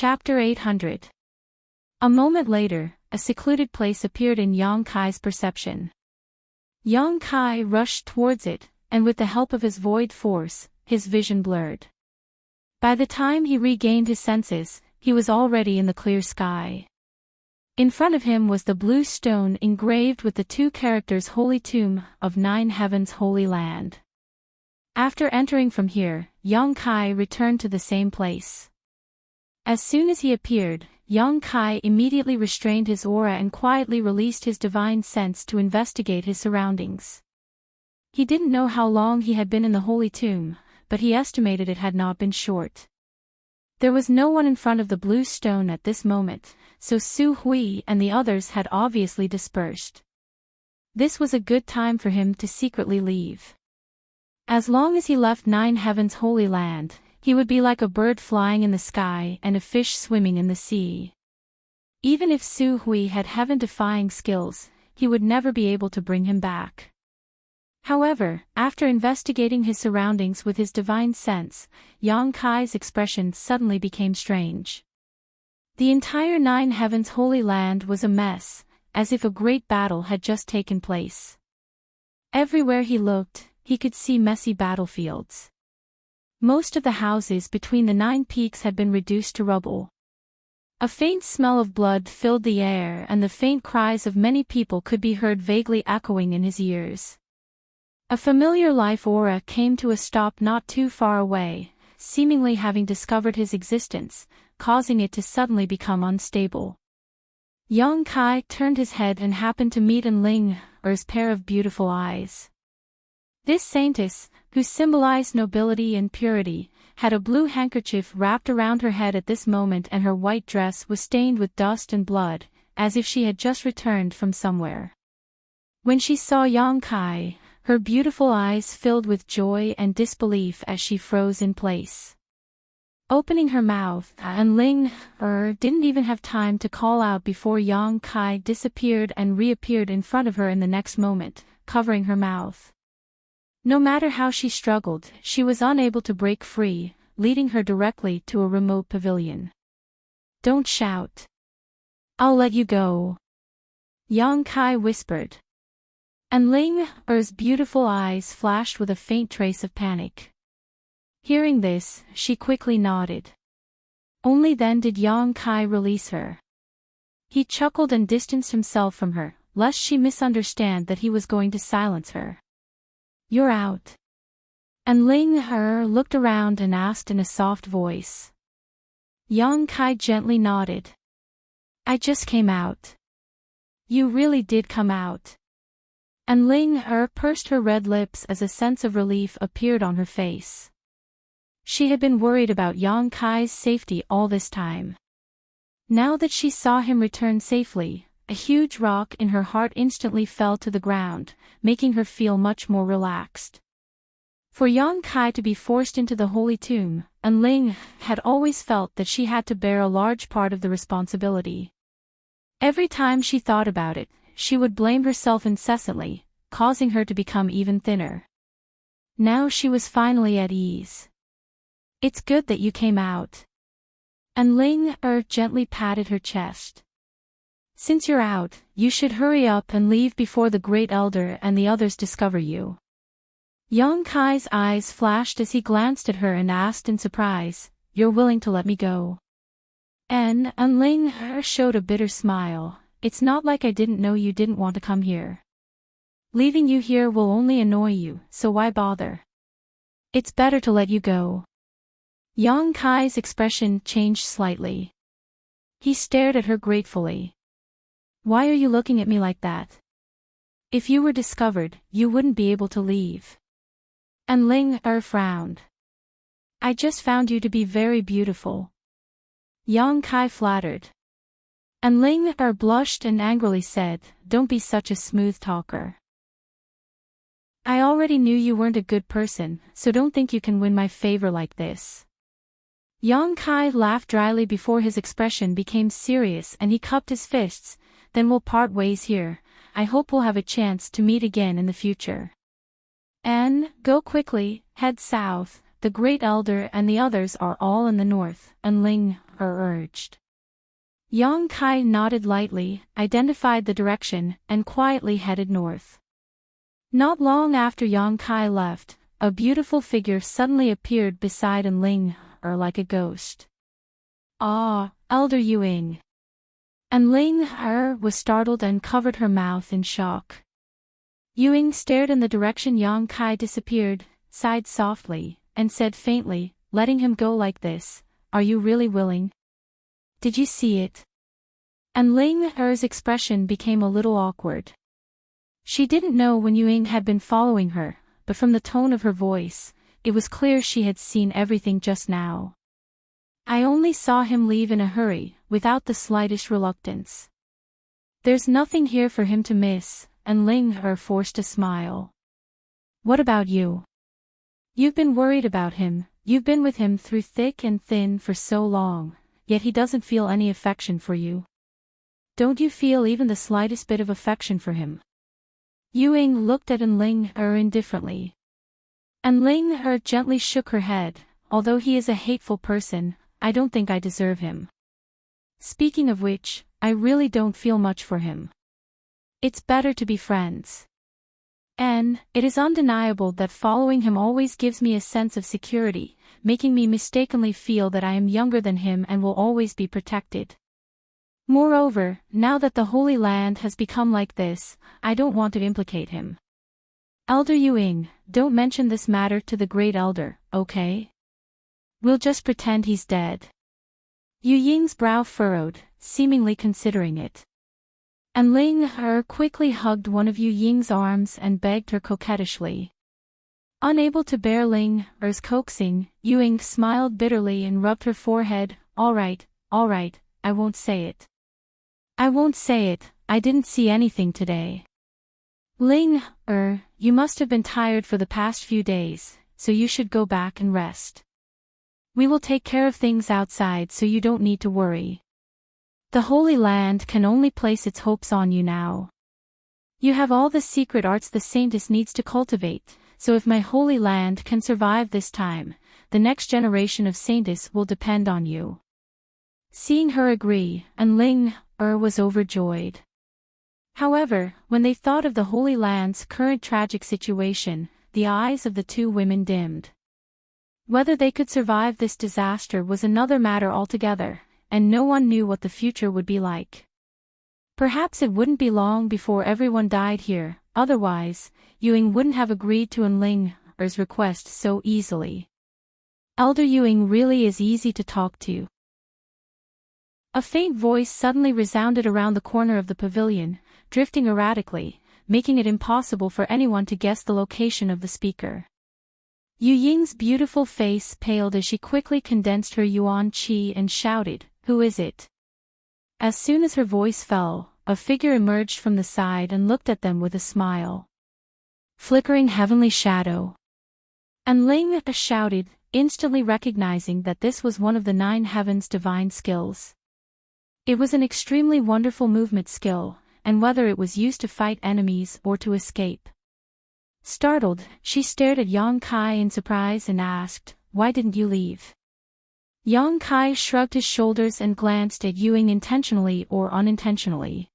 Chapter 800. A moment later, a secluded place appeared in Yang Kai's perception. Yang Kai rushed towards it, and with the help of his void force, his vision blurred. By the time he regained his senses, he was already in the clear sky. In front of him was the blue stone engraved with the two characters Holy Tomb of Nine Heavens Holy Land. After entering from here, Yang Kai returned to the same place. As soon as he appeared, Yang Kai immediately restrained his aura and quietly released his divine sense to investigate his surroundings. He didn't know how long he had been in the Holy Tomb, but he estimated it had not been short. There was no one in front of the blue stone at this moment, so Su Hui and the others had obviously dispersed. This was a good time for him to secretly leave. As long as he left Nine Heavens Holy Land, he would be like a bird flying in the sky and a fish swimming in the sea. Even if Su Hui had heaven-defying skills, he would never be able to bring him back. However, after investigating his surroundings with his divine sense, Yang Kai's expression suddenly became strange. The entire Nine Heavens Holy Land was a mess, as if a great battle had just taken place. Everywhere he looked, he could see messy battlefields. Most of the houses between the 9 peaks had been reduced to rubble. A faint smell of blood filled the air, and the faint cries of many people could be heard vaguely echoing in his ears. A familiar life aura came to a stop not too far away, seemingly having discovered his existence, causing it to suddenly become unstable. Yang Kai turned his head and happened to meet Enling's pair of beautiful eyes. This saintess, who symbolized nobility and purity, had a blue handkerchief wrapped around her head at this moment, and her white dress was stained with dust and blood, as if she had just returned from somewhere. When she saw Yang Kai, her beautiful eyes filled with joy and disbelief as she froze in place. Opening her mouth, Enling didn't even have time to call out before Yang Kai disappeared and reappeared in front of her in the next moment, covering her mouth. No matter how she struggled, she was unable to break free, leading her directly to a remote pavilion. "Don't shout. I'll let you go," Yang Kai whispered. And Ling's beautiful eyes flashed with a faint trace of panic. Hearing this, she quickly nodded. Only then did Yang Kai release her. He chuckled and distanced himself from her, lest she misunderstand that he was going to silence her. "You're out." And Ling looked around and asked in a soft voice. Yang Kai gently nodded. "I just came out." "You really did come out." And Ling pursed her red lips as a sense of relief appeared on her face. She had been worried about Yang Kai's safety all this time. Now that she saw him return safely, a huge rock in her heart instantly fell to the ground, making her feel much more relaxed. For Yang Kai to be forced into the Holy Tomb, Enling had always felt that she had to bear a large part of the responsibility. Every time she thought about it, she would blame herself incessantly, causing her to become even thinner. Now she was finally at ease. "It's good that you came out." And Ling gently patted her chest. "Since you're out, you should hurry up and leave before the Great Elder and the others discover you." Yang Kai's eyes flashed as he glanced at her and asked in surprise, "You're willing to let me go?" And Ling showed a bitter smile. "It's not like I didn't know you didn't want to come here. Leaving you here will only annoy you, so why bother? It's better to let you go." Yang Kai's expression changed slightly. He stared at her gratefully. "Why are you looking at me like that? If you were discovered, you wouldn't be able to leave." And Ling frowned. "I just found you to be very beautiful." Yang Kai flattered. And Ling blushed and angrily said, "Don't be such a smooth talker. I already knew you weren't a good person, so don't think you can win my favor like this." Yang Kai laughed dryly before his expression became serious and he cupped his fists. "Then we'll part ways here. I hope we'll have a chance to meet again in the future. And go quickly, head south. The Great Elder and the others are all in the north," and Ling urged. Yang Kai nodded lightly, identified the direction, and quietly headed north. Not long after Yang Kai left, a beautiful figure suddenly appeared beside Enling, like a ghost. "Ah, Elder Yuing." Enling was startled and covered her mouth in shock. Yuing stared in the direction Yang Kai disappeared, sighed softly, and said faintly, letting him go like this, "Are you really willing? Did you see it?" And Ling Er's expression became a little awkward. She didn't know when Yuing had been following her, but from the tone of her voice, it was clear she had seen everything just now. "I only saw him leave in a hurry, without the slightest reluctance. There's nothing here for him to miss," and Ling Er forced a smile. "What about you? You've been worried about him, you've been with him through thick and thin for so long, yet he doesn't feel any affection for you. Don't you feel even the slightest bit of affection for him?" Yuing looked at Enling indifferently. Enling gently shook her head. "Although he is a hateful person, I don't think I deserve him. Speaking of which, I really don't feel much for him. It's better to be friends. And it is undeniable that following him always gives me a sense of security, making me mistakenly feel that I am younger than him and will always be protected. Moreover, now that the Holy Land has become like this, I don't want to implicate him. Elder Yuing, don't mention this matter to the Great Elder, okay? We'll just pretend he's dead." Yu Ying's brow furrowed, seemingly considering it. And Ling quickly hugged one of Yu Ying's arms and begged her coquettishly. Unable to bear Ling Er's coaxing, Yuing smiled bitterly and rubbed her forehead. All right, I won't say it. I won't say it, I didn't see anything today. Ling you must have been tired for the past few days, so you should go back and rest. We will take care of things outside so you don't need to worry. The Holy Land can only place its hopes on you now. You have all the secret arts the Saintess needs to cultivate, so if my Holy Land can survive this time, the next generation of Saintess will depend on you." Seeing her agree, and Ling was overjoyed. However, when they thought of the Holy Land's current tragic situation, the eyes of the two women dimmed. Whether they could survive this disaster was another matter altogether, and no one knew what the future would be like. Perhaps it wouldn't be long before everyone died here, otherwise, Yuing wouldn't have agreed to Enling Er's request so easily. Elder Yuing really is easy to talk to. A faint voice suddenly resounded around the corner of the pavilion, drifting erratically, making it impossible for anyone to guess the location of the speaker. Yu Ying's beautiful face paled as she quickly condensed her yuan qi and shouted, "Who is it?" As soon as her voice fell, a figure emerged from the side and looked at them with a smile. "Flickering heavenly shadow." And Ling shouted, instantly recognizing that this was one of the 9 heavens' divine skills. It was an extremely wonderful movement skill, and whether it was used to fight enemies or to escape. Startled, she stared at Yang Kai in surprise and asked, "Why didn't you leave?" Yang Kai shrugged his shoulders and glanced at Yuing intentionally or unintentionally.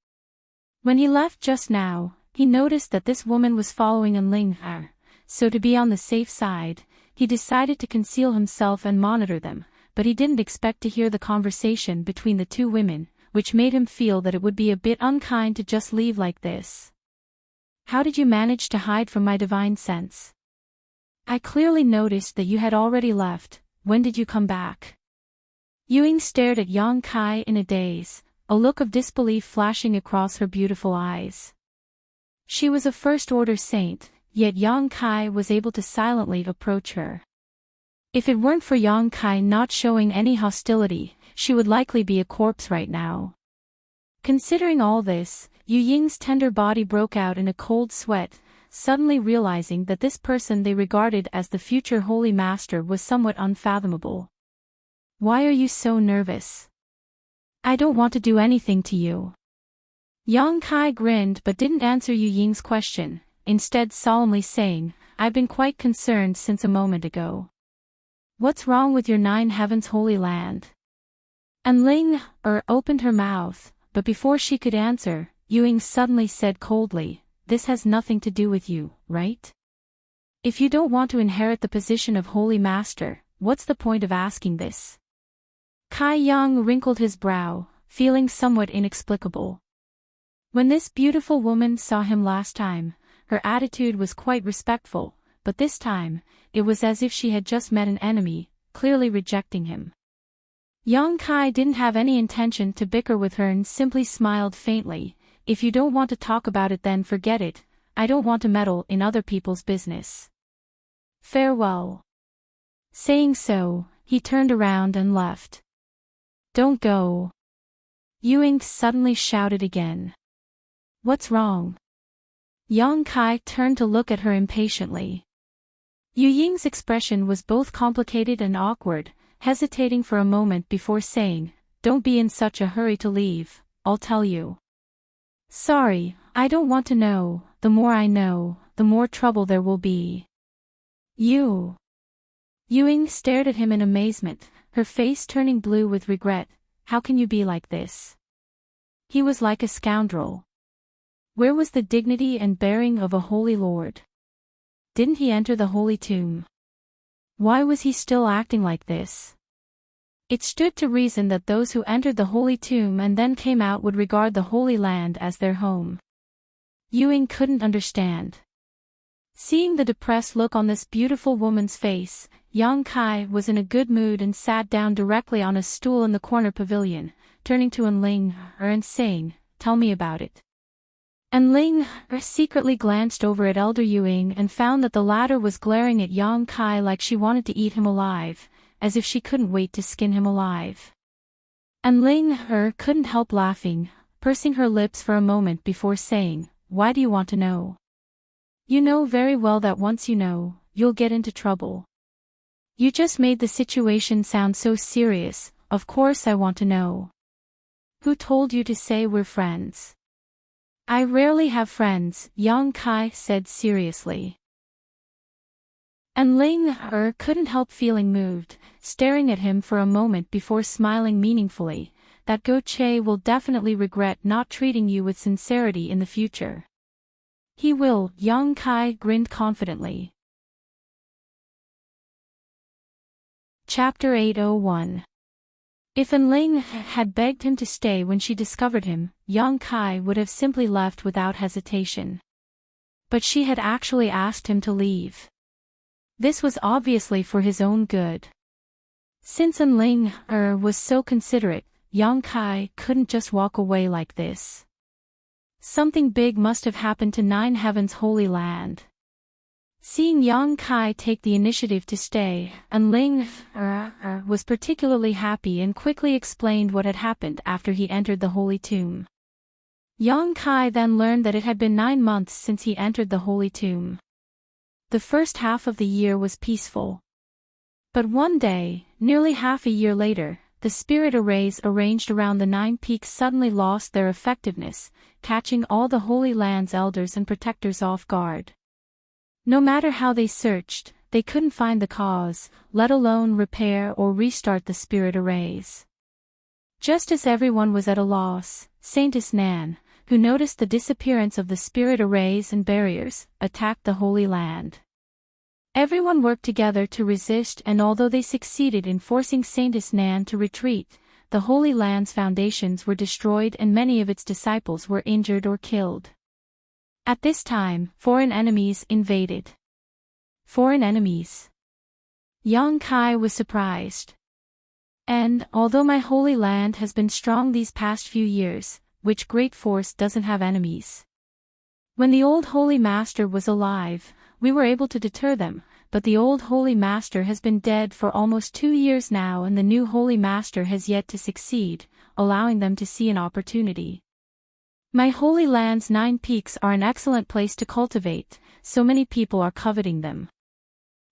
When he left just now, he noticed that this woman was following Enling so to be on the safe side, he decided to conceal himself and monitor them, but he didn't expect to hear the conversation between the two women, which made him feel that it would be a bit unkind to just leave like this. "How did you manage to hide from my divine sense? I clearly noticed that you had already left. When did you come back?" Yuing stared at Yang Kai in a daze, a look of disbelief flashing across her beautiful eyes. She was a first-order saint, yet Yang Kai was able to silently approach her. If it weren't for Yang Kai not showing any hostility, she would likely be a corpse right now. Considering all this, Yu Ying's tender body broke out in a cold sweat, suddenly realizing that this person they regarded as the future Holy Master was somewhat unfathomable. "Why are you so nervous?" "I don't want to do anything to you." Yang Kai grinned but didn't answer Yu Ying's question, instead solemnly saying, "I've been quite concerned since a moment ago." "What's wrong with your 9 heavens Holy Land?" And Ling opened her mouth, but before she could answer, Ying suddenly said coldly, "This has nothing to do with you, right? If you don't want to inherit the position of Holy Master, what's the point of asking this?" Kai Yang wrinkled his brow, feeling somewhat inexplicable. When this beautiful woman saw him last time, her attitude was quite respectful, but this time, it was as if she had just met an enemy, clearly rejecting him. Yang Kai didn't have any intention to bicker with her and simply smiled faintly. "If you don't want to talk about it, then forget it. I don't want to meddle in other people's business. Farewell." Saying so, he turned around and left. "Don't go." Ying suddenly shouted again. "What's wrong?" Yang Kai turned to look at her impatiently. Ying's expression was both complicated and awkward, hesitating for a moment before saying, "Don't be in such a hurry to leave, I'll tell you." "Sorry, I don't want to know. The more I know, the more trouble there will be." "You?" Ying stared at him in amazement, her face turning blue with regret. "How can you be like this?" He was like a scoundrel. Where was the dignity and bearing of a holy lord? Didn't he enter the holy tomb? Why was he still acting like this? It stood to reason that those who entered the holy tomb and then came out would regard the Holy Land as their home. Ying couldn't understand. Seeing the depressed look on this beautiful woman's face, Yang Kai was in a good mood and sat down directly on a stool in the corner pavilion, turning to Ling and saying, "Tell me about it." And Ling secretly glanced over at Elder Ying and found that the latter was glaring at Yang Kai like she wanted to eat him alive, as if she couldn't wait to skin him alive. And Ling couldn't help laughing, pursing her lips for a moment before saying, "Why do you want to know? You know very well that once you know, you'll get into trouble. You just made the situation sound so serious. Of course I want to know. Who told you to say we're friends?" "I rarely have friends," Yang Kai said seriously. And Ling couldn't help feeling moved, staring at him for a moment before smiling meaningfully, "That Go Che will definitely regret not treating you with sincerity in the future." "He will," Yang Kai grinned confidently. Chapter 801. If Ling had begged him to stay when she discovered him, Yang Kai would have simply left without hesitation. But she had actually asked him to leave. This was obviously for his own good. Since Ling was so considerate, Yang Kai couldn't just walk away like this. Something big must have happened to Nine Heaven's Holy Land. Seeing Yang Kai take the initiative to stay, Ling was particularly happy and quickly explained what had happened after he entered the holy tomb. Yang Kai then learned that it had been 9 months since he entered the holy tomb. The first half of the year was peaceful. But one day, nearly half a year later, the spirit arrays arranged around the 9 peaks suddenly lost their effectiveness, catching all the Holy Land's elders and protectors off guard. No matter how they searched, they couldn't find the cause, let alone repair or restart the spirit arrays. Just as everyone was at a loss, Saintess Nan, who noticed the disappearance of the spirit arrays and barriers, attacked the Holy Land. Everyone worked together to resist, and although they succeeded in forcing Saintess Nan to retreat, the Holy Land's foundations were destroyed and many of its disciples were injured or killed. At this time, foreign enemies invaded. Foreign enemies? Yang Kai was surprised. "And, although my Holy Land has been strong these past few years, which great force doesn't have enemies? When the old Holy Master was alive, we were able to deter them, but the old Holy Master has been dead for almost 2 years now and the new Holy Master has yet to succeed, allowing them to see an opportunity. My Holy Land's 9 peaks are an excellent place to cultivate, so many people are coveting them.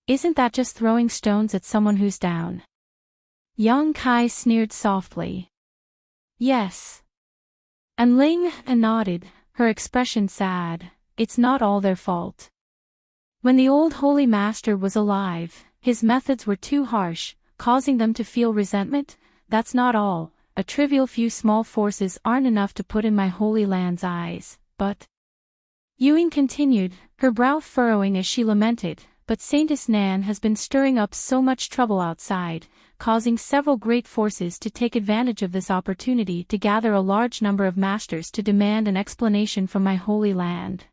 Isn't that just throwing stones at someone who's down?" Yang Kai sneered softly. "Yes." And Ling nodded, her expression sad. "It's not all their fault. When the old Holy Master was alive, his methods were too harsh, causing them to feel resentment. That's not all. a trivial few small forces aren't enough to put in my Holy Land's eyes, but... Ying continued, her brow furrowing as she lamented, but Saintess Nan has been stirring up so much trouble outside, causing several great forces to take advantage of this opportunity to gather a large number of masters to demand an explanation from my Holy Land.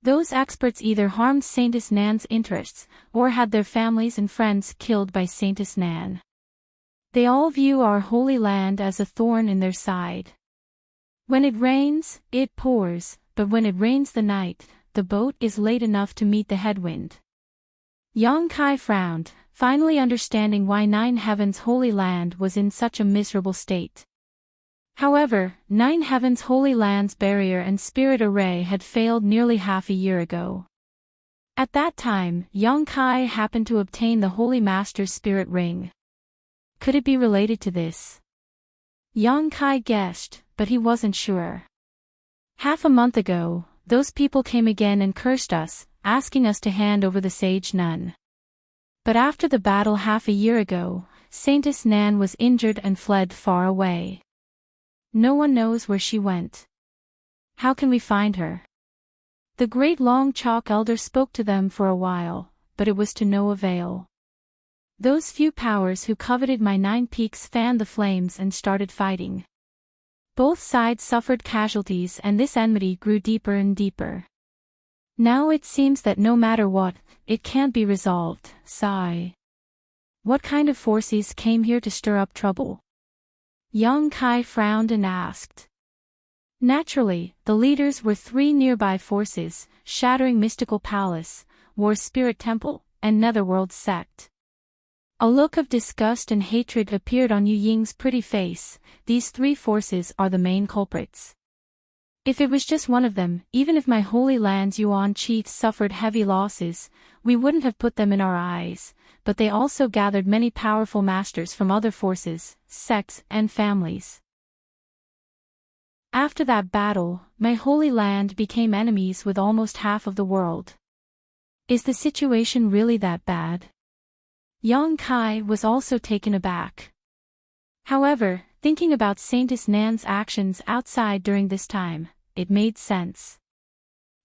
Those experts either harmed Saintess Nan's interests, or had their families and friends killed by Saintess Nan. They all view our Holy Land as a thorn in their side. When it rains, it pours, but when it rains the night, the boat is late enough to meet the headwind. Yang Kai frowned, finally understanding why Nine Heaven's Holy Land was in such a miserable state. However, Nine Heaven's Holy Land's barrier and spirit array had failed nearly half a year ago. At that time, Yang Kai happened to obtain the Holy Master's spirit ring. Could it be related to this? Yang Kai guessed, but he wasn't sure. Half a month ago, those people came again and cursed us, asking us to hand over the sage nun. But after the battle half a year ago, Saintess Nan was injured and fled far away. No one knows where she went. How can we find her? The great Long Chalk Elder spoke to them for a while, but it was to no avail. Those few powers who coveted my 9 peaks fanned the flames and started fighting. Both sides suffered casualties and this enmity grew deeper and deeper. Now it seems that no matter what, it can't be resolved. Sigh. What kind of forces came here to stir up trouble? Yang Kai frowned and asked. Naturally, the leaders were 3 nearby forces, Shattering Mystical Palace, War Spirit Temple, and Netherworld Sect. A look of disgust and hatred appeared on Yu Ying's pretty face. These 3 forces are the main culprits. If it was just one of them, even if my Holy Land's Yuan chiefs suffered heavy losses, we wouldn't have put them in our eyes, but they also gathered many powerful masters from other forces, sects, and families. After that battle, my Holy Land became enemies with almost half of the world. Is the situation really that bad? Yang Kai was also taken aback. However, thinking about Saintess Nan's actions outside during this time, it made sense.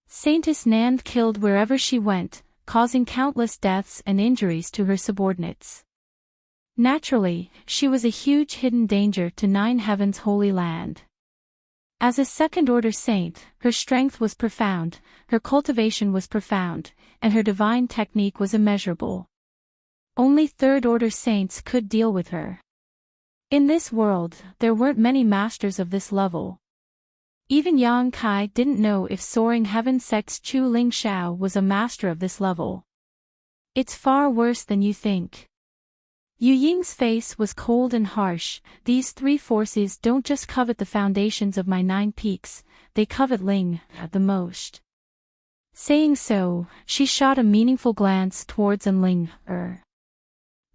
Saintess Nan killed wherever she went, causing countless deaths and injuries to her subordinates. Naturally, she was a huge hidden danger to Nine Heaven's Holy Land. As a second-order saint, her strength was profound, her cultivation was profound, and her divine technique was immeasurable. Only third-order saints could deal with her. In this world, there weren't many masters of this level. Even Yang Kai didn't know if Soaring Heaven Sect's Chu Ling Shao was a master of this level. It's far worse than you think. Yu Ying's face was cold and harsh. These 3 forces don't just covet the foundations of my 9 peaks, they covet Ling, the most. Saying so, she shot a meaningful glance towards Ling.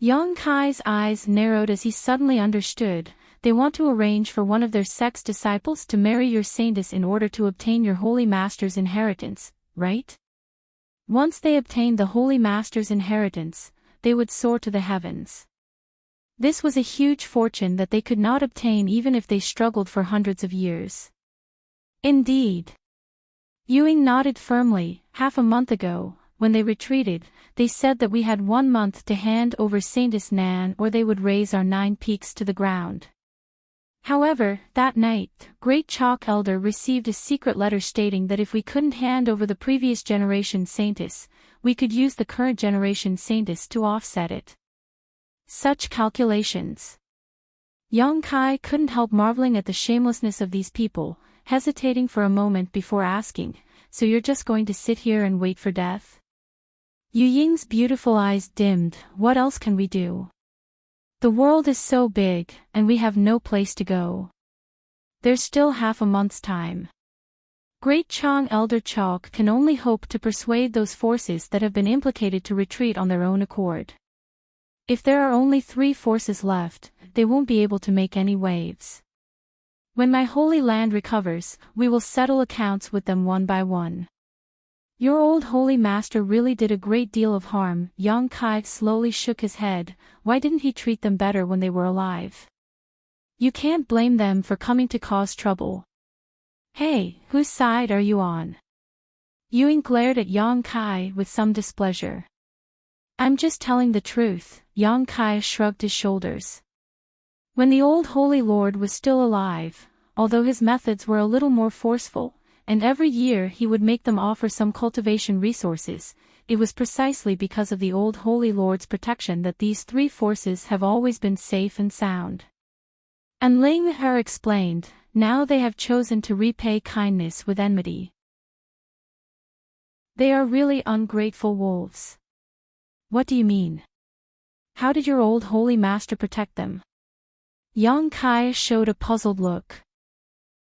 Yang Kai's eyes narrowed as he suddenly understood. They want to arrange for one of their sect's disciples to marry your saintess in order to obtain your Holy Master's inheritance, right? Once they obtained the Holy Master's inheritance, they would soar to the heavens. This was a huge fortune that they could not obtain even if they struggled for hundreds of years. Indeed. Ying nodded firmly. Half a month ago, when they retreated, they said that we had 1 month to hand over Saintess Nan or they would raze our 9 peaks to the ground. However, that night, Great Chalk Elder received a secret letter stating that if we couldn't hand over the previous generation saintess, we could use the current generation saintess to offset it. Such calculations. Yang Kai couldn't help marveling at the shamelessness of these people, hesitating for a moment before asking, "So you're just going to sit here and wait for death?" Yu Ying's beautiful eyes dimmed. What else can we do? The world is so big, and we have no place to go. There's still half a month's time. Great Chang Elder Chalk can only hope to persuade those forces that have been implicated to retreat on their own accord. If there are only 3 forces left, they won't be able to make any waves. When my Holy Land recovers, we will settle accounts with them one by one. Your old Holy Master really did a great deal of harm. Yang Kai slowly shook his head. Why didn't he treat them better when they were alive? You can't blame them for coming to cause trouble. Hey, whose side are you on? Ying glared at Yang Kai with some displeasure. I'm just telling the truth, Yang Kai shrugged his shoulders. When the old Holy Lord was still alive, although his methods were a little more forceful, and every year he would make them offer some cultivation resources, it was precisely because of the old Holy Lord's protection that these three forces have always been safe and sound. And Ling He explained, now they have chosen to repay kindness with enmity. They are really ungrateful wolves. What do you mean? How did your old holy master protect them? Yang Kai showed a puzzled look.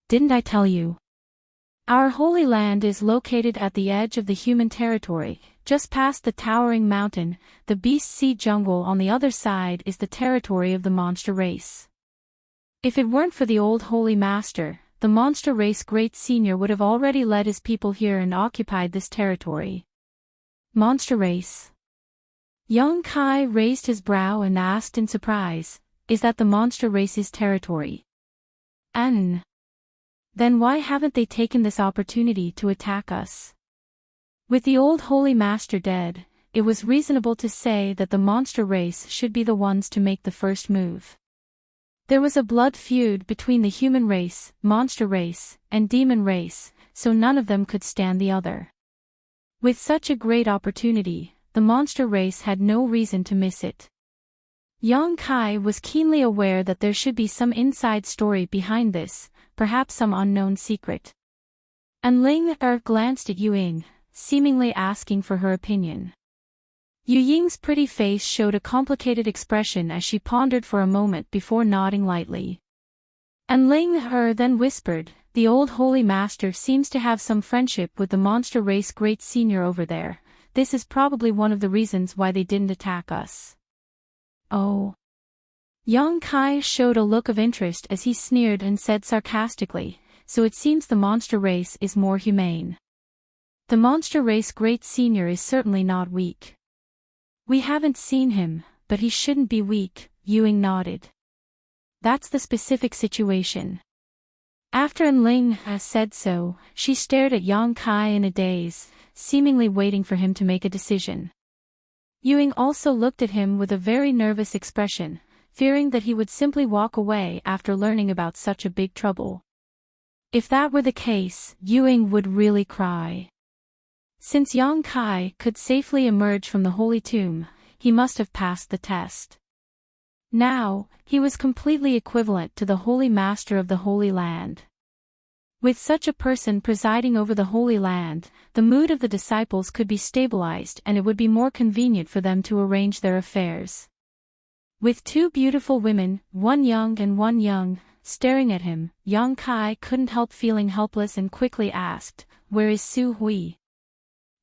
Didn't I tell you? Our holy land is located at the edge of the human territory, just past the towering mountain. The beast sea jungle on the other side is the territory of the monster race. If it weren't for the old holy master, the monster race great senior would have already led his people here and occupied this territory. Monster race? Yang Kai raised his brow and asked in surprise, is that the monster race's territory? Then why haven't they taken this opportunity to attack us? With the old holy master dead, it was reasonable to say that the monster race should be the ones to make the first move. There was a blood feud between the human race, monster race, and demon race, so none of them could stand the other. With such a great opportunity, the monster race had no reason to miss it. Yang Kai was keenly aware that there should be some inside story behind this, perhaps some unknown secret. And Ling He glanced at Ying, seemingly asking for her opinion. Ying's pretty face showed a complicated expression as she pondered for a moment before nodding lightly. And Ling He then whispered, the old holy master seems to have some friendship with the monster race great senior over there. This is probably one of the reasons why they didn't attack us. Oh. Yang Kai showed a look of interest as he sneered and said sarcastically, so it seems the monster race is more humane. The monster race great senior is certainly not weak. We haven't seen him, but he shouldn't be weak, Ying nodded. That's the specific situation. After Ling He said so, she stared at Yang Kai in a daze, seemingly waiting for him to make a decision. Ying also looked at him with a very nervous expression, fearing that he would simply walk away after learning about such a big trouble. If that were the case, Ying would really cry. Since Yang Kai could safely emerge from the holy tomb, he must have passed the test. Now, he was completely equivalent to the holy master of the Holy Land. With such a person presiding over the Holy Land, the mood of the disciples could be stabilized and it would be more convenient for them to arrange their affairs. With two beautiful women, one young and one young, staring at him, Yang Kai couldn't help feeling helpless and quickly asked, "Where is Su Hui?"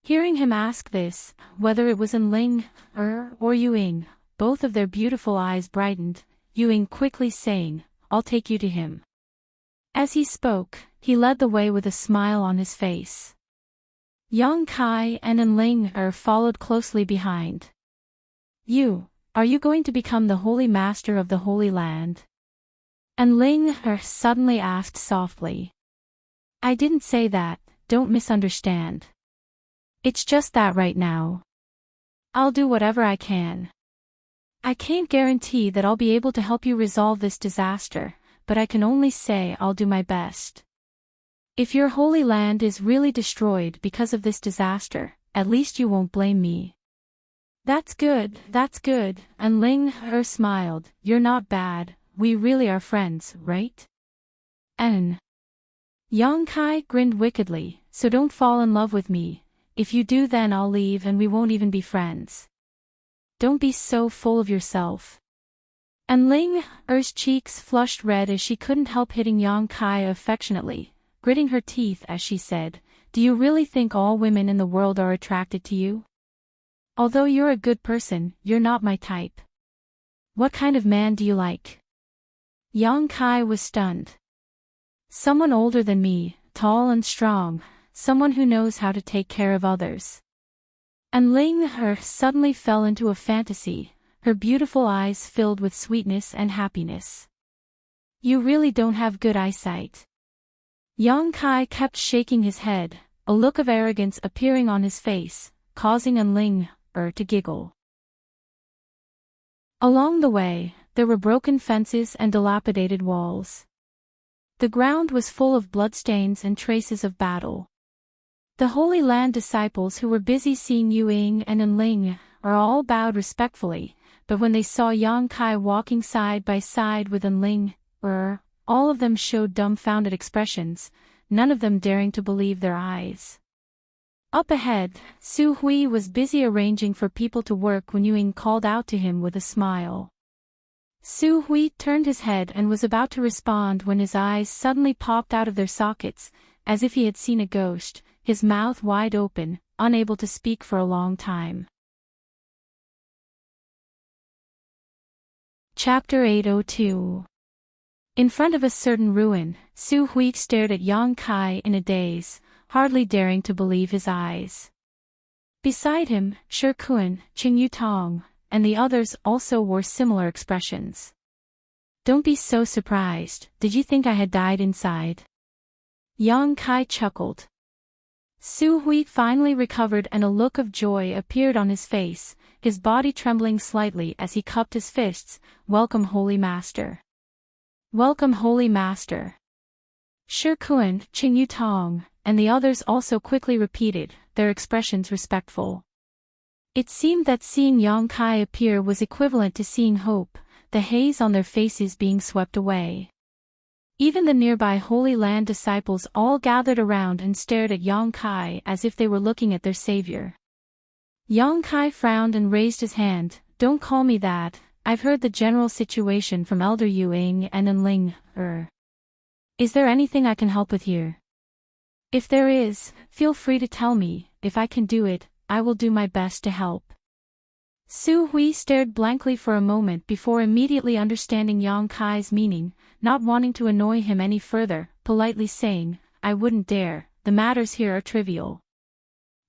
Hearing him ask this, whether it was in Ling or Ying, both of their beautiful eyes brightened, Ying quickly saying, "I'll take you to him." As he spoke, he led the way with a smile on his face. Yang Kai and Ling followed closely behind. Are you going to become the holy master of the Holy Land? And Ling suddenly asked softly. I didn't say that, don't misunderstand. It's just that right now. I'll do whatever I can. I can't guarantee that I'll be able to help you resolve this disaster, but I can only say I'll do my best. If your holy land is really destroyed because of this disaster, at least you won't blame me. That's good, and Ling smiled, you're not bad, we really are friends, right? And Yang Kai grinned wickedly, so don't fall in love with me. If you do, then I'll leave and we won't even be friends. Don't be so full of yourself. And Ling cheeks flushed red as she couldn't help hitting Yang Kai affectionately, gritting her teeth as she said, do you really think all women in the world are attracted to you? Although you're a good person, you're not my type. What kind of man do you like? Yang Kai was stunned. Someone older than me, tall and strong, someone who knows how to take care of others. And Ling suddenly fell into a fantasy, her beautiful eyes filled with sweetness and happiness. You really don't have good eyesight. Yang Kai kept shaking his head, a look of arrogance appearing on his face, causing Enling to giggle. Along the way, there were broken fences and dilapidated walls. The ground was full of bloodstains and traces of battle. The Holy Land disciples who were busy seeing Yu Ying and Enling all bowed respectfully, but when they saw Yang Kai walking side by side with Enling, all of them showed dumbfounded expressions, none of them daring to believe their eyes. Up ahead, Su Hui was busy arranging for people to work when Yu Ying called out to him with a smile. Su Hui turned his head and was about to respond when his eyes suddenly popped out of their sockets, as if he had seen a ghost, his mouth wide open, unable to speak for a long time. Chapter 802. In front of a certain ruin, Su Hui stared at Yang Kai in a daze, hardly daring to believe his eyes. Beside him, Shi Kun, Qing Yutong, and the others also wore similar expressions. Don't be so surprised, did you think I had died inside? Yang Kai chuckled. Su Hui finally recovered and a look of joy appeared on his face, his body trembling slightly as he cupped his fists. Welcome, Holy Master. Welcome, Holy Master. Shi Kun, Qing Yutong, and the others also quickly repeated, their expressions respectful. It seemed that seeing Yang Kai appear was equivalent to seeing hope, the haze on their faces being swept away. Even the nearby Holy Land disciples all gathered around and stared at Yang Kai as if they were looking at their savior. Yang Kai frowned and raised his hand, don't call me that, I've heard the general situation from Elder Yu Ying and Enling. Is there anything I can help with here? If there is, feel free to tell me, if I can do it, I will do my best to help. Su Hui stared blankly for a moment before immediately understanding Yang Kai's meaning, not wanting to annoy him any further, politely saying, I wouldn't dare, the matters here are trivial.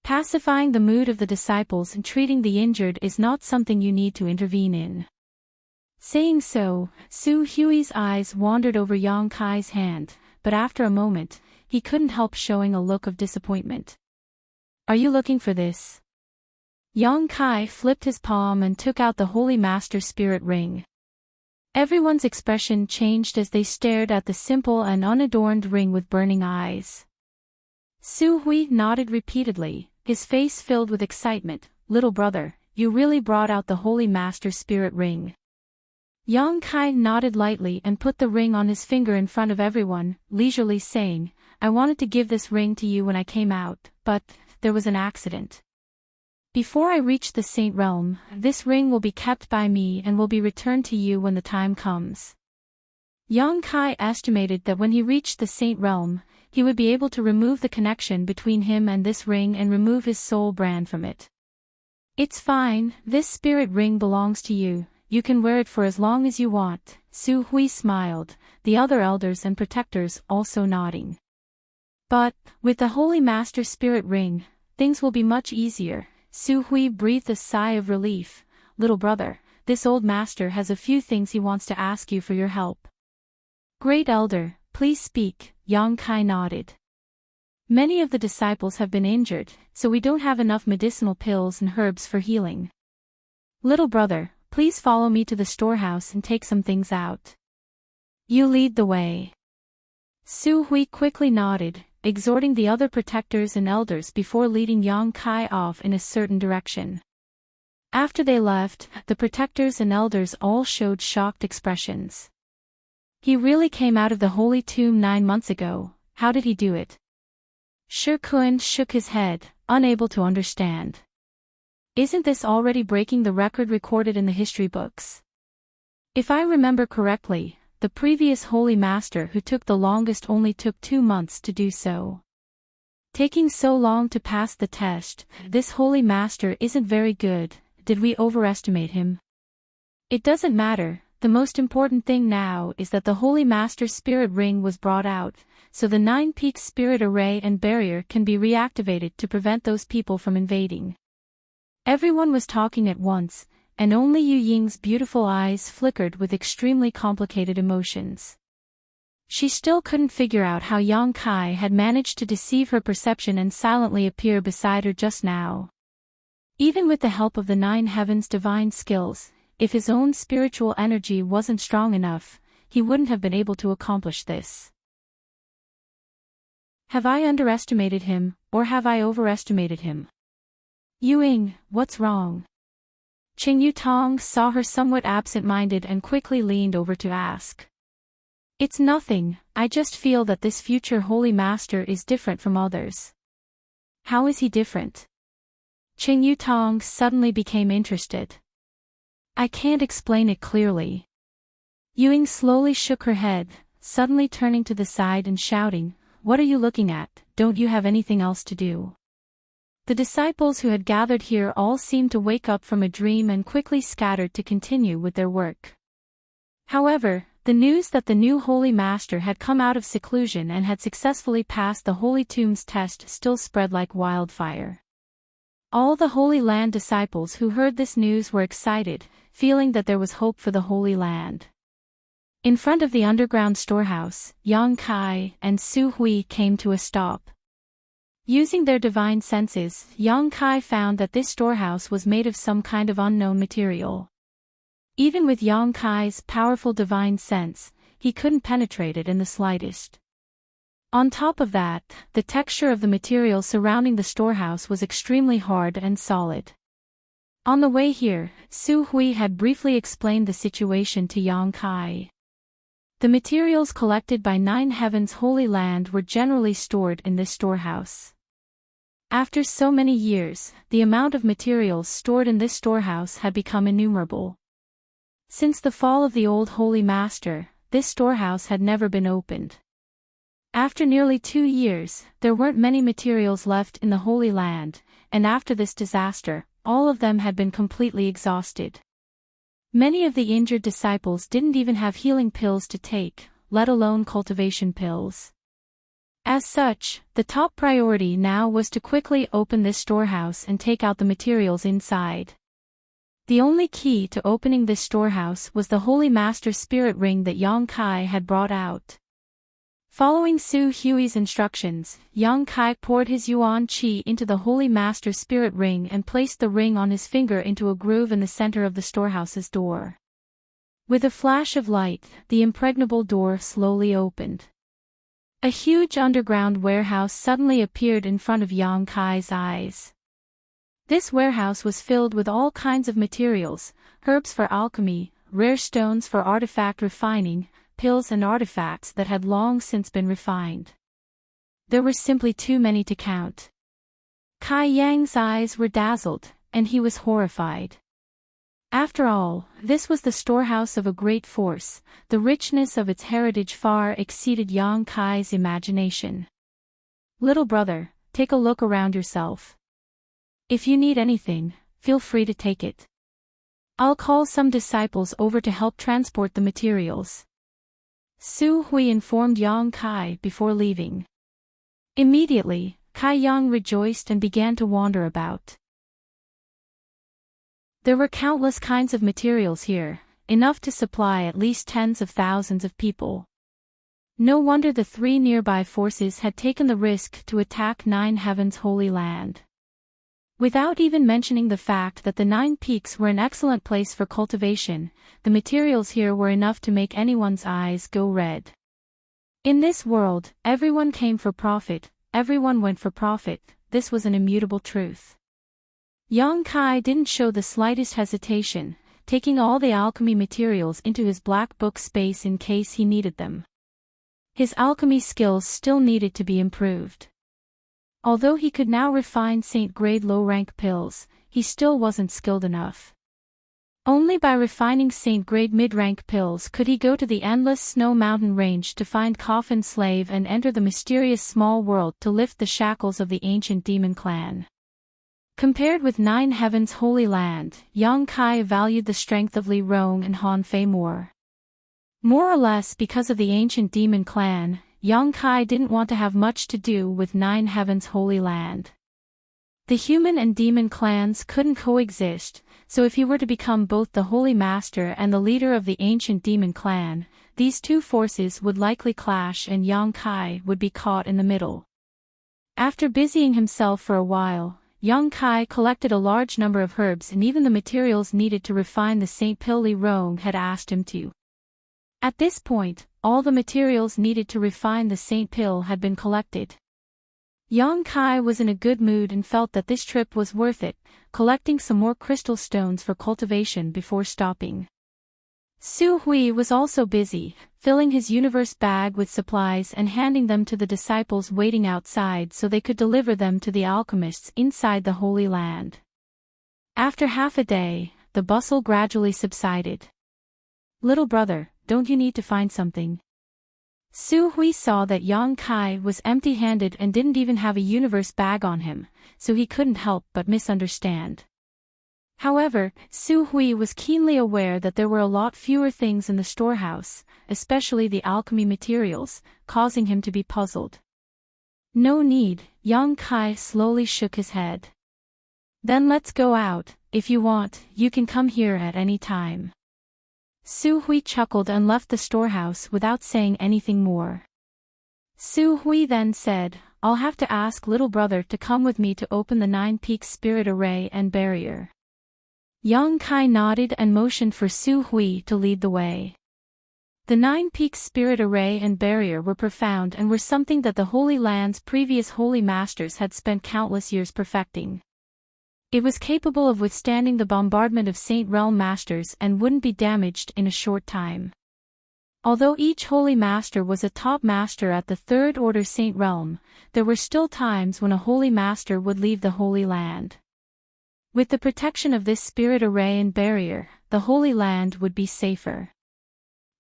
Pacifying the mood of the disciples and treating the injured is not something you need to intervene in. Saying so, Su Hui's eyes wandered over Yang Kai's hand, but after a moment, he couldn't help showing a look of disappointment. Are you looking for this? Yang Kai flipped his palm and took out the Holy Master Spirit Ring. Everyone's expression changed as they stared at the simple and unadorned ring with burning eyes. Su Hui nodded repeatedly, his face filled with excitement. Little brother, you really brought out the Holy Master Spirit Ring. Yang Kai nodded lightly and put the ring on his finger in front of everyone, leisurely saying, I wanted to give this ring to you when I came out, but there was an accident. Before I reach the Saint Realm, this ring will be kept by me and will be returned to you when the time comes. Yang Kai estimated that when he reached the Saint Realm, he would be able to remove the connection between him and this ring and remove his soul brand from it. It's fine, this spirit ring belongs to you, you can wear it for as long as you want, Su Hui smiled, the other elders and protectors also nodding. But, with the Holy Master Spirit Ring, things will be much easier. Su Hui breathed a sigh of relief. Little brother, this old master has a few things he wants to ask you for your help. Great elder, please speak, Yang Kai nodded. Many of the disciples have been injured, so we don't have enough medicinal pills and herbs for healing. Little brother, please follow me to the storehouse and take some things out. You lead the way. Su Hui quickly nodded, exhorting the other protectors and elders before leading Yang Kai off in a certain direction. After they left, the protectors and elders all showed shocked expressions. He really came out of the holy tomb 9 months ago, how did he do it? Shi Kun shook his head, unable to understand. Isn't this already breaking the record recorded in the history books? If I remember correctly, the previous Holy Master who took the longest only took 2 months to do so. Taking so long to pass the test, this Holy Master isn't very good, did we overestimate him? It doesn't matter, the most important thing now is that the Holy Master Spirit Ring was brought out, so the 9 Peaks Spirit Array and Barrier can be reactivated to prevent those people from invading. Everyone was talking at once, and only Yu Ying's beautiful eyes flickered with extremely complicated emotions. She still couldn't figure out how Yang Kai had managed to deceive her perception and silently appear beside her just now. Even with the help of the Nine Heavens' divine skills, if his own spiritual energy wasn't strong enough, he wouldn't have been able to accomplish this. Have I underestimated him, or have I overestimated him? Ying, what's wrong? Qing Yutong saw her somewhat absent-minded and quickly leaned over to ask. It's nothing, I just feel that this future holy master is different from others. How is he different? Qing Yutong suddenly became interested. I can't explain it clearly. Ying slowly shook her head, suddenly turning to the side and shouting, What are you looking at? Don't you have anything else to do? The disciples who had gathered here all seemed to wake up from a dream and quickly scattered to continue with their work. However, the news that the new Holy Master had come out of seclusion and had successfully passed the Holy Tombs test still spread like wildfire. All the Holy Land disciples who heard this news were excited, feeling that there was hope for the Holy Land. In front of the underground storehouse, Yang Kai and Su Hui came to a stop. Using their divine senses, Yang Kai found that this storehouse was made of some kind of unknown material. Even with Yang Kai's powerful divine sense, he couldn't penetrate it in the slightest. On top of that, the texture of the material surrounding the storehouse was extremely hard and solid. On the way here, Su Hui had briefly explained the situation to Yang Kai. The materials collected by Nine Heavens' Holy Land were generally stored in this storehouse. After so many years, the amount of materials stored in this storehouse had become innumerable. Since the fall of the old Holy Master, this storehouse had never been opened. After nearly 2 years, there weren't many materials left in the Holy Land, and after this disaster, all of them had been completely exhausted. Many of the injured disciples didn't even have healing pills to take, let alone cultivation pills. As such, the top priority now was to quickly open this storehouse and take out the materials inside. The only key to opening this storehouse was the Holy Master's spirit ring that Yang Kai had brought out. Following Su Hui's instructions, Yang Kai poured his Yuan Qi into the Holy Master's spirit ring and placed the ring on his finger into a groove in the center of the storehouse's door. With a flash of light, the impregnable door slowly opened. A huge underground warehouse suddenly appeared in front of Yang Kai's eyes. This warehouse was filled with all kinds of materials, herbs for alchemy, rare stones for artifact refining, pills and artifacts that had long since been refined. There were simply too many to count. Kai Yang's eyes were dazzled, and he was horrified. After all, this was the storehouse of a great force, the richness of its heritage far exceeded Yang Kai's imagination. Little brother, take a look around yourself. If you need anything, feel free to take it. I'll call some disciples over to help transport the materials. Su Hui informed Yang Kai before leaving. Immediately, Kai Yang rejoiced and began to wander about. There were countless kinds of materials here, enough to supply at least tens of thousands of people. No wonder the 3 nearby forces had taken the risk to attack Nine Heavens' Holy Land. Without even mentioning the fact that the 9 peaks were an excellent place for cultivation, the materials here were enough to make anyone's eyes go red. In this world, everyone came for profit, everyone went for profit, this was an immutable truth. Yang Kai didn't show the slightest hesitation, taking all the alchemy materials into his black book space in case he needed them. His alchemy skills still needed to be improved. Although he could now refine Saint-grade low-rank pills, he still wasn't skilled enough. Only by refining Saint-grade mid-rank pills could he go to the endless snow mountain range to find Coffin Slave and enter the mysterious small world to lift the shackles of the ancient demon clan. Compared with Nine Heavens' Holy Land, Yang Kai valued the strength of Li Rong and Han Fei more. More or less because of the ancient demon clan, Yang Kai didn't want to have much to do with Nine Heavens' Holy Land. The human and demon clans couldn't coexist, so if he were to become both the Holy Master and the leader of the ancient demon clan, these two forces would likely clash and Yang Kai would be caught in the middle. After busying himself for a while, Yang Kai collected a large number of herbs and even the materials needed to refine the Saint Pill Li Rong had asked him to. At this point, all the materials needed to refine the Saint Pill had been collected. Yang Kai was in a good mood and felt that this trip was worth it, collecting some more crystal stones for cultivation before stopping. Su Hui was also busy, filling his universe bag with supplies and handing them to the disciples waiting outside so they could deliver them to the alchemists inside the Holy Land. After half a day, the bustle gradually subsided. "Little brother, don't you need to find something?" Su Hui saw that Yang Kai was empty-handed and didn't even have a universe bag on him, so he couldn't help but misunderstand. However, Su Hui was keenly aware that there were a lot fewer things in the storehouse, especially the alchemy materials, causing him to be puzzled. "No need," Yang Kai slowly shook his head. "Then let's go out. If you want, you can come here at any time." Su Hui chuckled and left the storehouse without saying anything more. Su Hui then said, "I'll have to ask little brother to come with me to open the 9 Peaks Spirit Array and Barrier." Yang Kai nodded and motioned for Su Hui to lead the way. The 9 Peaks Spirit Array and Barrier were profound and were something that the Holy Land's previous Holy Masters had spent countless years perfecting. It was capable of withstanding the bombardment of Saint Realm Masters and wouldn't be damaged in a short time. Although each Holy Master was a top master at the Third Order Saint Realm, there were still times when a Holy Master would leave the Holy Land. With the protection of this Spirit Array and Barrier, the Holy Land would be safer.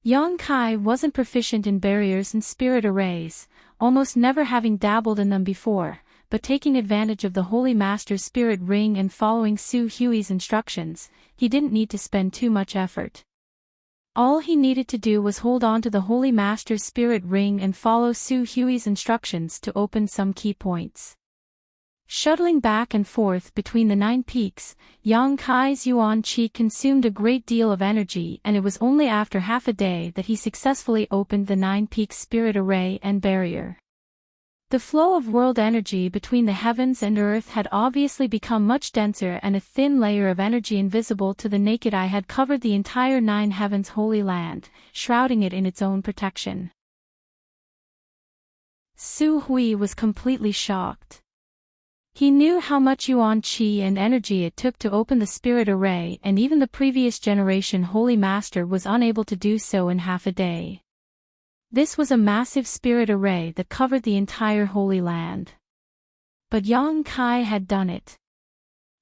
Yang Kai wasn't proficient in barriers and spirit arrays, almost never having dabbled in them before, but taking advantage of the Holy Master's spirit ring and following Su Hui's instructions, he didn't need to spend too much effort. All he needed to do was hold on to the Holy Master's spirit ring and follow Su Hui's instructions to open some key points. Shuttling back and forth between the 9 peaks, Yang Kai's Yuan Qi consumed a great deal of energy, and it was only after half a day that he successfully opened the 9 Peaks Spirit Array and Barrier. The flow of world energy between the heavens and earth had obviously become much denser, and a thin layer of energy invisible to the naked eye had covered the entire 9 Heavens Holy Land, shrouding it in its own protection. Su Hui was completely shocked. He knew how much Yuan Qi and energy it took to open the Spirit Array, and even the previous generation Holy Master was unable to do so in half a day. This was a massive Spirit Array that covered the entire Holy Land. But Yang Kai had done it.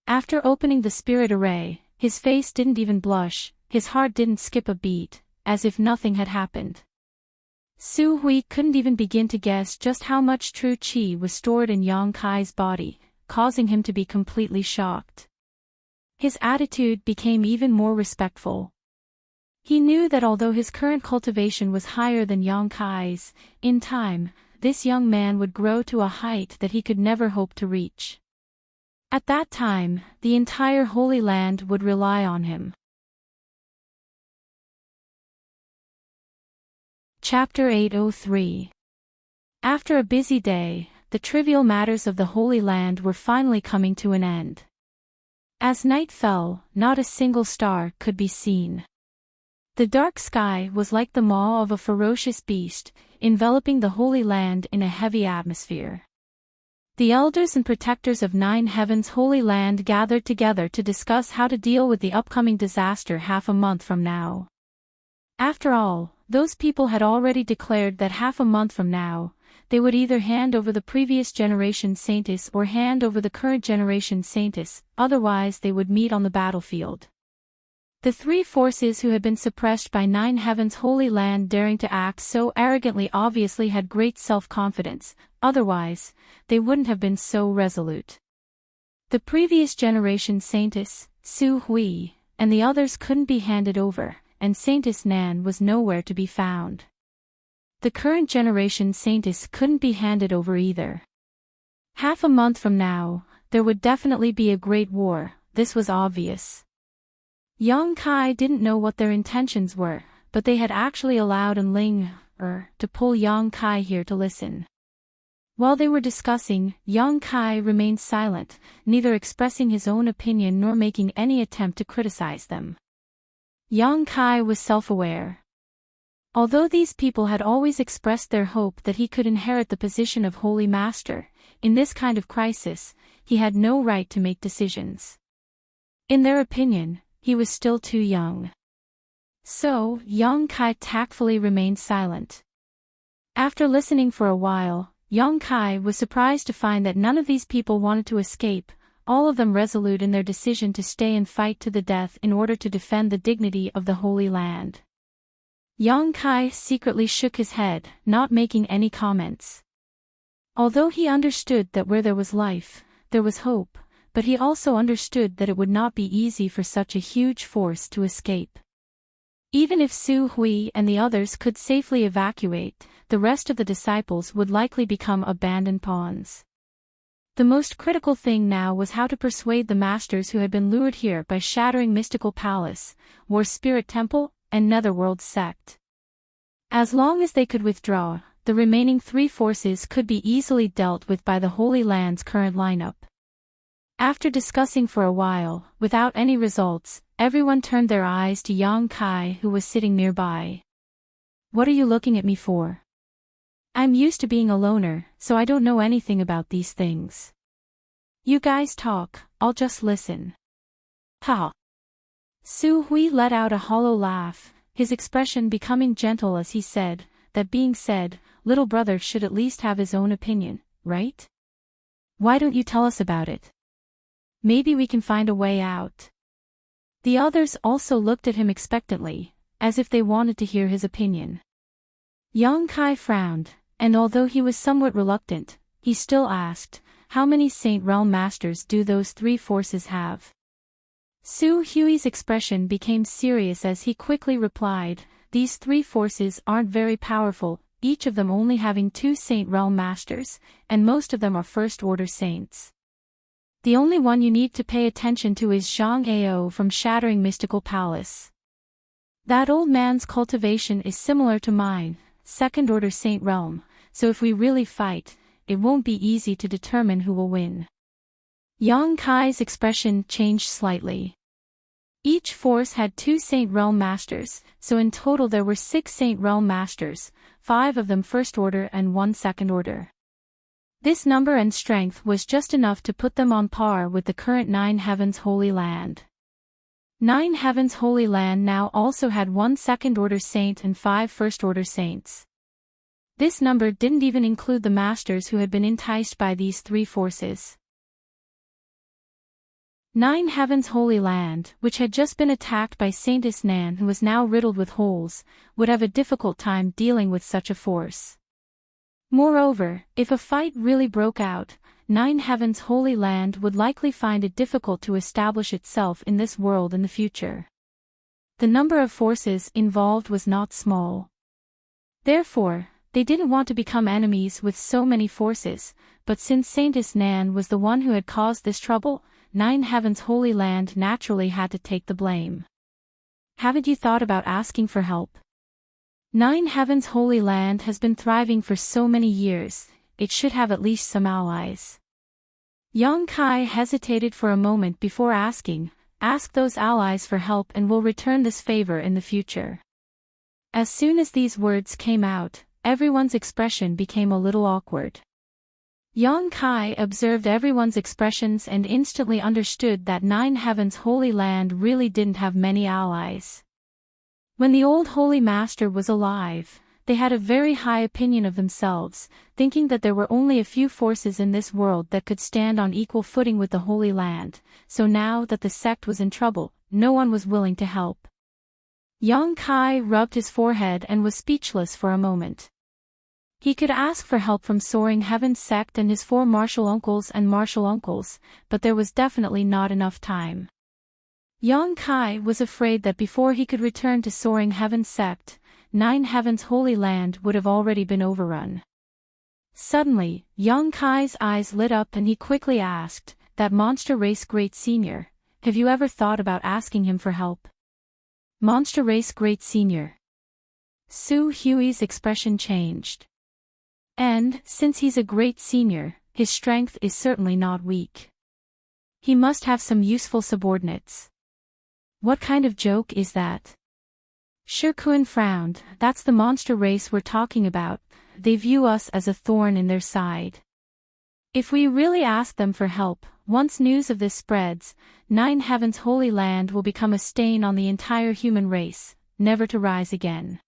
After opening the Spirit Array, his face didn't even blush, his heart didn't skip a beat, as if nothing had happened. Su Hui couldn't even begin to guess just how much true qi was stored in Yang Kai's body, causing him to be completely shocked. His attitude became even more respectful. He knew that although his current cultivation was higher than Yang Kai's, in time, this young man would grow to a height that he could never hope to reach. At that time, the entire Holy Land would rely on him. Chapter 803. After a busy day, the trivial matters of the Holy Land were finally coming to an end. As night fell, not a single star could be seen. The dark sky was like the maw of a ferocious beast, enveloping the Holy Land in a heavy atmosphere. The elders and protectors of 9 Heavens Holy Land gathered together to discuss how to deal with the upcoming disaster half a month from now. After all, those people had already declared that half a month from now, they would either hand over the previous generation Saintess or hand over the current generation Saintess, otherwise they would meet on the battlefield. The 3 forces who had been suppressed by 9 Heavens Holy Land daring to act so arrogantly obviously had great self-confidence, otherwise, they wouldn't have been so resolute. The previous generation Saintess, Su Hui, and the others couldn't be handed over, and Saintess Nan was nowhere to be found. The current generation Saintess couldn't be handed over either. Half a month from now, there would definitely be a great war, this was obvious. Yang Kai didn't know what their intentions were, but they had actually allowed An Ling to pull Yang Kai here to listen. While they were discussing, Yang Kai remained silent, neither expressing his own opinion nor making any attempt to criticize them. Yang Kai was self-aware. Although these people had always expressed their hope that he could inherit the position of Holy Master, in this kind of crisis, he had no right to make decisions. In their opinion, he was still too young. So, Yang Kai tactfully remained silent. After listening for a while, Yang Kai was surprised to find that none of these people wanted to escape, all of them resolute in their decision to stay and fight to the death in order to defend the dignity of the Holy Land. Yang Kai secretly shook his head, not making any comments. Although he understood that where there was life, there was hope, but he also understood that it would not be easy for such a huge force to escape. Even if Su Hui and the others could safely evacuate, the rest of the disciples would likely become abandoned pawns. The most critical thing now was how to persuade the masters who had been lured here by Shattering Mystical Palace, War Spirit Temple, and Netherworld Sect. As long as they could withdraw, the remaining three forces could be easily dealt with by the Holy Land's current lineup. After discussing for a while, without any results, everyone turned their eyes to Yang Kai, who was sitting nearby. "What are you looking at me for?" "I'm used to being a loner, so I don't know anything about these things." "You guys talk, I'll just listen." "Ha!" Su Hui let out a hollow laugh, his expression becoming gentle as he said, "That being said, little brother should at least have his own opinion, right? Why don't you tell us about it? Maybe we can find a way out." The others also looked at him expectantly, as if they wanted to hear his opinion. Yang Kai frowned, and although he was somewhat reluctant, he still asked, "How many Saint Realm Masters do those three forces have?" Su Hui's expression became serious as he quickly replied, "These three forces aren't very powerful, each of them only having 2 Saint Realm Masters, and most of them are First-Order Saints. The only one you need to pay attention to is Zhang Ao from Shattering Mystical Palace. That old man's cultivation is similar to mine, Second-Order Saint Realm, so if we really fight, it won't be easy to determine who will win." Yang Kai's expression changed slightly. Each force had 2 Saint Realm Masters, so in total there were 6 Saint Realm Masters, 5 of them First Order and 1 Second Order. This number and strength was just enough to put them on par with the current 9 Heavens Holy Land. 9 Heavens Holy Land now also had 1 Second Order Saint and 5 First Order Saints. This number didn't even include the Masters who had been enticed by these 3 forces. 9 Heavens Holy Land, which had just been attacked by Saintess Nan who was now riddled with holes, would have a difficult time dealing with such a force. Moreover, if a fight really broke out, 9 Heavens Holy Land would likely find it difficult to establish itself in this world in the future. The number of forces involved was not small. Therefore, they didn't want to become enemies with so many forces, but since Saintess Nan was the one who had caused this trouble, 9 Heavens Holy Land naturally had to take the blame. "Haven't you thought about asking for help? 9 Heavens Holy Land has been thriving for so many years, it should have at least some allies." Yang Kai hesitated for a moment before asking, "Ask those allies for help and we'll return this favor in the future." As soon as these words came out, everyone's expression became a little awkward. Yang Kai observed everyone's expressions and instantly understood that 9 Heavens Holy Land really didn't have many allies. When the old Holy Master was alive, they had a very high opinion of themselves, thinking that there were only a few forces in this world that could stand on equal footing with the Holy Land, so now that the sect was in trouble, no one was willing to help. Yang Kai rubbed his forehead and was speechless for a moment. He could ask for help from Soaring Heaven's sect and his 4 martial uncles and martial uncles, but there was definitely not enough time. Yang Kai was afraid that before he could return to Soaring Heaven's sect, 9 Heavens Holy Land would have already been overrun. Suddenly, Yang Kai's eyes lit up and he quickly asked, that monster race great senior, have you ever thought about asking him for help? Monster race great senior. Su Hui's expression changed. And, since he's a great senior, his strength is certainly not weak. He must have some useful subordinates. What kind of joke is that? Shikuan frowned. That's the monster race we're talking about. They view us as a thorn in their side. If we really ask them for help, once news of this spreads, Nine Heaven's holy land will become a stain on the entire human race, never to rise again.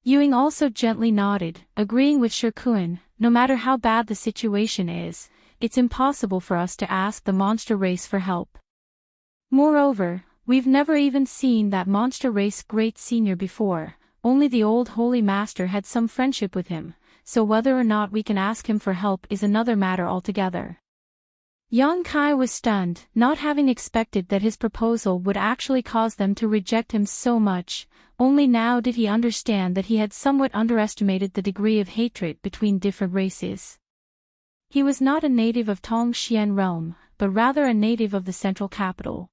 Ewing also gently nodded, agreeing with Shikuan. No matter how bad the situation is, it's impossible for us to ask the monster race for help. Moreover, we've never even seen that monster race great senior before, only the old holy master had some friendship with him, so whether or not we can ask him for help is another matter altogether. Yang Kai was stunned, not having expected that his proposal would actually cause them to reject him so much. Only now did he understand that he had somewhat underestimated the degree of hatred between different races. He was not a native of Tongxian realm, but rather a native of the central capital.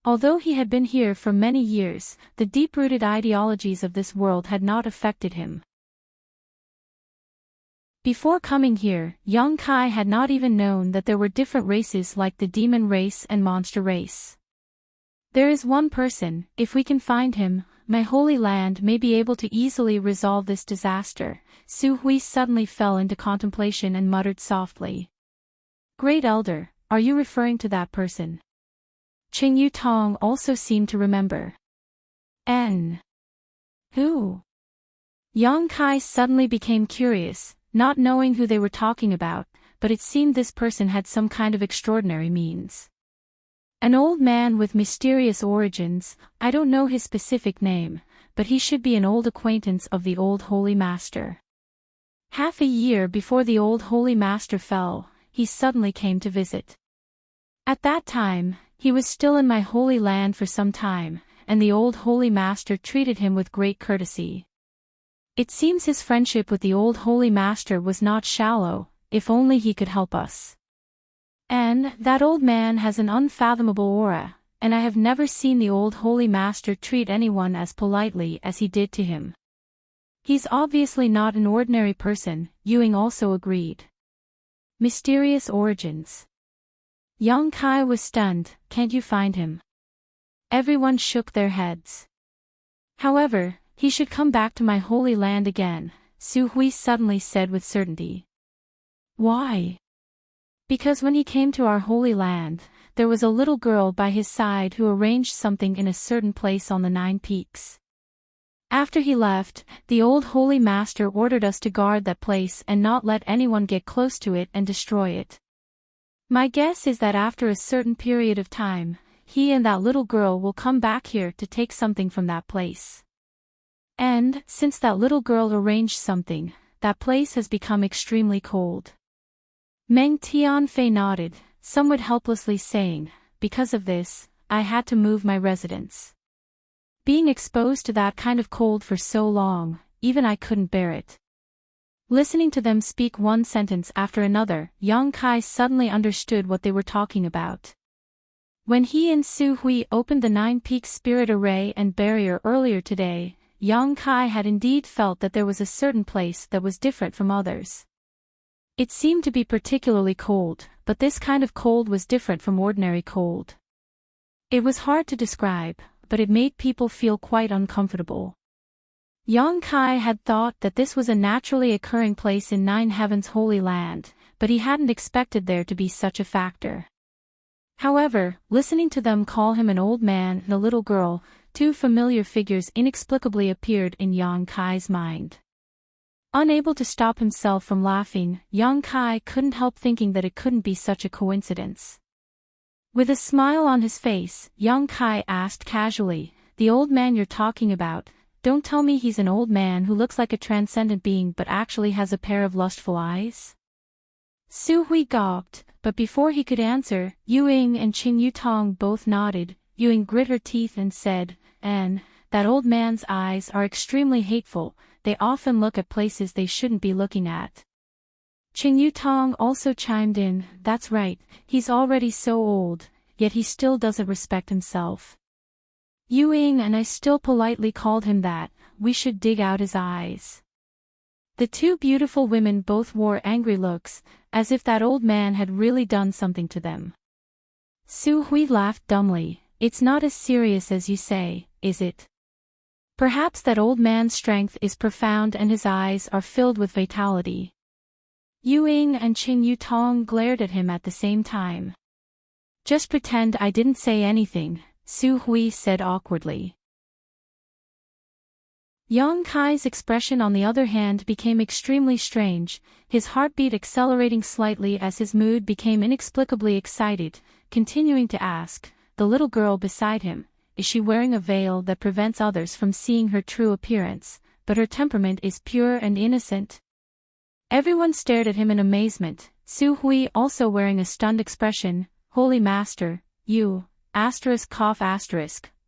Although he had been here for many years, the deep-rooted ideologies of this world had not affected him. Before coming here, Yang Kai had not even known that there were different races like the demon race and monster race. There is one person, if we can find him, my holy land may be able to easily resolve this disaster. Su Hui suddenly fell into contemplation and muttered softly. Great Elder, are you referring to that person? Qing Yu Tong also seemed to remember. Who? Yang Kai suddenly became curious, not knowing who they were talking about, but it seemed this person had some kind of extraordinary means. An old man with mysterious origins. I don't know his specific name, but he should be an old acquaintance of the old Holy Master. Half a year before the old Holy Master fell, he suddenly came to visit. At that time, he was still in my holy land for some time, and the old Holy Master treated him with great courtesy. It seems his friendship with the old Holy Master was not shallow, if only he could help us. And that old man has an unfathomable aura, and I have never seen the old Holy Master treat anyone as politely as he did to him. He's obviously not an ordinary person, Ewing also agreed. Mysterious origins. Yang Kai was stunned. Can't you find him? Everyone shook their heads. However, he should come back to my holy land again, Su Hui suddenly said with certainty. Why? Because when he came to our holy land, there was a little girl by his side who arranged something in a certain place on the 9 peaks. After he left, the old holy master ordered us to guard that place and not let anyone get close to it and destroy it. My guess is that after a certain period of time, he and that little girl will come back here to take something from that place. And, since that little girl arranged something, that place has become extremely cold. Meng Tianfei nodded, somewhat helplessly saying, because of this, I had to move my residence. Being exposed to that kind of cold for so long, even I couldn't bear it. Listening to them speak one sentence after another, Yang Kai suddenly understood what they were talking about. When he and Su Hui opened the 9 Peaks Spirit Array and Barrier earlier today, Yang Kai had indeed felt that there was a certain place that was different from others. It seemed to be particularly cold, but this kind of cold was different from ordinary cold. It was hard to describe, but it made people feel quite uncomfortable. Yang Kai had thought that this was a naturally occurring place in 9 Heaven's holy land, but he hadn't expected there to be such a factor. However, listening to them call him an old man and a little girl, 2 familiar figures inexplicably appeared in Yang Kai's mind. Unable to stop himself from laughing, Yang Kai couldn't help thinking that it couldn't be such a coincidence. With a smile on his face, Yang Kai asked casually, the old man you're talking about, don't tell me he's an old man who looks like a transcendent being but actually has a pair of lustful eyes? Su Hui gawped, but before he could answer, Ewing and Qing Yutong both nodded. Ewing grit her teeth and said, that old man's eyes are extremely hateful, they often look at places they shouldn't be looking at. Qing Yutong also chimed in, that's right, he's already so old, yet he still doesn't respect himself. Yu Ying and I still politely called him that, we should dig out his eyes. The two beautiful women both wore angry looks, as if that old man had really done something to them. Su Hui laughed dumbly, it's not as serious as you say, is it? Perhaps that old man's strength is profound and his eyes are filled with vitality. Yu Ying and Qing Yutong glared at him at the same time. Just pretend I didn't say anything, Su Hui said awkwardly. Yang Kai's expression on the other hand became extremely strange, his heartbeat accelerating slightly as his mood became inexplicably excited, continuing to ask, the little girl beside him, is she wearing a veil that prevents others from seeing her true appearance, but her temperament is pure and innocent? Everyone stared at him in amazement, Su Hui also wearing a stunned expression, Holy Master, you,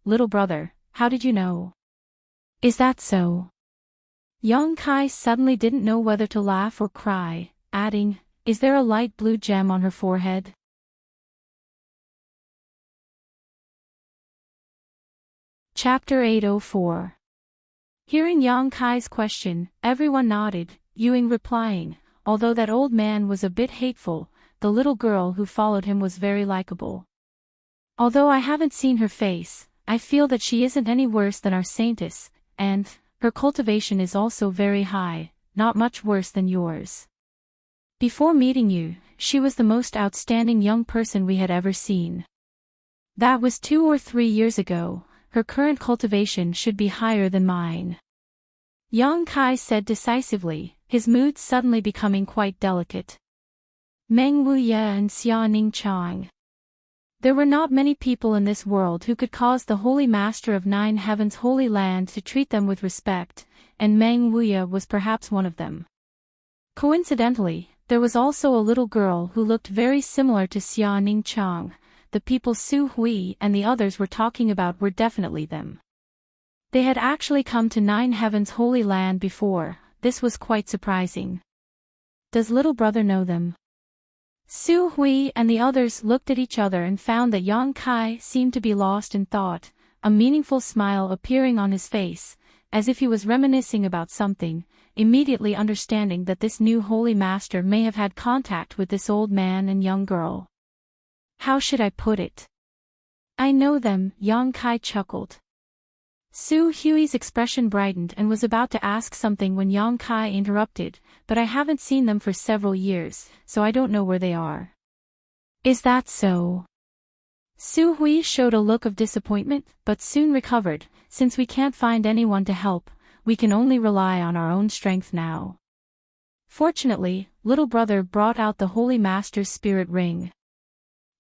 little brother, how did you know? Is that so? Yang Kai suddenly didn't know whether to laugh or cry, adding, is there a light blue gem on her forehead? Chapter 804. Hearing Yang Kai's question, everyone nodded, Yu Ying replying, although that old man was a bit hateful, the little girl who followed him was very likable. Although I haven't seen her face, I feel that she isn't any worse than our saintess, and her cultivation is also very high, not much worse than yours. Before meeting you, she was the most outstanding young person we had ever seen. That was 2 or 3 years ago, her current cultivation should be higher than mine. Yang Kai said decisively, his mood suddenly becoming quite delicate. Meng Wuya and Xia Ning Chang. There were not many people in this world who could cause the Holy Master of 9 Heavens' Holy Land to treat them with respect, and Meng Wuya was perhaps one of them. Coincidentally, there was also a little girl who looked very similar to Xia Ning Chang. The people Su Hui and the others were talking about were definitely them. They had actually come to 9 Heavens' Holy Land before, this was quite surprising. Does little brother know them? Su Hui and the others looked at each other and found that Yang Kai seemed to be lost in thought, a meaningful smile appearing on his face, as if he was reminiscing about something, immediately understanding that this new holy master may have had contact with this old man and young girl. How should I put it? I know them, Yang Kai chuckled. Su Hui's expression brightened and was about to ask something when Yang Kai interrupted, but I haven't seen them for several years, so I don't know where they are. Is that so? Su Hui showed a look of disappointment, but soon recovered, since we can't find anyone to help, we can only rely on our own strength now. Fortunately, little brother brought out the Holy Master's spirit ring.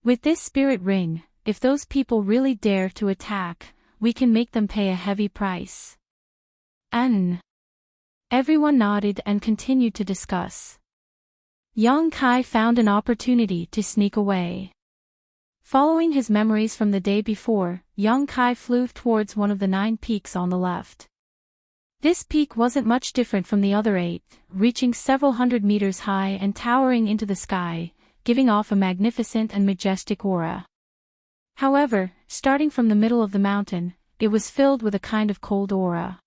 With this spirit ring, if those people really dare to attack, we can make them pay a heavy price. Everyone nodded and continued to discuss. Yang Kai found an opportunity to sneak away. Following his memories from the day before, Yang Kai flew towards one of the 9 peaks on the left. This peak wasn't much different from the other 8, reaching several hundred meters high and towering into the sky, giving off a magnificent and majestic aura. However, starting from the middle of the mountain, it was filled with a kind of cold aura.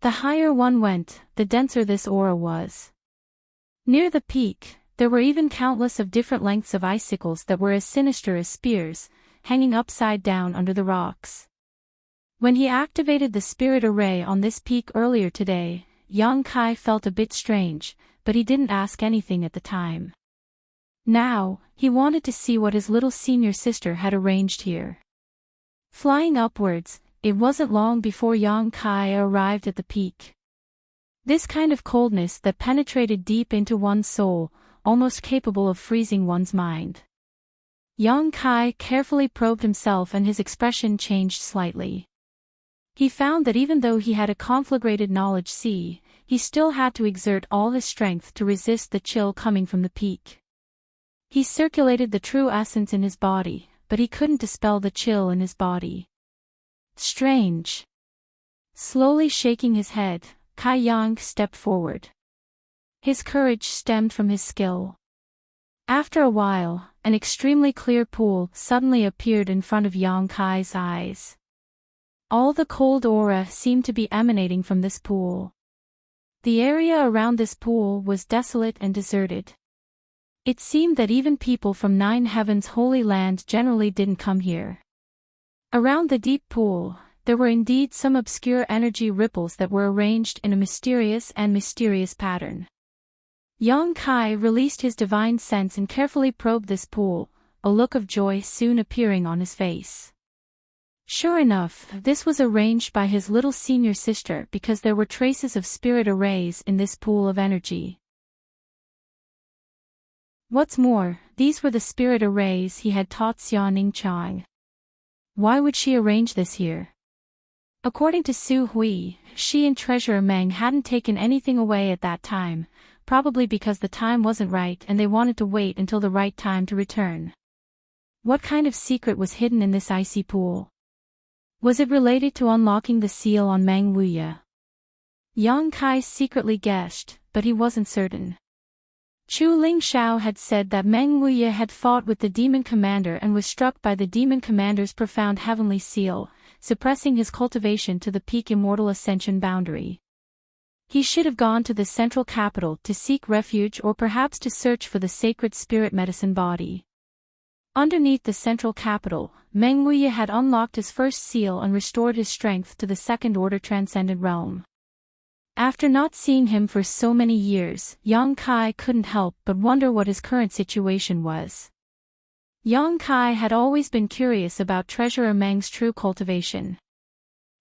The higher one went, the denser this aura was. Near the peak, there were even countless of different lengths of icicles that were as sinister as spears, hanging upside down under the rocks. When he activated the spirit array on this peak earlier today, Yang Kai felt a bit strange, but he didn't ask anything at the time. Now, he wanted to see what his little senior sister had arranged here. Flying upwards, it wasn't long before Yang Kai arrived at the peak. This kind of coldness that penetrated deep into one's soul, almost capable of freezing one's mind. Yang Kai carefully probed himself and his expression changed slightly. He found that even though he had a conflagrated knowledge sea, he still had to exert all his strength to resist the chill coming from the peak. He circulated the true essence in his body, but he couldn't dispel the chill in his body. Strange. Slowly shaking his head, Kai Yang stepped forward. His courage stemmed from his skill. After a while, an extremely clear pool suddenly appeared in front of Yang Kai's eyes. All the cold aura seemed to be emanating from this pool. The area around this pool was desolate and deserted. It seemed that even people from Nine Heavens' Holy Land generally didn't come here. Around the deep pool, there were indeed some obscure energy ripples that were arranged in a mysterious pattern. Yang Kai released his divine sense and carefully probed this pool, a look of joy soon appearing on his face. Sure enough, this was arranged by his little senior sister because there were traces of spirit arrays in this pool of energy. What's more, these were the spirit arrays he had taught Xiaoning Chang. Why would she arrange this here? According to Su Hui, she and Treasurer Meng hadn't taken anything away at that time, probably because the time wasn't right and they wanted to wait until the right time to return. What kind of secret was hidden in this icy pool? Was it related to unlocking the seal on Meng Wuya? Yang Kai secretly guessed, but he wasn't certain. Chu Ling Xiao had said that Meng Wuya had fought with the demon commander and was struck by the demon commander's profound heavenly seal, suppressing his cultivation to the peak immortal ascension boundary. He should have gone to the central capital to seek refuge or perhaps to search for the sacred spirit medicine body. Underneath the central capital, Meng Wuya had unlocked his first seal and restored his strength to the second-order transcendent realm. After not seeing him for so many years, Yang Kai couldn't help but wonder what his current situation was. Yang Kai had always been curious about Treasurer Meng's true cultivation.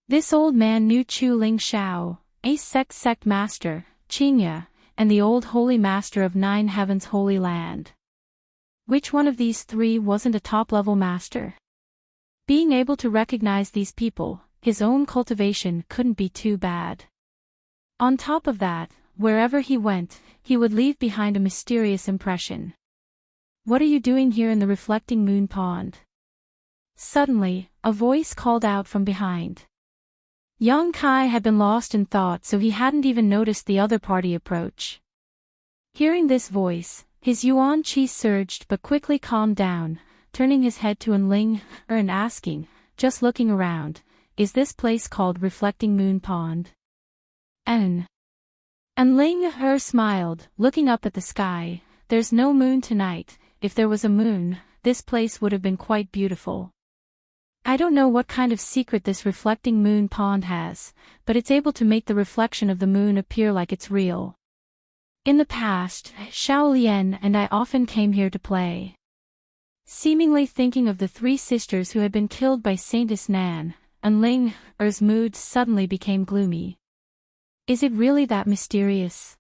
This old man knew Chu Ling Xiao, a sect master, Qingya, and the old holy master of Nine Heavens' Holy Land. Which one of these three wasn't a top-level master? Being able to recognize these people, his own cultivation couldn't be too bad. On top of that, wherever he went, he would leave behind a mysterious impression. What are you doing here in the reflecting moon pond? Suddenly, a voice called out from behind. Yang Kai had been lost in thought, so he hadn't even noticed the other party approach. Hearing this voice, his yuan qi surged but quickly calmed down, turning his head to Enling and asking, just looking around, is this place called Reflecting Moon Pond? Enling smiled, looking up at the sky. There's no moon tonight. If there was a moon, this place would have been quite beautiful. I don't know what kind of secret this reflecting moon pond has, but it's able to make the reflection of the moon appear like it's real. In the past, Xiao Lian and I often came here to play. Seemingly thinking of the three sisters who had been killed by Saintess Nan, Enling's mood suddenly became gloomy. Is it really that mysterious?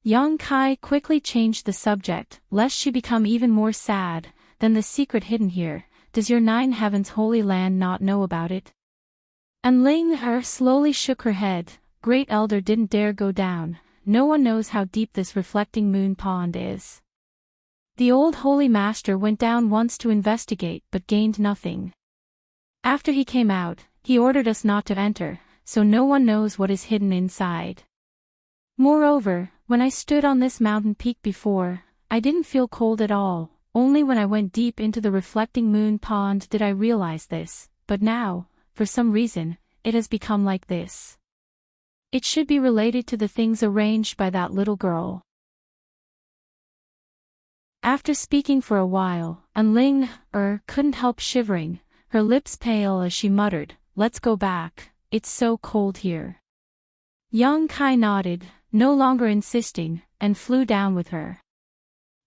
Yang Kai quickly changed the subject, lest she become even more sad. Then the secret hidden here, does your Nine Heavens Holy Land not know about it? Enling slowly shook her head. Great Elder didn't dare go down. No one knows how deep this reflecting moon pond is. The old holy master went down once to investigate but gained nothing. After he came out, he ordered us not to enter, so no one knows what is hidden inside. Moreover, when I stood on this mountain peak before, I didn't feel cold at all. Only when I went deep into the reflecting moon pond did I realize this, but now, for some reason, it has become like this. It should be related to the things arranged by that little girl. After speaking for a while, Enling couldn't help shivering, her lips pale as she muttered, "Let's go back, it's so cold here." Yang Kai nodded, no longer insisting, and flew down with her.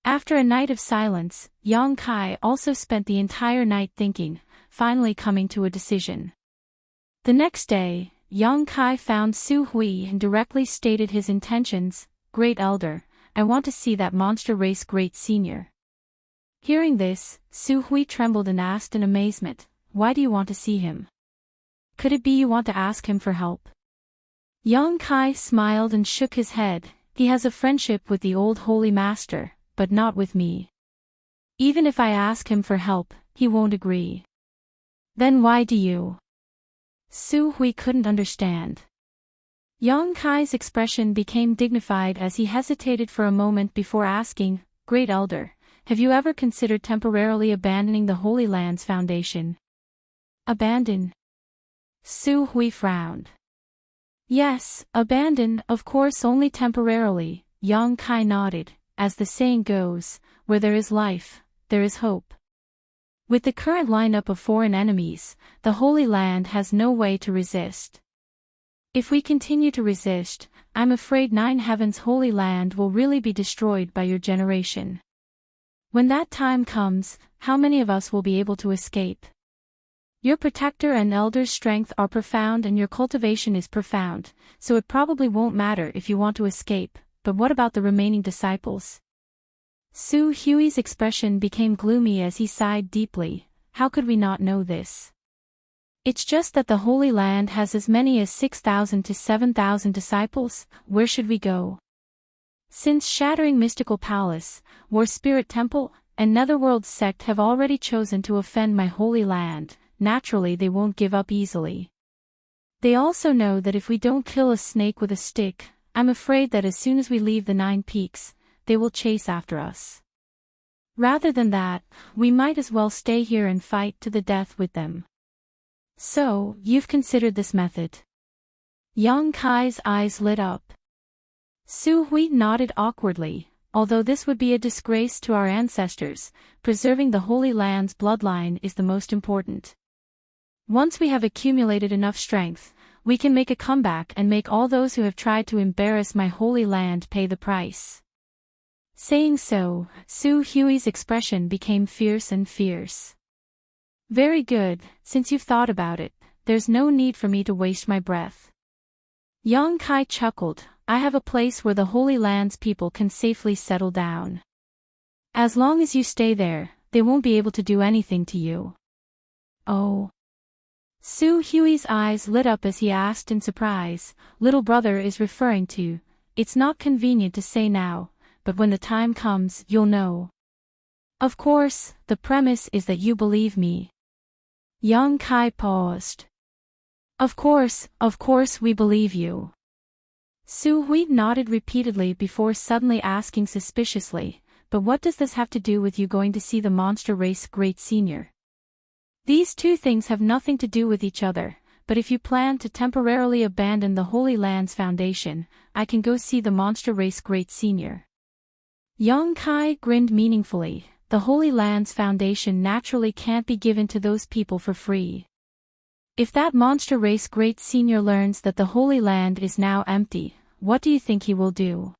After a night of silence, Yang Kai also spent the entire night thinking, finally coming to a decision. The next day, Yang Kai found Su Hui and directly stated his intentions. "Great Elder, I want to see that monster race Great Senior." Hearing this, Su Hui trembled and asked in amazement, "Why do you want to see him? Could it be you want to ask him for help?" Yang Kai smiled and shook his head. "He has a friendship with the old holy master, but not with me. Even if I ask him for help, he won't agree." "Then why do you?" Su Hui couldn't understand. Yang Kai's expression became dignified as he hesitated for a moment before asking, "Great Elder, have you ever considered temporarily abandoning the Holy Land's foundation?" "Abandon?" Su Hui frowned. "Yes, abandon, of course, only temporarily," Yang Kai nodded. "As the saying goes, where there is life, there is hope. With the current lineup of foreign enemies, the Holy Land has no way to resist. If we continue to resist, I'm afraid Nine Heaven's Holy Land will really be destroyed by your generation. When that time comes, how many of us will be able to escape? Your protector and elder's strength are profound and your cultivation is profound, so it probably won't matter if you want to escape, but what about the remaining disciples?" Su Hui's expression became gloomy as he sighed deeply. "How could we not know this? It's just that the Holy Land has as many as 6,000 to 7,000 disciples. Where should we go? Since Shattering Mystical Palace, War Spirit Temple, and Netherworld Sect have already chosen to offend my Holy Land, naturally they won't give up easily. They also know that if we don't kill a snake with a stick, I'm afraid that as soon as we leave the 9 Peaks, they will chase after us. Rather than that, we might as well stay here and fight to the death with them." "So, you've considered this method?" Yang Kai's eyes lit up. Su Hui nodded awkwardly. "Although this would be a disgrace to our ancestors, preserving the Holy Land's bloodline is the most important. Once we have accumulated enough strength, we can make a comeback and make all those who have tried to embarrass my Holy Land pay the price." Saying so, Su Hui's expression became fierce and fierce. "Very good, since you've thought about it, there's no need for me to waste my breath." Yang Kai chuckled. "I have a place where the Holy Land's people can safely settle down. As long as you stay there, they won't be able to do anything to you." "Oh." Su Hui's eyes lit up as he asked in surprise, "Little brother is referring to, it's not convenient to say now, but when the time comes, you'll know. Of course, the premise is that you believe me." Yang Kai paused. Of course, we believe you." Su Hui nodded repeatedly before suddenly asking suspiciously, "But what does this have to do with you going to see the monster race Great Senior?" "These two things have nothing to do with each other, but if you plan to temporarily abandon the Holy Land's foundation, I can go see the monster race Great Senior." Yang Kai grinned meaningfully. The Holy Land's foundation naturally can't be given to those people for free. If that monster race Great Senior learns that the Holy Land is now empty, what do you think he will do?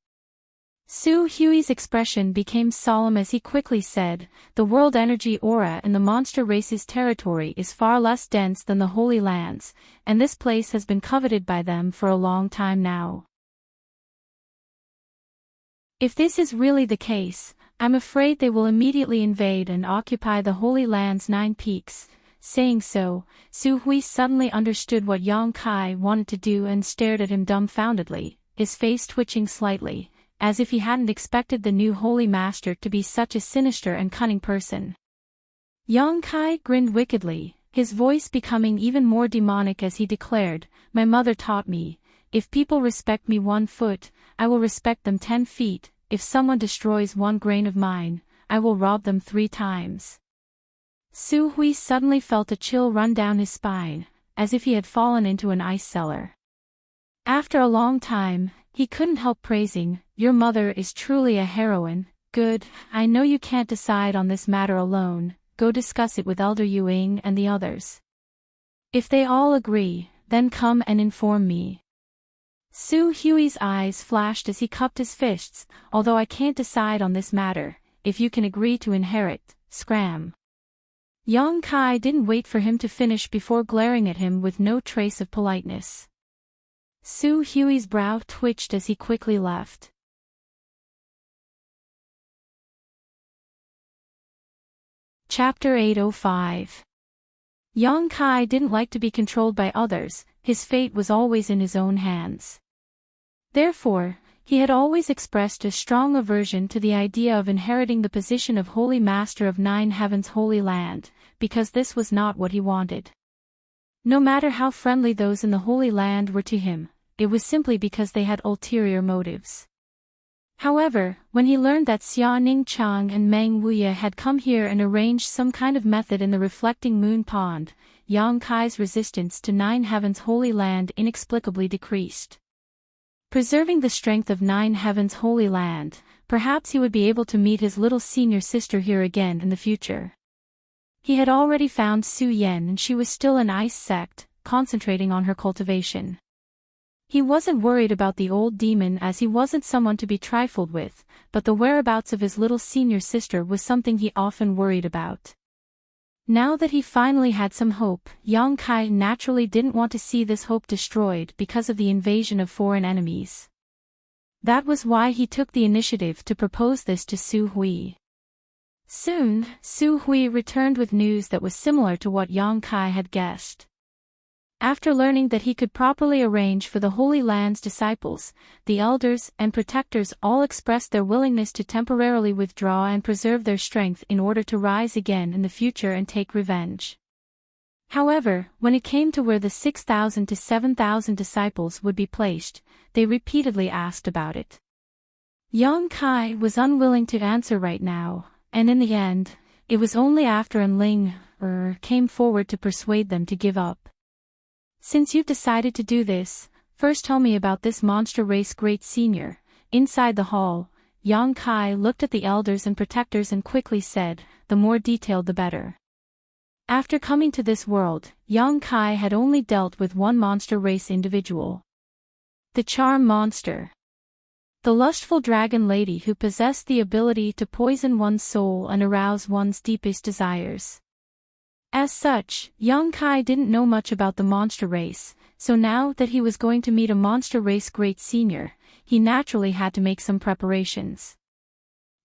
Su Hui's expression became solemn as he quickly said, "The world energy aura in the monster race's territory is far less dense than the Holy Land's, and this place has been coveted by them for a long time now. If this is really the case, I'm afraid they will immediately invade and occupy the Holy Land's 9 Peaks." Saying so, Su Hui suddenly understood what Yang Kai wanted to do and stared at him dumbfoundedly, his face twitching slightly, as if he hadn't expected the new Holy Master to be such a sinister and cunning person. Yang Kai grinned wickedly, his voice becoming even more demonic as he declared, "My mother taught me, if people respect me 1 foot, I will respect them 10 feet, if someone destroys 1 grain of mine, I will rob them 3 times. Su Hui suddenly felt a chill run down his spine, as if he had fallen into an ice cellar. After a long time, he couldn't help praising, "Your mother is truly a heroine. Good, I know you can't decide on this matter alone, go discuss it with Elder Yuing and the others. If they all agree, then come and inform me." Su Hui's eyes flashed as he cupped his fists. "Although I can't decide on this matter, if you can agree to inherit, scram." Yang Kai didn't wait for him to finish before glaring at him with no trace of politeness. Su Hui's brow twitched as he quickly left. Chapter 805. Yang Kai didn't like to be controlled by others, his fate was always in his own hands. Therefore, he had always expressed a strong aversion to the idea of inheriting the position of Holy Master of 9 Heaven's Holy Land, because this was not what he wanted. No matter how friendly those in the Holy Land were to him, it was simply because they had ulterior motives. However, when he learned that Xia Ningchang and Meng Wuya had come here and arranged some kind of method in the reflecting moon pond, Yang Kai's resistance to Nine Heaven's Holy Land inexplicably decreased. Preserving the strength of Nine Heaven's Holy Land, perhaps he would be able to meet his little senior sister here again in the future. He had already found Su Yan and she was still an ice sect, concentrating on her cultivation. He wasn't worried about the old demon as he wasn't someone to be trifled with, but the whereabouts of his little senior sister was something he often worried about. Now that he finally had some hope, Yang Kai naturally didn't want to see this hope destroyed because of the invasion of foreign enemies. That was why he took the initiative to propose this to Su Hui. Soon, Su Hui returned with news that was similar to what Yang Kai had guessed. After learning that he could properly arrange for the Holy Land's disciples, the elders and protectors all expressed their willingness to temporarily withdraw and preserve their strength in order to rise again in the future and take revenge. However, when it came to where the 6,000 to 7,000 disciples would be placed, they repeatedly asked about it. Yang Kai was unwilling to answer right now, and in the end, it was only after Enling came forward to persuade them to give up. Since you've decided to do this, first tell me about this monster race great senior. Inside the hall, Yang Kai looked at the elders and protectors and quickly said, the more detailed the better. After coming to this world, Yang Kai had only dealt with one monster race individual. The charm monster. The lustful dragon lady who possessed the ability to poison one's soul and arouse one's deepest desires. As such, Yang Kai didn't know much about the monster race, so now that he was going to meet a monster race great senior, he naturally had to make some preparations.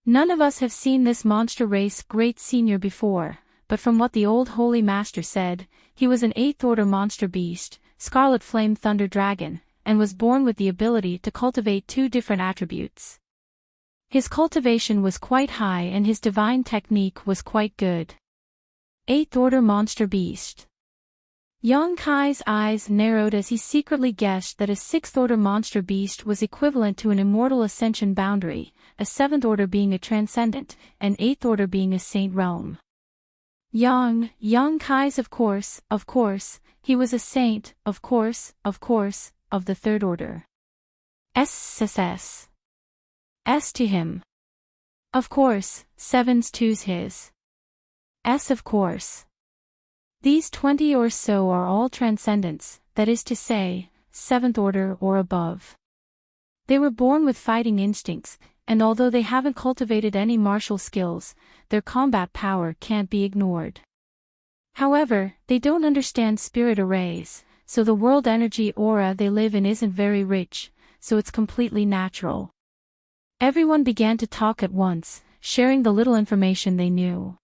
None of us have seen this monster race great senior before, but from what the old holy master said, he was an 8th order monster beast, Scarlet Flame Thunder Dragon, and was born with the ability to cultivate 2 different attributes. His cultivation was quite high and his divine technique was quite good. 8th Order Monster Beast. Yang Kai's eyes narrowed as he secretly guessed that a 6th Order Monster Beast was equivalent to an immortal ascension boundary, a 7th Order being a transcendent, and 8th Order being a saint realm. Yang Kai's of course, he was a saint, of course, of the 3rd Order. S to him. Of course, 7's to's his. S of course. These 20 or so are all transcendents, that is to say, 7th order or above. They were born with fighting instincts, and although they haven't cultivated any martial skills, their combat power can't be ignored. However, they don't understand spirit arrays, so the world energy aura they live in isn't very rich, so it's completely natural. Everyone began to talk at once, sharing the little information they knew.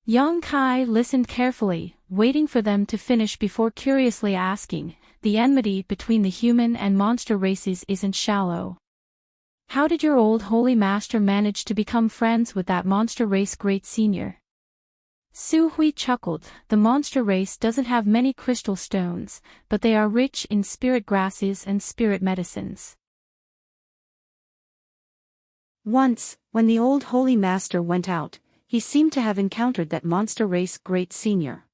Yang Kai listened carefully, waiting for them to finish before curiously asking, the enmity between the human and monster races isn't shallow. How did your old holy master manage to become friends with that monster race great senior? Su Hui chuckled, the monster race doesn't have many crystal stones, but they are rich in spirit grasses and spirit medicines. Once, when the old holy master went out, he seemed to have encountered that monster race great senior.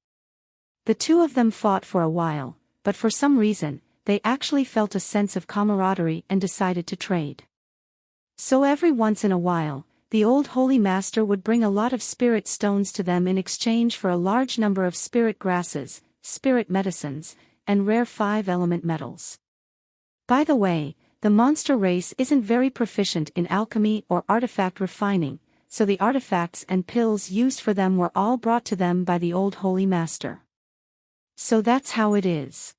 The two of them fought for a while, but for some reason, they actually felt a sense of camaraderie and decided to trade. So every once in a while, the old holy master would bring a lot of spirit stones to them in exchange for a large number of spirit grasses, spirit medicines, and rare 5-element metals. By the way, the monster race isn't very proficient in alchemy or artifact refining, so the artifacts and pills used for them were all brought to them by the old holy master. So that's how it is.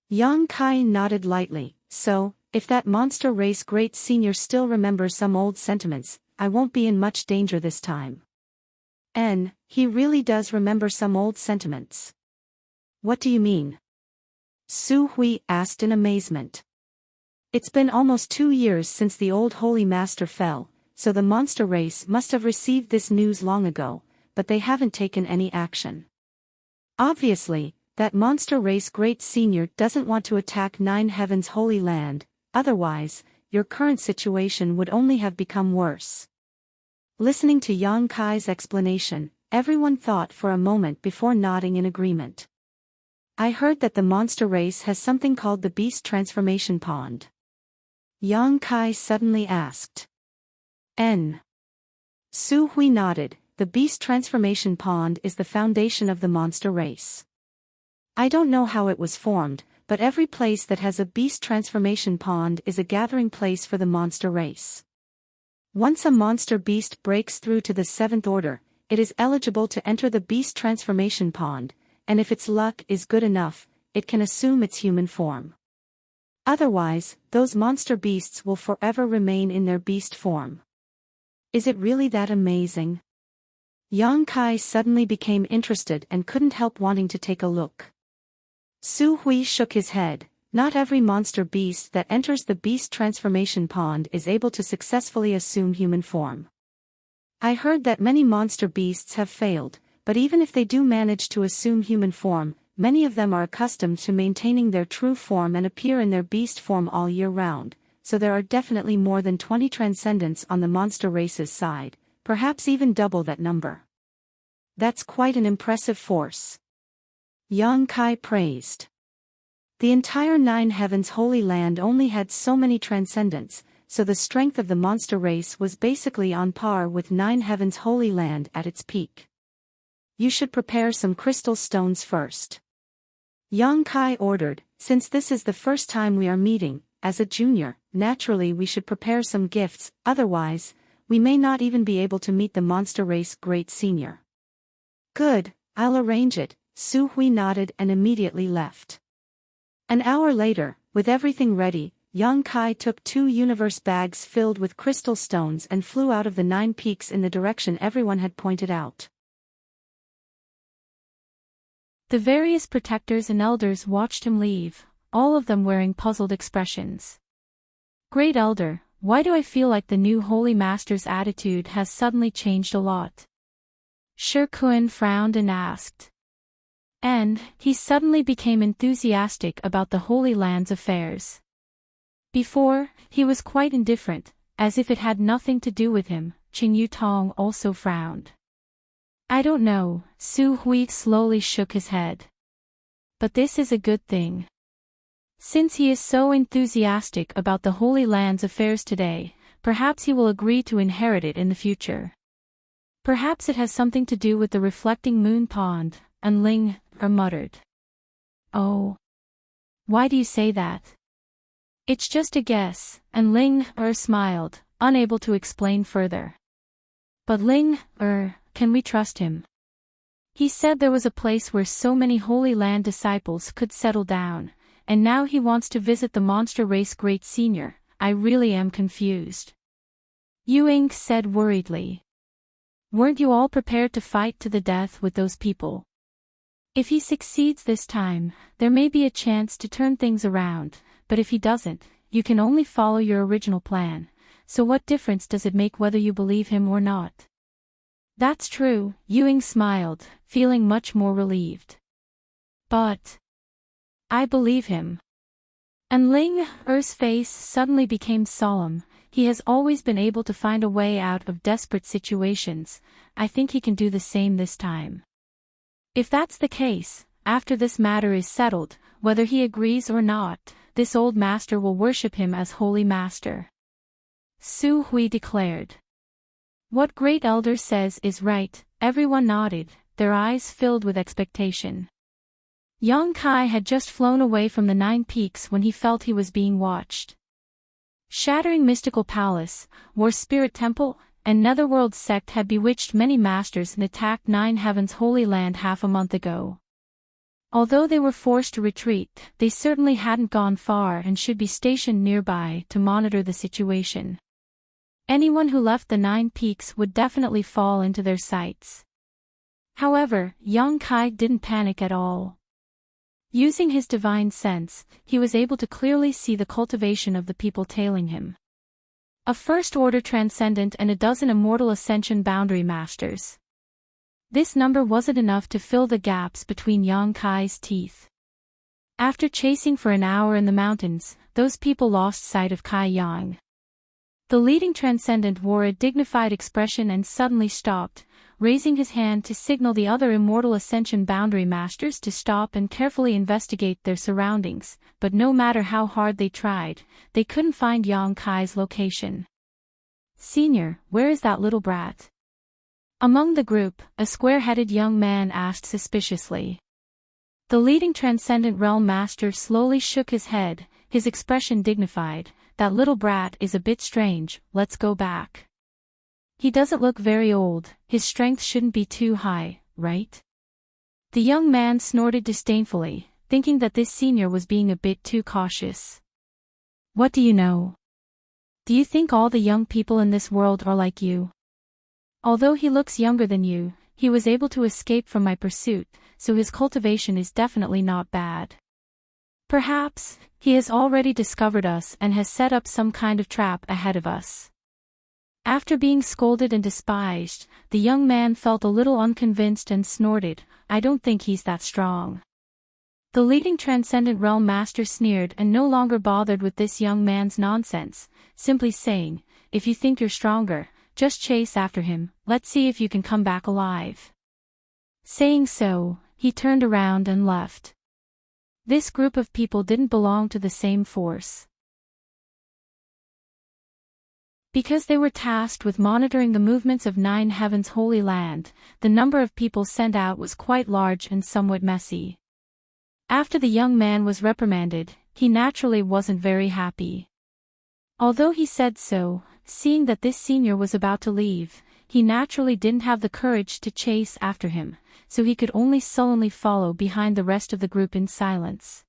Yang Kai nodded lightly, so, if that monster race great senior still remembers some old sentiments, I won't be in much danger this time. He really does remember some old sentiments. What do you mean? Su Hui asked in amazement. It's been almost 2 years since the old holy master fell, so the monster race must have received this news long ago, but they haven't taken any action. Obviously, that monster race great senior doesn't want to attack Nine Heavens Holy Land, otherwise, your current situation would only have become worse. Listening to Yang Kai's explanation, everyone thought for a moment before nodding in agreement. I heard that the monster race has something called the Beast Transformation Pond. Yang Kai suddenly asked. Su Hui nodded. The Beast Transformation Pond is the foundation of the monster race. I don't know how it was formed, but every place that has a Beast Transformation Pond is a gathering place for the monster race. Once a monster beast breaks through to the 7th order, it is eligible to enter the Beast Transformation Pond, and if its luck is good enough, it can assume its human form. Otherwise, those monster beasts will forever remain in their beast form. Is it really that amazing? Yang Kai suddenly became interested and couldn't help wanting to take a look. Su Hui shook his head. Not every monster beast that enters the Beast Transformation Pond is able to successfully assume human form. I heard that many monster beasts have failed, but even if they do manage to assume human form, many of them are accustomed to maintaining their true form and appear in their beast form all year round, so there are definitely more than 20 transcendents on the monster race's side, perhaps even double that number. That's quite an impressive force. Yang Kai praised. The entire Nine Heavens Holy Land only had so many transcendents, so the strength of the monster race was basically on par with Nine Heavens Holy Land at its peak. You should prepare some crystal stones first. Yang Kai ordered. Since this is the first time we are meeting, as a junior, naturally we should prepare some gifts, otherwise, we may not even be able to meet the monster race great senior. Good, I'll arrange it. Su Hui nodded and immediately left. An hour later, with everything ready, Yang Kai took 2 universe bags filled with crystal stones and flew out of the 9 peaks in the direction everyone had pointed out. The various protectors and elders watched him leave, all of them wearing puzzled expressions. Great Elder, why do I feel like the new Holy Master's attitude has suddenly changed a lot? Shi Kun frowned and asked. And he suddenly became enthusiastic about the Holy Land's affairs. Before, he was quite indifferent, as if it had nothing to do with him. Qing Yutong also frowned. I don't know, Su Hui slowly shook his head. But this is a good thing. Since he is so enthusiastic about the Holy Land's affairs today, perhaps he will agree to inherit it in the future. Perhaps it has something to do with the reflecting moon pond, and Ling muttered. Oh. Why do you say that? It's just a guess, and Ling smiled, unable to explain further. But Ling can we trust him? He said there was a place where so many Holy Land disciples could settle down, and now he wants to visit the monster race great senior. I really am confused. Ying said worriedly. Weren't you all prepared to fight to the death with those people? If he succeeds this time, there may be a chance to turn things around, but if he doesn't, you can only follow your original plan, so what difference does it make whether you believe him or not? That's true, Ying smiled, feeling much more relieved. But I believe him. And Ling Er's face suddenly became solemn. He has always been able to find a way out of desperate situations. I think he can do the same this time. If that's the case, after this matter is settled, whether he agrees or not, this old master will worship him as Holy Master. Su Hui declared. What Great Elder says is right, everyone nodded, their eyes filled with expectation. Yang Kai had just flown away from the 9 peaks when he felt he was being watched. Shattering Mystical Palace, War Spirit Temple, and Netherworld sect had bewitched many masters and attacked 9 Heavens Holy Land half a month ago. Although they were forced to retreat, they certainly hadn't gone far and should be stationed nearby to monitor the situation. Anyone who left the 9 peaks would definitely fall into their sights. However, Yang Kai didn't panic at all. Using his divine sense, he was able to clearly see the cultivation of the people tailing him. A first-order transcendent and a dozen immortal ascension boundary masters. This number wasn't enough to fill the gaps between Yang Kai's teeth. After chasing for an hour in the mountains, those people lost sight of Kai Yang. The leading transcendent wore a dignified expression and suddenly stopped, raising his hand to signal the other immortal ascension boundary masters to stop and carefully investigate their surroundings, but no matter how hard they tried, they couldn't find Yang Kai's location. "Senior, where is that little brat?" Among the group, a square-headed young man asked suspiciously. The leading transcendent realm master slowly shook his head, his expression dignified. "That little brat is a bit strange, let's go back. He doesn't look very old, his strength shouldn't be too high, right?" The young man snorted disdainfully, thinking that this senior was being a bit too cautious. "What do you know? Do you think all the young people in this world are like you? Although he looks younger than you, he was able to escape from my pursuit, so his cultivation is definitely not bad. Perhaps, he has already discovered us and has set up some kind of trap ahead of us." After being scolded and despised, the young man felt a little unconvinced and snorted, "I don't think he's that strong." The leading transcendent realm master sneered and no longer bothered with this young man's nonsense, simply saying, "If you think you're stronger, just chase after him, let's see if you can come back alive." Saying so, he turned around and left. This group of people didn't belong to the same force. Because they were tasked with monitoring the movements of Nine Heaven's Holy Land, the number of people sent out was quite large and somewhat messy. After the young man was reprimanded, he naturally wasn't very happy. Although he said so, seeing that this senior was about to leave, he naturally didn't have the courage to chase after him, so he could only sullenly follow behind the rest of the group in silence.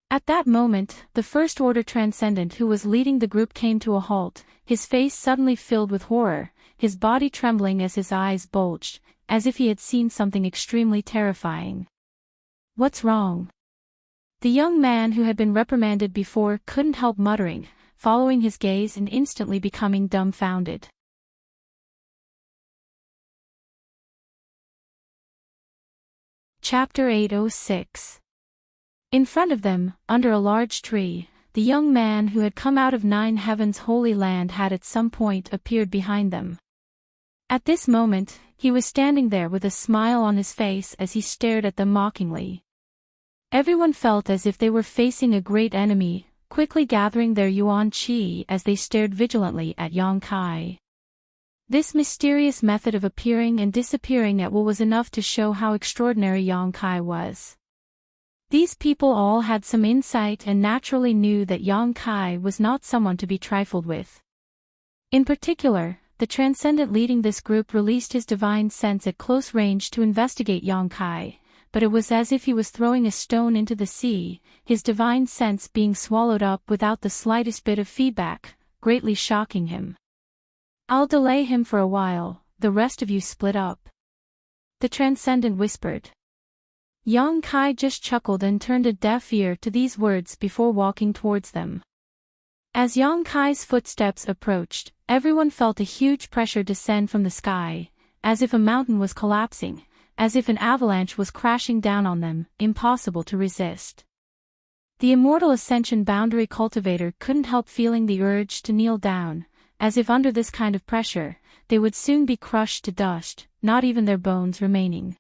At that moment, the First Order Transcendent who was leading the group came to a halt, his face suddenly filled with horror, his body trembling as his eyes bulged, as if he had seen something extremely terrifying. "What's wrong?" The young man who had been reprimanded before couldn't help muttering, following his gaze and instantly becoming dumbfounded. Chapter 806. In front of them, under a large tree, the young man who had come out of Nine Heaven's Holy Land had at some point appeared behind them. At this moment, he was standing there with a smile on his face as he stared at them mockingly. Everyone felt as if they were facing a great enemy, quickly gathering their yuan qi as they stared vigilantly at Yang Kai. This mysterious method of appearing and disappearing at will was enough to show how extraordinary Yang Kai was. These people all had some insight and naturally knew that Yang Kai was not someone to be trifled with. In particular, the transcendent leading this group released his divine sense at close range to investigate Yang Kai, but it was as if he was throwing a stone into the sea, his divine sense being swallowed up without the slightest bit of feedback, greatly shocking him. "I'll delay him for a while, the rest of you split up," the transcendent whispered. Yang Kai just chuckled and turned a deaf ear to these words before walking towards them. As Yang Kai's footsteps approached, everyone felt a huge pressure descend from the sky, as if a mountain was collapsing, as if an avalanche was crashing down on them, impossible to resist. The immortal ascension boundary cultivator couldn't help feeling the urge to kneel down, as if under this kind of pressure, they would soon be crushed to dust, not even their bones remaining.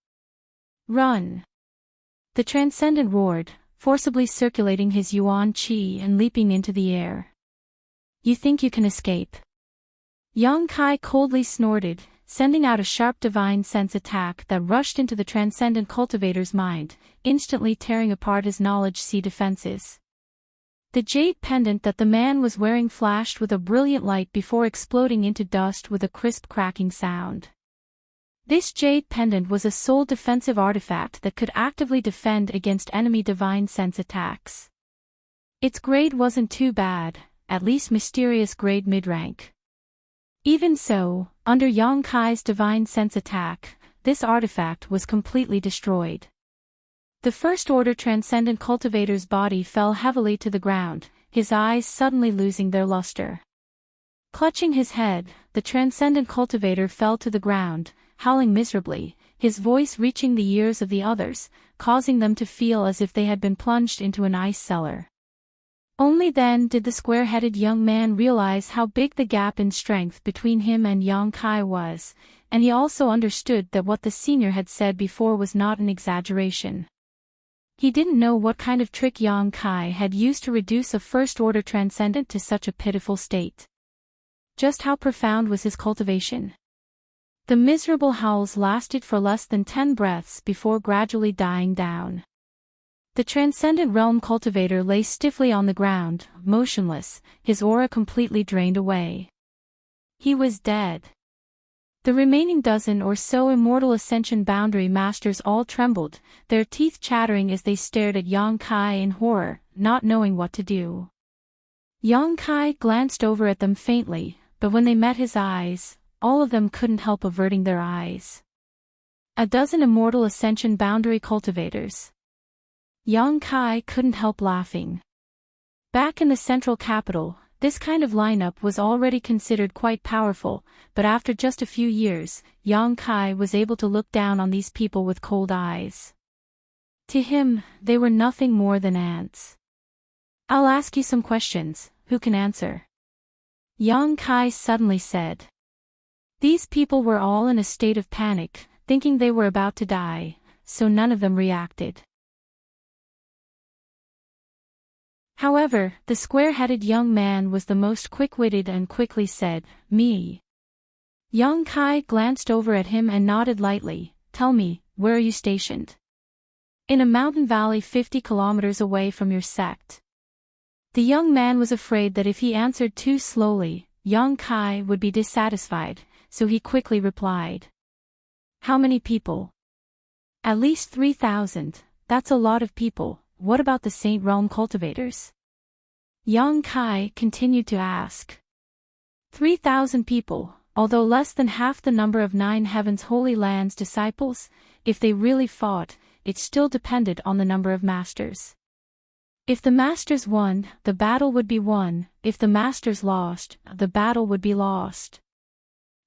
"Run!" The transcendent roared, forcibly circulating his yuan qi and leaping into the air. "You think you can escape?" Yang Kai coldly snorted, sending out a sharp divine sense attack that rushed into the transcendent cultivator's mind, instantly tearing apart his knowledge sea defenses. The jade pendant that the man was wearing flashed with a brilliant light before exploding into dust with a crisp cracking sound. This jade pendant was a sole defensive artifact that could actively defend against enemy divine sense attacks. Its grade wasn't too bad, at least mysterious grade mid-rank. Even so, under Yang Kai's divine sense attack, this artifact was completely destroyed. The First Order Transcendent Cultivator's body fell heavily to the ground, his eyes suddenly losing their luster. Clutching his head, the Transcendent Cultivator fell to the ground, howling miserably, his voice reaching the ears of the others, causing them to feel as if they had been plunged into an ice cellar. Only then did the square-headed young man realize how big the gap in strength between him and Yang Kai was, and he also understood that what the senior had said before was not an exaggeration. He didn't know what kind of trick Yang Kai had used to reduce a first-order transcendent to such a pitiful state. Just how profound was his cultivation? The miserable howls lasted for less than 10 breaths before gradually dying down. The Transcendent Realm cultivator lay stiffly on the ground, motionless, his aura completely drained away. He was dead. The remaining dozen or so Immortal Ascension Boundary Masters all trembled, their teeth chattering as they stared at Yang Kai in horror, not knowing what to do. Yang Kai glanced over at them faintly, but when they met his eyes, all of them couldn't help averting their eyes. A dozen Immortal Ascension Boundary cultivators. Yang Kai couldn't help laughing. Back in the central capital, this kind of lineup was already considered quite powerful, but after just a few years, Yang Kai was able to look down on these people with cold eyes. To him, they were nothing more than ants. "I'll ask you some questions, who can answer?" Yang Kai suddenly said. These people were all in a state of panic, thinking they were about to die, so none of them reacted. However, the square-headed young man was the most quick-witted and quickly said, "Me." Yang Kai glanced over at him and nodded lightly. "Tell me, where are you stationed?" "In a mountain valley 50 kilometers away from your sect." The young man was afraid that if he answered too slowly, Yang Kai would be dissatisfied, so he quickly replied. "How many people?" "At least 3,000, that's a lot of people. What about the Saint Realm cultivators?" Yang Kai continued to ask. 3,000 people, although less than half the number of Nine Heavens Holy Land's disciples. If they really fought, it still depended on the number of masters. If the masters won, the battle would be won. If the masters lost, the battle would be lost.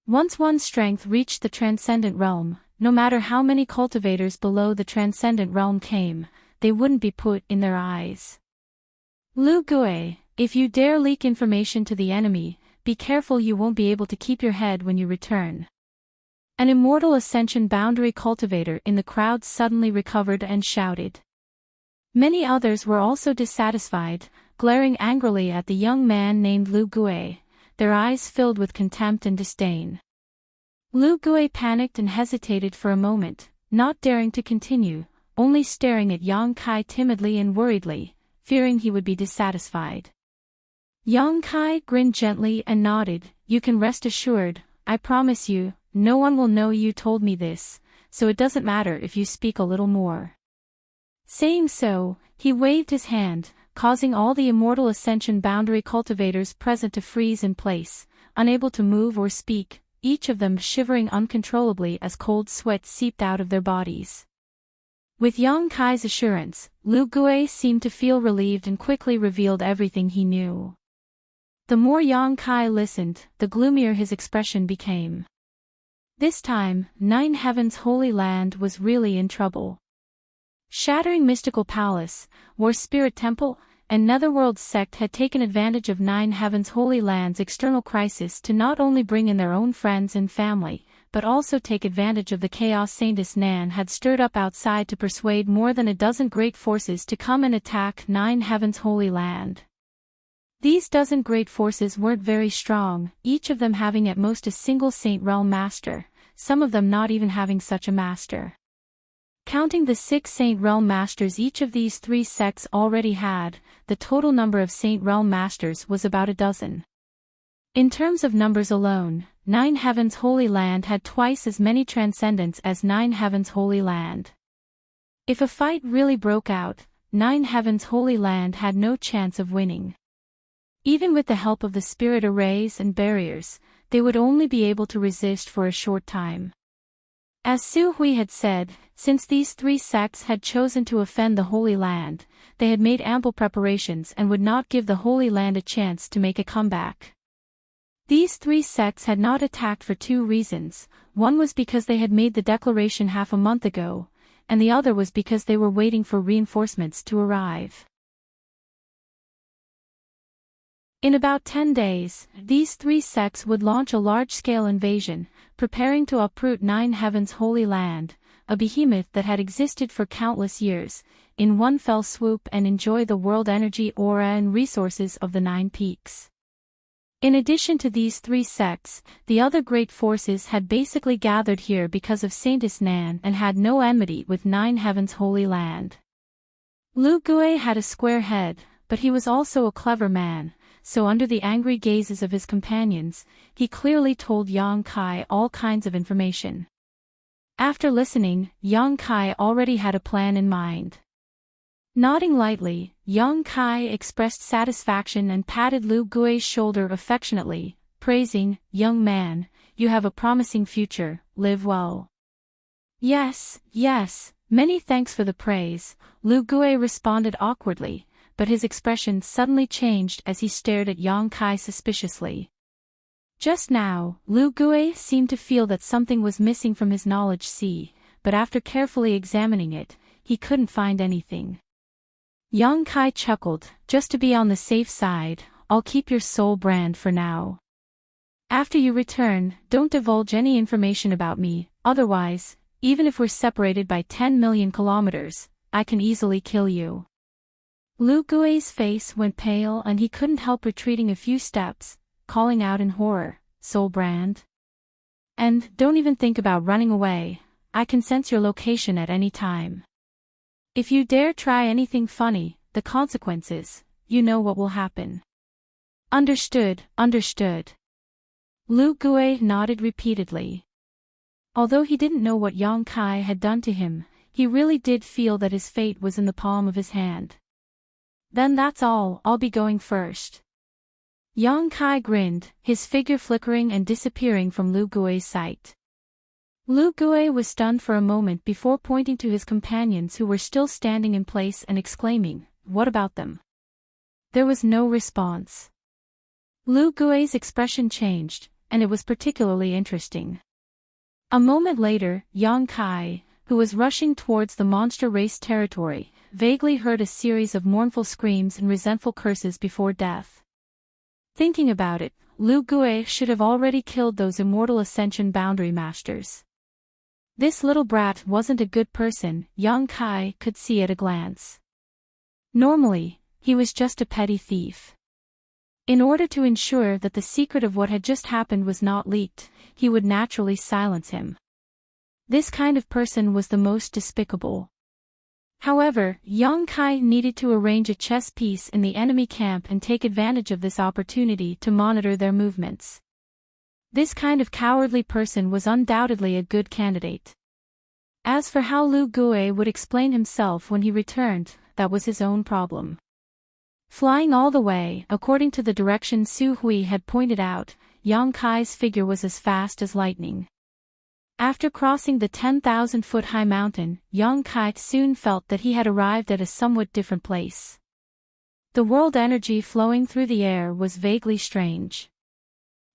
Once one's strength reached the Transcendent Realm, no matter how many cultivators below the Transcendent Realm came, they wouldn't be put in their eyes. "Lu Gui, if you dare leak information to the enemy, be careful you won't be able to keep your head when you return." An Immortal Ascension Boundary cultivator in the crowd suddenly recovered and shouted. Many others were also dissatisfied, glaring angrily at the young man named Lu Gui, their eyes filled with contempt and disdain. Lu Gui panicked and hesitated for a moment, not daring to continue, only staring at Yang Kai timidly and worriedly, fearing he would be dissatisfied. Yang Kai grinned gently and nodded. "You can rest assured, I promise you, no one will know you told me this, so it doesn't matter if you speak a little more." Saying so, he waved his hand, causing all the Immortal Ascension Boundary cultivators present to freeze in place, unable to move or speak, each of them shivering uncontrollably as cold sweat seeped out of their bodies. With Yang Kai's assurance, Lu Gui seemed to feel relieved and quickly revealed everything he knew. The more Yang Kai listened, the gloomier his expression became. This time, Nine Heavens Holy Land was really in trouble. Shattering Mystical Palace, War Spirit Temple, and Netherworld sect had taken advantage of Nine Heavens Holy Land's external crisis to not only bring in their own friends and family, but also take advantage of the chaos Saintess Nan had stirred up outside to persuade more than a dozen great forces to come and attack Nine Heavens Holy Land. These dozen great forces weren't very strong, each of them having at most a single Saint Realm master, some of them not even having such a master. Counting the 6 Saint Realm masters each of these 3 sects already had, the total number of Saint Realm masters was about a dozen. In terms of numbers alone, Nine Heavens Holy Land had twice as many transcendents as Nine Heavens Holy Land. If a fight really broke out, Nine Heavens Holy Land had no chance of winning. Even with the help of the spirit arrays and barriers, they would only be able to resist for a short time. As Su Hui had said, since these 3 sects had chosen to offend the Holy Land, they had made ample preparations and would not give the Holy Land a chance to make a comeback. These three sects had not attacked for two reasons. One was because they had made the declaration half a month ago, and the other was because they were waiting for reinforcements to arrive. In about 10 days, these three sects would launch a large-scale invasion, preparing to uproot Nine Heavens' holy land, a behemoth that had existed for countless years, in one fell swoop and enjoy the world energy aura and resources of the Nine Peaks. In addition to these three sects, the other great forces had basically gathered here because of Saintess Nan and had no enmity with Nine Heavens' holy land. Lu Gui had a square head, but he was also a clever man, so under the angry gazes of his companions, he clearly told Yang Kai all kinds of information. After listening, Yang Kai already had a plan in mind. Nodding lightly, Yang Kai expressed satisfaction and patted Lu Gui's shoulder affectionately, praising, "Young man, you have a promising future, live well." "Yes, yes, many thanks for the praise," Lu Gui responded awkwardly, but his expression suddenly changed as he stared at Yang Kai suspiciously. Just now, Lu Gui seemed to feel that something was missing from his knowledge sea, but after carefully examining it, he couldn't find anything. Yang Kai chuckled, "Just to be on the safe side, I'll keep your soul brand for now. After you return, don't divulge any information about me, otherwise, even if we're separated by 10 million kilometers, I can easily kill you." Lu Gui's face went pale and he couldn't help retreating a few steps, calling out in horror, "Soul brand? And don't even think about running away, I can sense your location at any time. If you dare try anything funny, the consequences, you know what will happen." "Understood, understood." Lu Gui nodded repeatedly. Although he didn't know what Yang Kai had done to him, he really did feel that his fate was in the palm of his hand. "Then that's all, I'll be going first." Yang Kai grinned, his figure flickering and disappearing from Lu Gui's sight. Lu Gui was stunned for a moment before pointing to his companions who were still standing in place and exclaiming, "What about them?" There was no response. Lu Gui's expression changed, and it was particularly interesting. A moment later, Yang Kai, who was rushing towards the monster race territory, vaguely heard a series of mournful screams and resentful curses before death. Thinking about it, Lu Gui should have already killed those immortal Ascension Boundary Masters. This little brat wasn't a good person, Yang Kai could see at a glance. Normally, he was just a petty thief. In order to ensure that the secret of what had just happened was not leaked, he would naturally silence him. This kind of person was the most despicable. However, Yang Kai needed to arrange a chess piece in the enemy camp and take advantage of this opportunity to monitor their movements. This kind of cowardly person was undoubtedly a good candidate. As for how Lu Gui would explain himself when he returned, that was his own problem. Flying all the way, according to the direction Su Hui had pointed out, Yang Kai's figure was as fast as lightning. After crossing the 10,000-foot-high mountain, Yang Kai soon felt that he had arrived at a somewhat different place. The world energy flowing through the air was vaguely strange.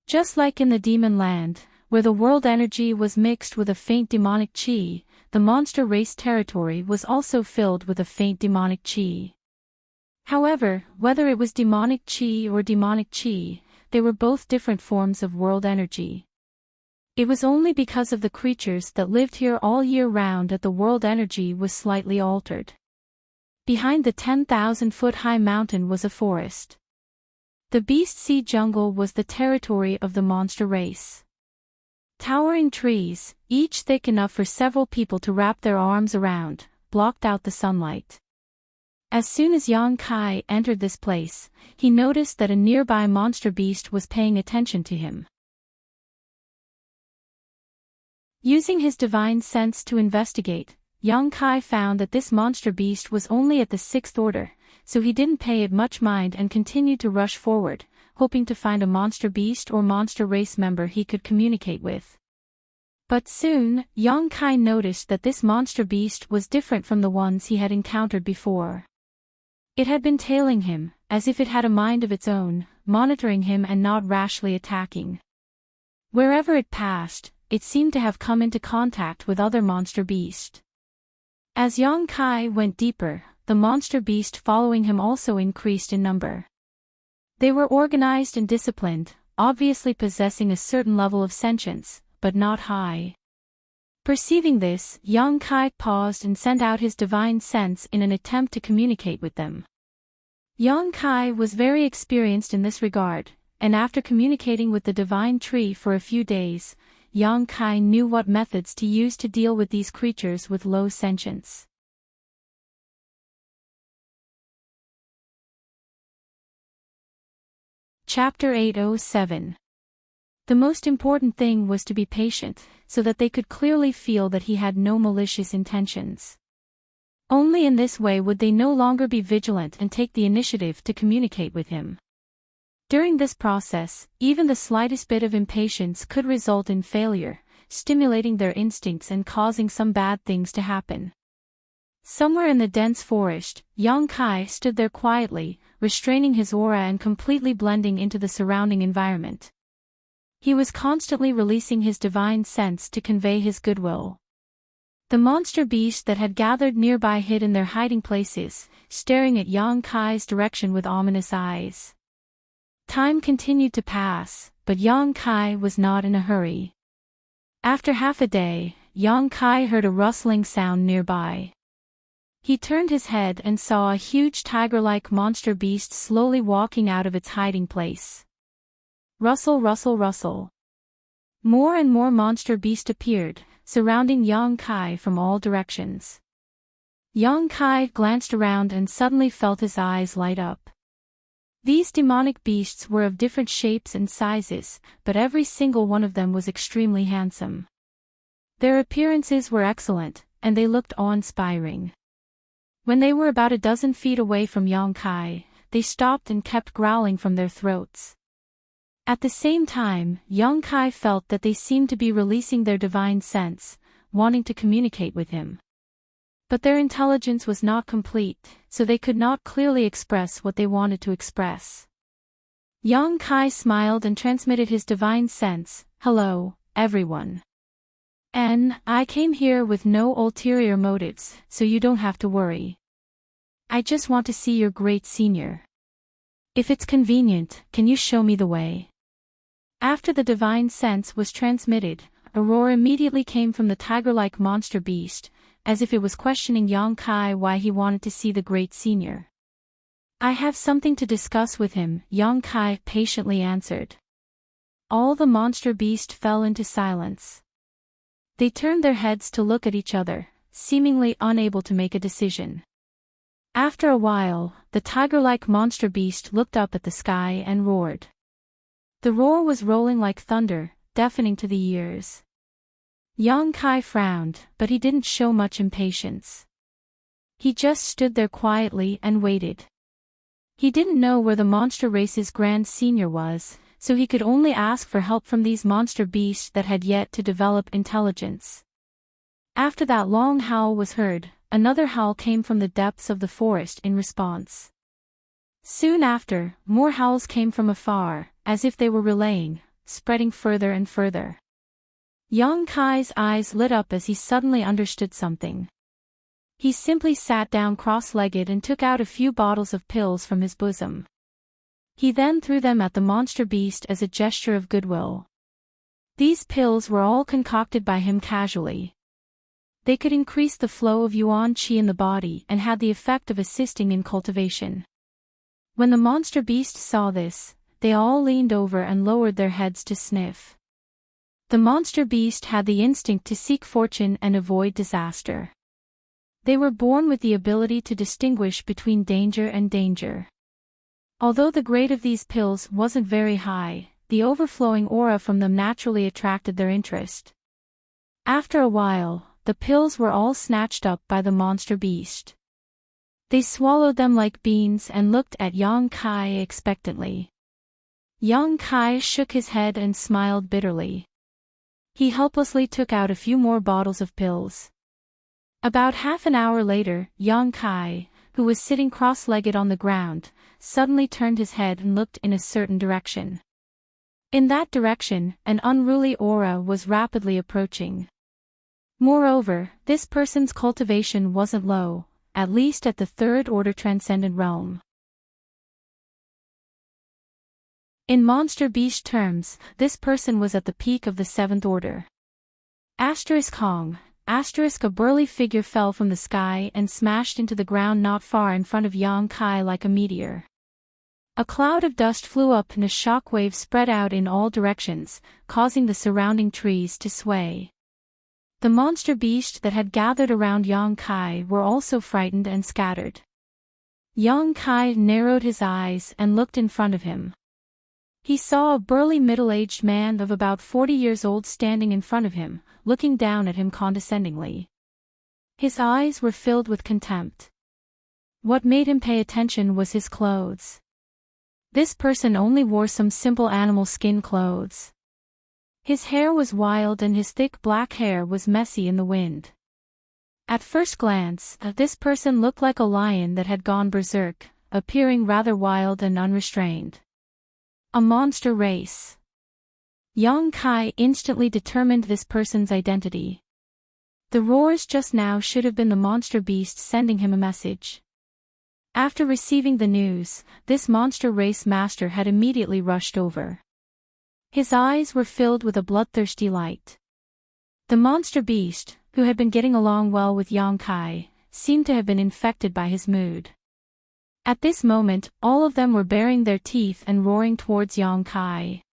Just like in the demon land, where the world energy was mixed with a faint demonic qi, the monster race territory was also filled with a faint demonic qi. However, whether it was demonic qi or demonic qi, they were both different forms of world energy. It was only because of the creatures that lived here all year round that the world energy was slightly altered. Behind the 10,000-foot-high mountain was a forest. The Beast Sea Jungle was the territory of the monster race. Towering trees, each thick enough for several people to wrap their arms around, blocked out the sunlight. As soon as Yang Kai entered this place, he noticed that a nearby monster beast was paying attention to him. Using his divine sense to investigate, Yang Kai found that this monster beast was only at the 6th order, so he didn't pay it much mind and continued to rush forward, hoping to find a monster beast or monster race member he could communicate with. But soon, Yang Kai noticed that this monster beast was different from the ones he had encountered before. It had been tailing him, as if it had a mind of its own, monitoring him and not rashly attacking. Wherever it passed, it seemed to have come into contact with other monster beasts. As Yang Kai went deeper, the monster beast following him also increased in number. They were organized and disciplined, obviously possessing a certain level of sentience, but not high. Perceiving this, Yang Kai paused and sent out his divine sense in an attempt to communicate with them. Yang Kai was very experienced in this regard, and after communicating with the divine tree for a few days, Yang Kai knew what methods to use to deal with these creatures with low sentience. Chapter 807. The most important thing was to be patient, so that they could clearly feel that he had no malicious intentions. Only in this way would they no longer be vigilant and take the initiative to communicate with him. During this process, even the slightest bit of impatience could result in failure, stimulating their instincts and causing some bad things to happen. Somewhere in the dense forest, Yang Kai stood there quietly, restraining his aura and completely blending into the surrounding environment. He was constantly releasing his divine sense to convey his goodwill. The monster beasts that had gathered nearby hid in their hiding places, staring at Yang Kai's direction with ominous eyes. Time continued to pass, but Yang Kai was not in a hurry. After half a day, Yang Kai heard a rustling sound nearby. He turned his head and saw a huge tiger-like monster beast slowly walking out of its hiding place. Rustle, rustle, rustle. More and more monster beasts appeared, surrounding Yang Kai from all directions. Yang Kai glanced around and suddenly felt his eyes light up. These demonic beasts were of different shapes and sizes, but every single one of them was extremely handsome. Their appearances were excellent, and they looked awe-inspiring. When they were about a dozen feet away from Yang Kai, they stopped and kept growling from their throats. At the same time, Yang Kai felt that they seemed to be releasing their divine sense, wanting to communicate with him. But their intelligence was not complete, so they could not clearly express what they wanted to express. Yang Kai smiled and transmitted his divine sense, "Hello, everyone. I came here with no ulterior motives, so you don't have to worry. I just want to see your great senior. If it's convenient, can you show me the way?" After the divine sense was transmitted, a roar immediately came from the tiger-like monster beast, as if it was questioning Yang Kai why he wanted to see the great senior. "I have something to discuss with him," Yang Kai patiently answered. All the monster beast fell into silence. They turned their heads to look at each other, seemingly unable to make a decision. After a while, the tiger-like monster beast looked up at the sky and roared. The roar was rolling like thunder, deafening to the ears. Yang Kai frowned, but he didn't show much impatience. He just stood there quietly and waited. He didn't know where the monster race's grand senior was, so he could only ask for help from these monster beasts that had yet to develop intelligence. After that long howl was heard, another howl came from the depths of the forest in response. Soon after, more howls came from afar, as if they were relaying, spreading further and further. Yang Kai's eyes lit up as he suddenly understood something. He simply sat down cross-legged and took out a few bottles of pills from his bosom. He then threw them at the monster beast as a gesture of goodwill. These pills were all concocted by him casually. They could increase the flow of yuan qi in the body and had the effect of assisting in cultivation. When the monster beast saw this, they all leaned over and lowered their heads to sniff. The monster beast had the instinct to seek fortune and avoid disaster. They were born with the ability to distinguish between danger and danger. Although the grade of these pills wasn't very high, the overflowing aura from them naturally attracted their interest. After a while, the pills were all snatched up by the monster beast. They swallowed them like beans and looked at Yang Kai expectantly. Yang Kai shook his head and smiled bitterly. He helplessly took out a few more bottles of pills. About half an hour later, Yang Kai, who was sitting cross-legged on the ground, suddenly turned his head and looked in a certain direction. In that direction, an unruly aura was rapidly approaching. Moreover, this person's cultivation wasn't low, at least at the third-order transcendent realm. In monster beast terms, this person was at the peak of the seventh order. Hong. A burly figure fell from the sky and smashed into the ground not far in front of Yang Kai like a meteor. A cloud of dust flew up and a shock wave spread out in all directions, causing the surrounding trees to sway. The monster beast that had gathered around Yang Kai were also frightened and scattered. Yang Kai narrowed his eyes and looked in front of him. He saw a burly middle-aged man of about 40 years old standing in front of him, looking down at him condescendingly. His eyes were filled with contempt. What made him pay attention was his clothes. This person only wore some simple animal skin clothes. His hair was wild and his thick black hair was messy in the wind. At first glance, this person looked like a lion that had gone berserk, appearing rather wild and unrestrained. A monster race. Yang Kai instantly determined this person's identity. The roars just now should have been the monster beast sending him a message. After receiving the news, this monster race master had immediately rushed over. His eyes were filled with a bloodthirsty light. The monster beast, who had been getting along well with Yang Kai, seemed to have been infected by his mood. At this moment, all of them were baring their teeth and roaring towards Yang Kai.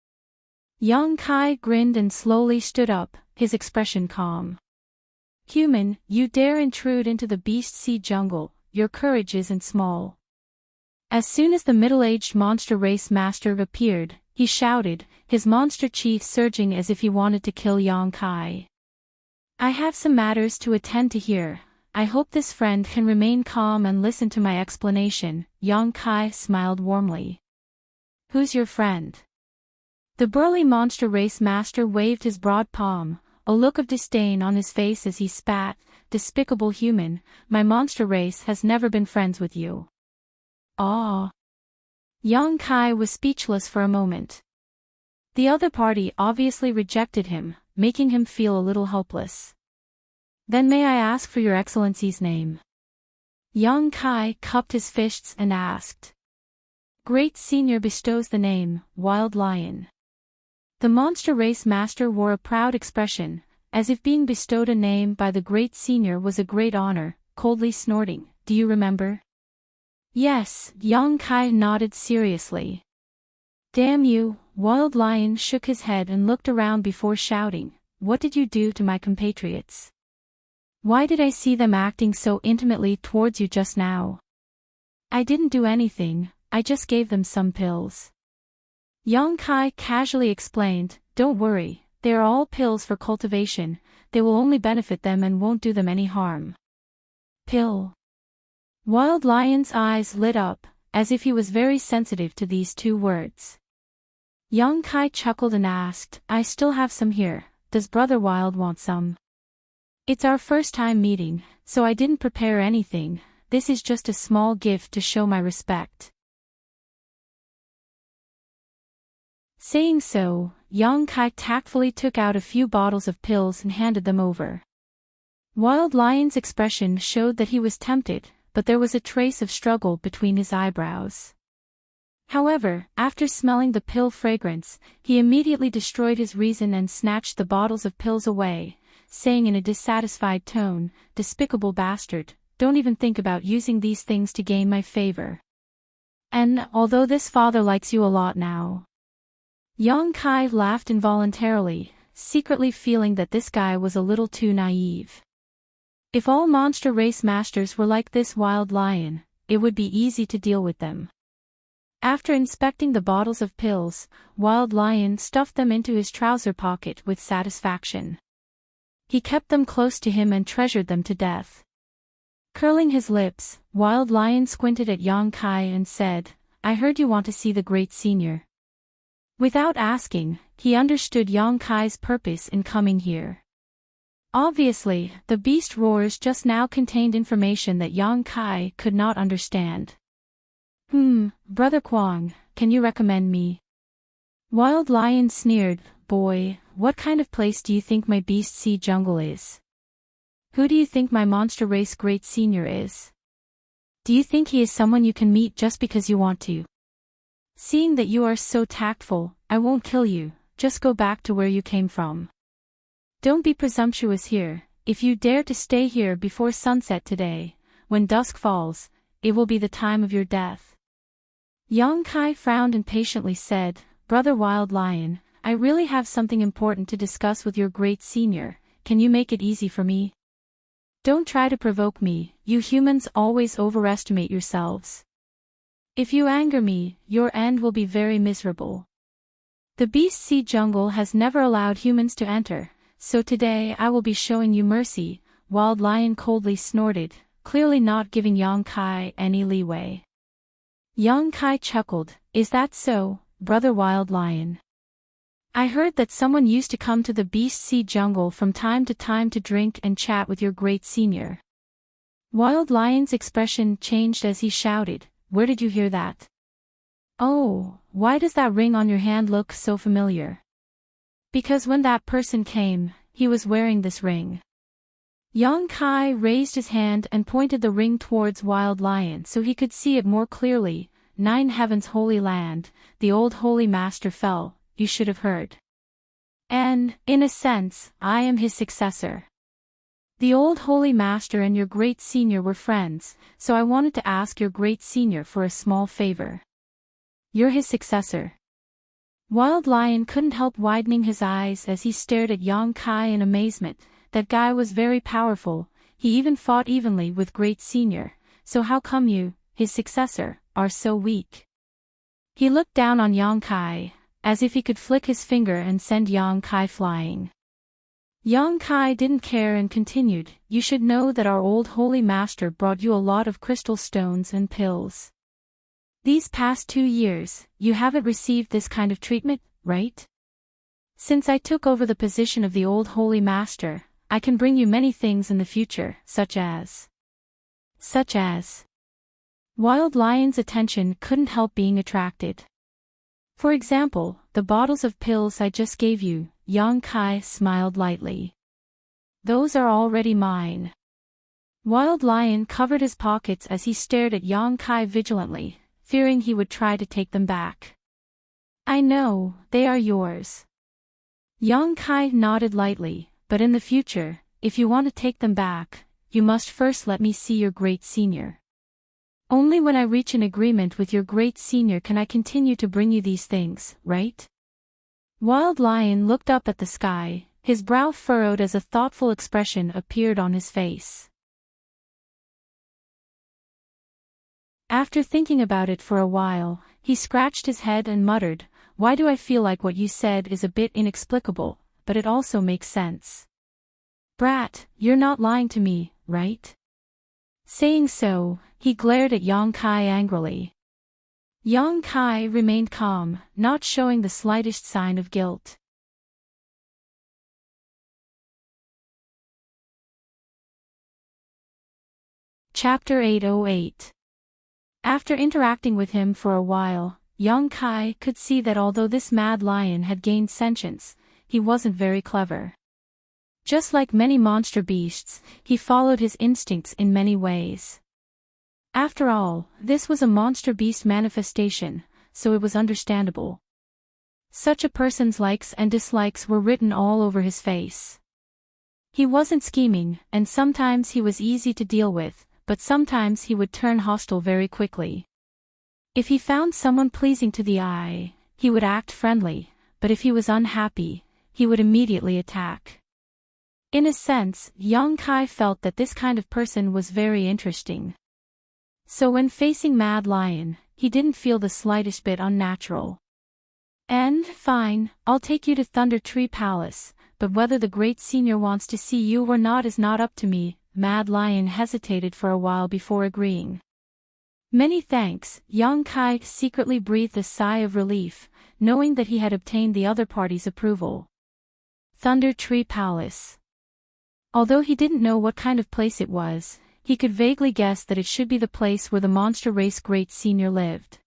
Yang Kai grinned and slowly stood up, his expression calm. "Human, you dare intrude into the beast sea jungle, your courage isn't small." As soon as the middle-aged monster race master appeared, he shouted, his monster chief surging as if he wanted to kill Yang Kai. "I have some matters to attend to here. I hope this friend can remain calm and listen to my explanation." Yang Kai smiled warmly. "Who's your friend?" The burly monster race master waved his broad palm, a look of disdain on his face as he spat, "Despicable human, my monster race has never been friends with you." "Ah." Yang Kai was speechless for a moment. The other party obviously rejected him, making him feel a little helpless. "Then may I ask for your excellency's name?" Yang Kai cupped his fists and asked. "Great Senior bestows the name, Wild Lion." The monster race master wore a proud expression, as if being bestowed a name by the Great Senior was a great honor, coldly snorting, "Do you remember?" "Yes," Yang Kai nodded seriously. "Damn you," Wild Lion shook his head and looked around before shouting, "What did you do to my compatriots? Why did I see them acting so intimately towards you just now?" "I didn't do anything, I just gave them some pills." Yang Kai casually explained, "Don't worry, they are all pills for cultivation, they will only benefit them and won't do them any harm." "Pill?" Wild Lion's eyes lit up, as if he was very sensitive to these two words. Yang Kai chuckled and asked, "I still have some here, does Brother Wild want some?" "It's our first time meeting, so I didn't prepare anything, this is just a small gift to show my respect." Saying so, Yang Kai tactfully took out a few bottles of pills and handed them over. Wild Lion's expression showed that he was tempted, but there was a trace of struggle between his eyebrows. However, after smelling the pill fragrance, he immediately destroyed his reason and snatched the bottles of pills away, saying in a dissatisfied tone, "Despicable bastard, don't even think about using these things to gain my favor. And, although this father likes you a lot now." Yang Kai laughed involuntarily, secretly feeling that this guy was a little too naive. If all monster race masters were like this Wild Lion, it would be easy to deal with them. After inspecting the bottles of pills, Wild Lion stuffed them into his trouser pocket with satisfaction. He kept them close to him and treasured them to death. Curling his lips, Wild Lion squinted at Yang Kai and said, "I heard you want to see the Great Senior." Without asking, he understood Yang Kai's purpose in coming here. Obviously, the beast roars just now contained information that Yang Kai could not understand. Brother Kwang, can you recommend me? Wild Lion sneered, boy, what kind of place do you think my beast sea jungle is? Who do you think my monster race great senior is? Do you think he is someone you can meet just because you want to? Seeing that you are so tactful, I won't kill you, just go back to where you came from. Don't be presumptuous here. If you dare to stay here before sunset today, when dusk falls, it will be the time of your death. Yang Kai frowned and patiently said, Brother Wild Lion, I really have something important to discuss with your great senior, can you make it easy for me? Don't try to provoke me, you humans always overestimate yourselves. If you anger me, your end will be very miserable. The Beast Sea Jungle has never allowed humans to enter, so today I will be showing you mercy, Wild Lion coldly snorted, clearly not giving Yang Kai any leeway. Yang Kai chuckled, is that so, Brother Wild Lion? I heard that someone used to come to the Beast Sea Jungle from time to drink and chat with your great senior. Wild Lion's expression changed as he shouted, where did you hear that? Oh, why does that ring on your hand look so familiar? Because when that person came, he was wearing this ring. Yang Kai raised his hand and pointed the ring towards Wild Lion so he could see it more clearly. Nine Heavens Holy Land, the old Holy Master fell, you should have heard. And, in a sense, I am his successor. The old Holy Master and your great senior were friends, so I wanted to ask your great senior for a small favor. You're his successor. Wild Lion couldn't help widening his eyes as he stared at Yang Kai in amazement. That guy was very powerful, he even fought evenly with great senior, so how come you, his successor, are so weak? He looked down on Yang Kai, as if he could flick his finger and send Yang Kai flying. Yang Kai didn't care and continued, you should know that our old Holy Master brought you a lot of crystal stones and pills. These past 2 years, you haven't received this kind of treatment, right? Since I took over the position of the old Holy Master, I can bring you many things in the future, such as. Wild Lion's attention couldn't help being attracted. For example, the bottles of pills I just gave you, Yang Kai smiled lightly. Those are already mine. Wild Lion covered his pockets as he stared at Yang Kai vigilantly, fearing he would try to take them back. I know, they are yours. Yang Kai nodded lightly, but in the future, if you want to take them back, you must first let me see your great senior. Only when I reach an agreement with your great senior can I continue to bring you these things, right? Wild Lion looked up at the sky, his brow furrowed as a thoughtful expression appeared on his face. After thinking about it for a while, he scratched his head and muttered, why do I feel like what you said is a bit inexplicable, but it also makes sense. Brat, you're not lying to me, right? Saying so, he glared at Yang Kai angrily. Yang Kai remained calm, not showing the slightest sign of guilt. Chapter 808. After interacting with him for a while, Yang Kai could see that although this mad lion had gained sentience, he wasn't very clever. Just like many monster beasts, he followed his instincts in many ways. After all, this was a monster beast manifestation, so it was understandable. Such a person's likes and dislikes were written all over his face. He wasn't scheming, and sometimes he was easy to deal with, but sometimes he would turn hostile very quickly. If he found someone pleasing to the eye, he would act friendly, but if he was unhappy, he would immediately attack. In a sense, Yang Kai felt that this kind of person was very interesting. So when facing Mad Lion, he didn't feel the slightest bit unnatural. And, fine, I'll take you to Thunder Tree Palace, but whether the great senior wants to see you or not is not up to me. Mad Lion hesitated for a while before agreeing. Many thanks, Yang Kai secretly breathed a sigh of relief, knowing that he had obtained the other party's approval. Thunder Tree Palace. Although he didn't know what kind of place it was, he could vaguely guess that it should be the place where the monster race great senior lived.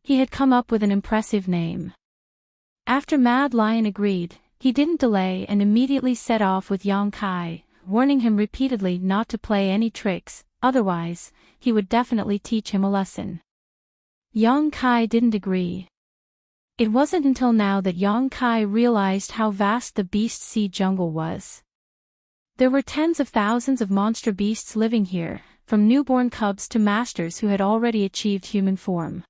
He had come up with an impressive name. After Mad Lion agreed, he didn't delay and immediately set off with Yang Kai, warning him repeatedly not to play any tricks, otherwise, he would definitely teach him a lesson. Yang Kai didn't agree. It wasn't until now that Yang Kai realized how vast the Beast Sea jungle was. There were tens of thousands of monster beasts living here, from newborn cubs to masters who had already achieved human form.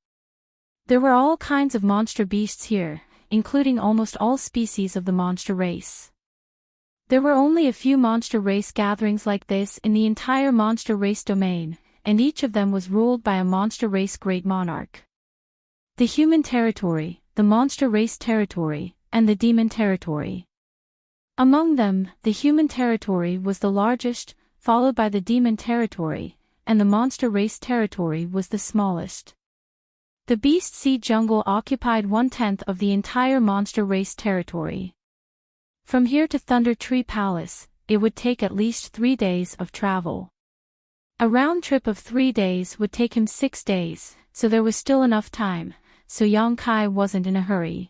There were all kinds of monster beasts here, including almost all species of the monster race. There were only a few monster race gatherings like this in the entire monster race domain, and each of them was ruled by a monster race great monarch. The human territory, the monster race territory, and the demon territory. Among them, the human territory was the largest, followed by the demon territory, and the monster race territory was the smallest. The Beast Sea jungle occupied 1/10 of the entire monster race territory. From here to Thunder Tree Palace, it would take at least 3 days of travel. A round trip of 3 days would take him 6 days, so there was still enough time, so Yang Kai wasn't in a hurry.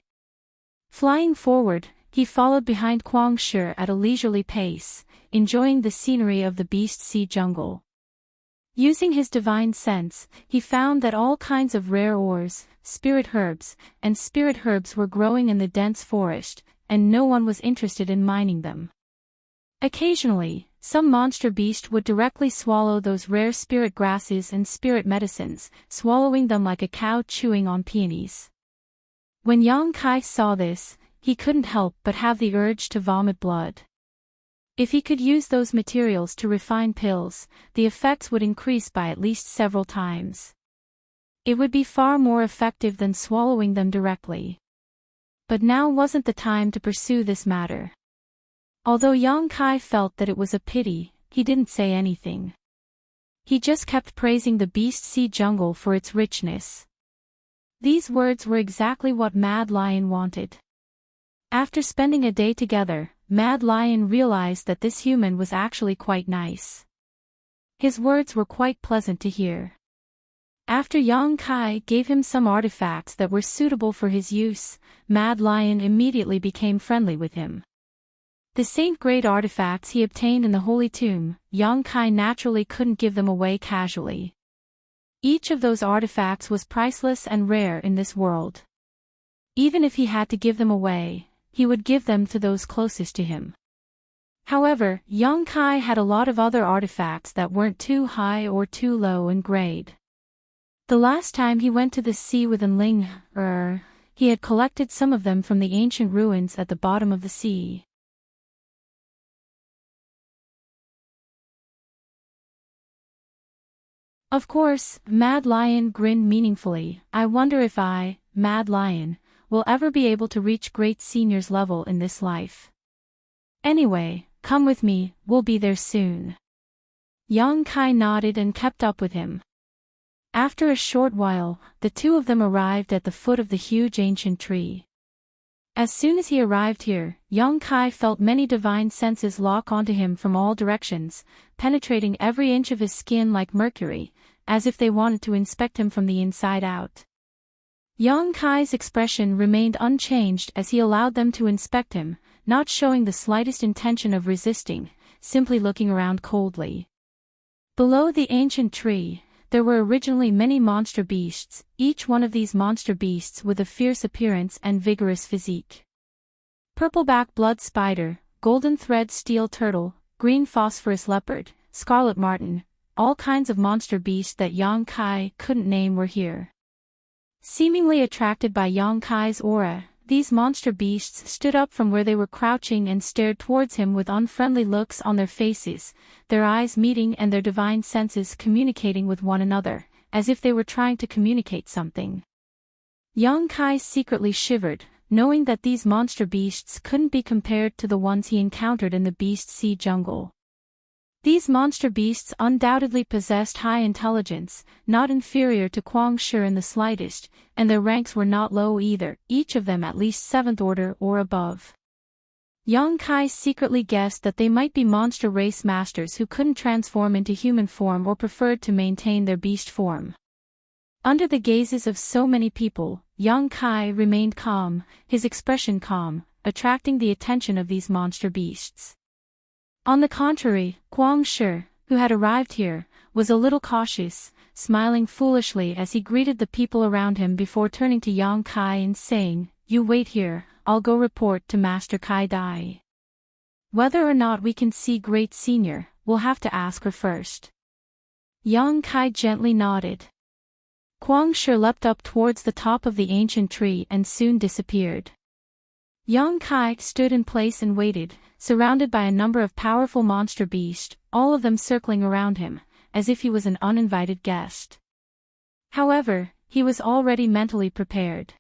Flying forward, he followed behind Kuang Shi at a leisurely pace, enjoying the scenery of the Beast Sea jungle. Using his divine sense, he found that all kinds of rare ores, spirit herbs were growing in the dense forest, and no one was interested in mining them. Occasionally, some monster beast would directly swallow those rare spirit grasses and spirit medicines, swallowing them like a cow chewing on peonies. When Yang Kai saw this, he couldn't help but have the urge to vomit blood. If he could use those materials to refine pills, the effects would increase by at least several times. It would be far more effective than swallowing them directly. But now wasn't the time to pursue this matter. Although Yang Kai felt that it was a pity, he didn't say anything. He just kept praising the Beast Sea jungle for its richness. These words were exactly what Mad Lion wanted. After spending a day together, Mad Lion realized that this human was actually quite nice. His words were quite pleasant to hear. After Yang Kai gave him some artifacts that were suitable for his use, Mad Lion immediately became friendly with him. The saint-grade artifacts he obtained in the Holy Tomb, Yang Kai naturally couldn't give them away casually. Each of those artifacts was priceless and rare in this world. Even if he had to give them away, he would give them to those closest to him. However, Yang Kai had a lot of other artifacts that weren't too high or too low in grade. The last time he went to the sea with Enling, he had collected some of them from the ancient ruins at the bottom of the sea. Of course, Mad Lion grinned meaningfully. I wonder if I, Mad Lion, will ever be able to reach Great Senior's level in this life. Anyway, come with me, we'll be there soon. Yang Kai nodded and kept up with him. After a short while, the two of them arrived at the foot of the huge ancient tree. As soon as he arrived here, Yang Kai felt many divine senses lock onto him from all directions, penetrating every inch of his skin like mercury, as if they wanted to inspect him from the inside out. Yang Kai's expression remained unchanged as he allowed them to inspect him, not showing the slightest intention of resisting, simply looking around coldly. Below the ancient tree, there were originally many monster beasts, each one of these monster beasts with a fierce appearance and vigorous physique. Purpleback blood spider, golden thread steel turtle, green phosphorus leopard, scarlet marten, all kinds of monster beasts that Yang Kai couldn't name were here. Seemingly attracted by Yang Kai's aura, these monster beasts stood up from where they were crouching and stared towards him with unfriendly looks on their faces, their eyes meeting and their divine senses communicating with one another, as if they were trying to communicate something. Yang Kai secretly shivered, knowing that these monster beasts couldn't be compared to the ones he encountered in the Beast Sea jungle. These monster beasts undoubtedly possessed high intelligence, not inferior to Kuang Shi in the slightest, and their ranks were not low either, each of them at least 7th order or above. Yang Kai secretly guessed that they might be monster race masters who couldn't transform into human form or preferred to maintain their beast form. Under the gazes of so many people, Yang Kai remained calm, his expression calm, attracting the attention of these monster beasts. On the contrary, Guang Shi, who had arrived here, was a little cautious, smiling foolishly as he greeted the people around him before turning to Yang Kai and saying, "You wait here, I'll go report to Master Kai Dai. Whether or not we can see Great Senior, we'll have to ask her first." Yang Kai gently nodded. Guang Shi leapt up towards the top of the ancient tree and soon disappeared. Yang Kai stood in place and waited, surrounded by a number of powerful monster beasts, all of them circling around him, as if he was an uninvited guest. However, he was already mentally prepared.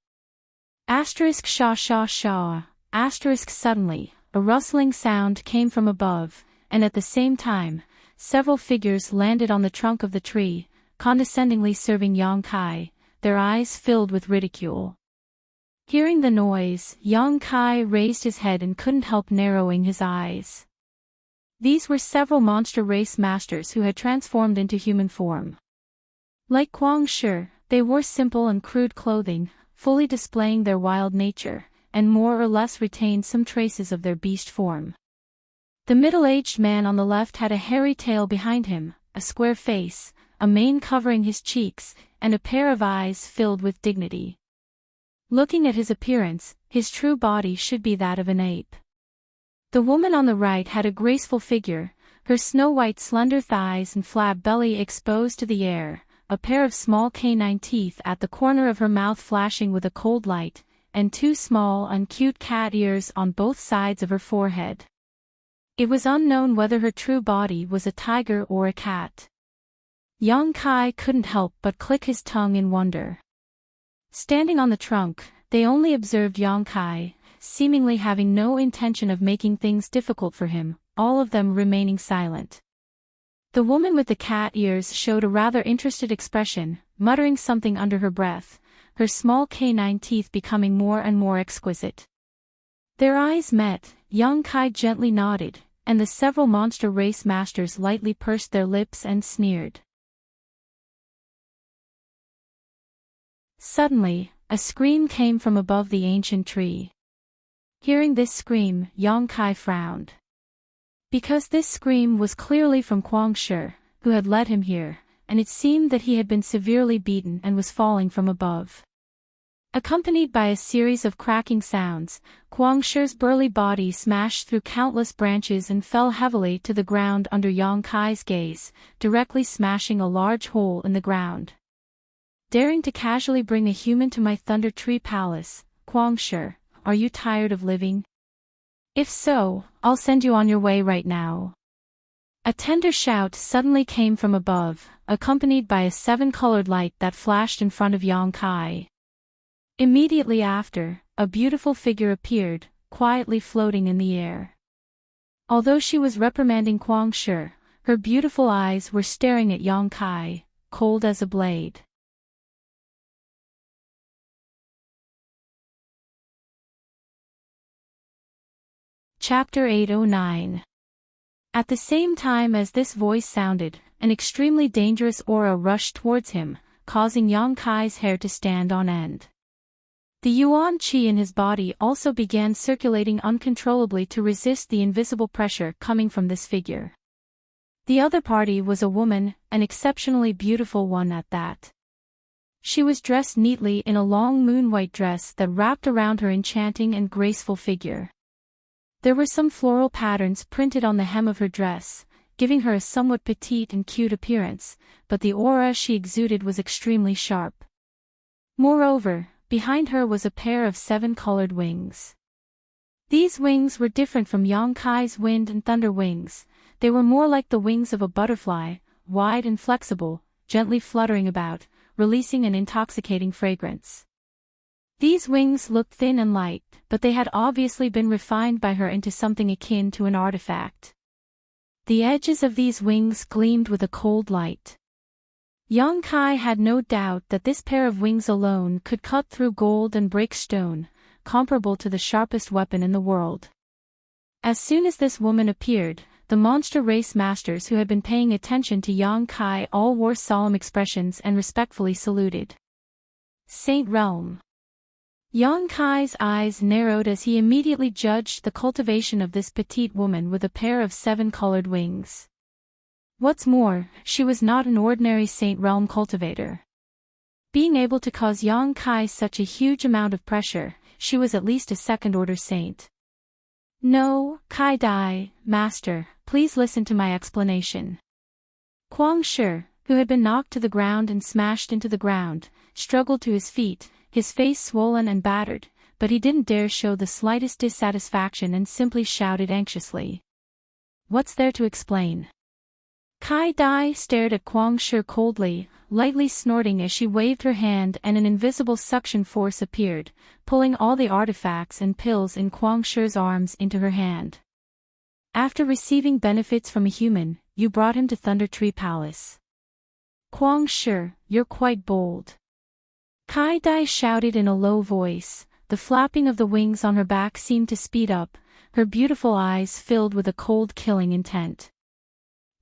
Asterisk sha sha sha, asterisk suddenly, a rustling sound came from above, and at the same time, several figures landed on the trunk of the tree, condescendingly serving Yang Kai, their eyes filled with ridicule. Hearing the noise, Yang Kai raised his head and couldn't help narrowing his eyes. These were several monster race masters who had transformed into human form. Like Guang Shi, they wore simple and crude clothing, fully displaying their wild nature, and more or less retained some traces of their beast form. The middle-aged man on the left had a hairy tail behind him, a square face, a mane covering his cheeks, and a pair of eyes filled with dignity. Looking at his appearance, his true body should be that of an ape. The woman on the right had a graceful figure, her snow-white slender thighs and flab belly exposed to the air, a pair of small canine teeth at the corner of her mouth flashing with a cold light, and two small and cute cat ears on both sides of her forehead. It was unknown whether her true body was a tiger or a cat. Yang Kai couldn't help but click his tongue in wonder. Standing on the trunk, they only observed Yang Kai, seemingly having no intention of making things difficult for him, all of them remaining silent. The woman with the cat ears showed a rather interested expression, muttering something under her breath, her small canine teeth becoming more and more exquisite. Their eyes met, Yang Kai gently nodded, and the several monster race masters lightly pursed their lips and sneered. Suddenly, a scream came from above the ancient tree. Hearing this scream, Yang Kai frowned. Because this scream was clearly from Guang Shi, who had led him here, and it seemed that he had been severely beaten and was falling from above. Accompanied by a series of cracking sounds, Guang Shi's burly body smashed through countless branches and fell heavily to the ground under Yang Kai's gaze, directly smashing a large hole in the ground. Daring to casually bring a human to my Thunder Tree Palace, Guang Shi, are you tired of living? If so, I'll send you on your way right now. A tender shout suddenly came from above, accompanied by a seven-colored light that flashed in front of Yang Kai. Immediately after, a beautiful figure appeared, quietly floating in the air. Although she was reprimanding Guang Shi, her beautiful eyes were staring at Yang Kai, cold as a blade. Chapter 809. At the same time as this voice sounded, an extremely dangerous aura rushed towards him, causing Yang Kai's hair to stand on end. The yuan qi in his body also began circulating uncontrollably to resist the invisible pressure coming from this figure. The other party was a woman, an exceptionally beautiful one at that. She was dressed neatly in a long moon-white dress that wrapped around her enchanting and graceful figure. There were some floral patterns printed on the hem of her dress, giving her a somewhat petite and cute appearance, but the aura she exuded was extremely sharp. Moreover, behind her was a pair of seven-colored wings. These wings were different from Yang Kai's wind and thunder wings. They were more like the wings of a butterfly, wide and flexible, gently fluttering about, releasing an intoxicating fragrance. These wings looked thin and light, but they had obviously been refined by her into something akin to an artifact. The edges of these wings gleamed with a cold light. Yang Kai had no doubt that this pair of wings alone could cut through gold and break stone, comparable to the sharpest weapon in the world. As soon as this woman appeared, the monster race masters who had been paying attention to Yang Kai all wore solemn expressions and respectfully saluted. Saint Realm. Yang Kai's eyes narrowed as he immediately judged the cultivation of this petite woman with a pair of 7-colored wings. What's more, she was not an ordinary Saint Realm cultivator. Being able to cause Yang Kai such a huge amount of pressure, she was at least a second-order saint. No, Kai Dai, master, please listen to my explanation. Kuang Shi, who had been knocked to the ground and smashed into the ground, struggled to his feet, his face swollen and battered, but he didn't dare show the slightest dissatisfaction and simply shouted anxiously. What's there to explain? Kai Dai stared at Kuang Shi coldly, lightly snorting as she waved her hand and an invisible suction force appeared, pulling all the artifacts and pills in Kuang Shi's arms into her hand. After receiving benefits from a human, you brought him to Thunder Tree Palace. Kuang Shi, you're quite bold. Kai Dai shouted in a low voice. The flapping of the wings on her back seemed to speed up, her beautiful eyes filled with a cold killing intent.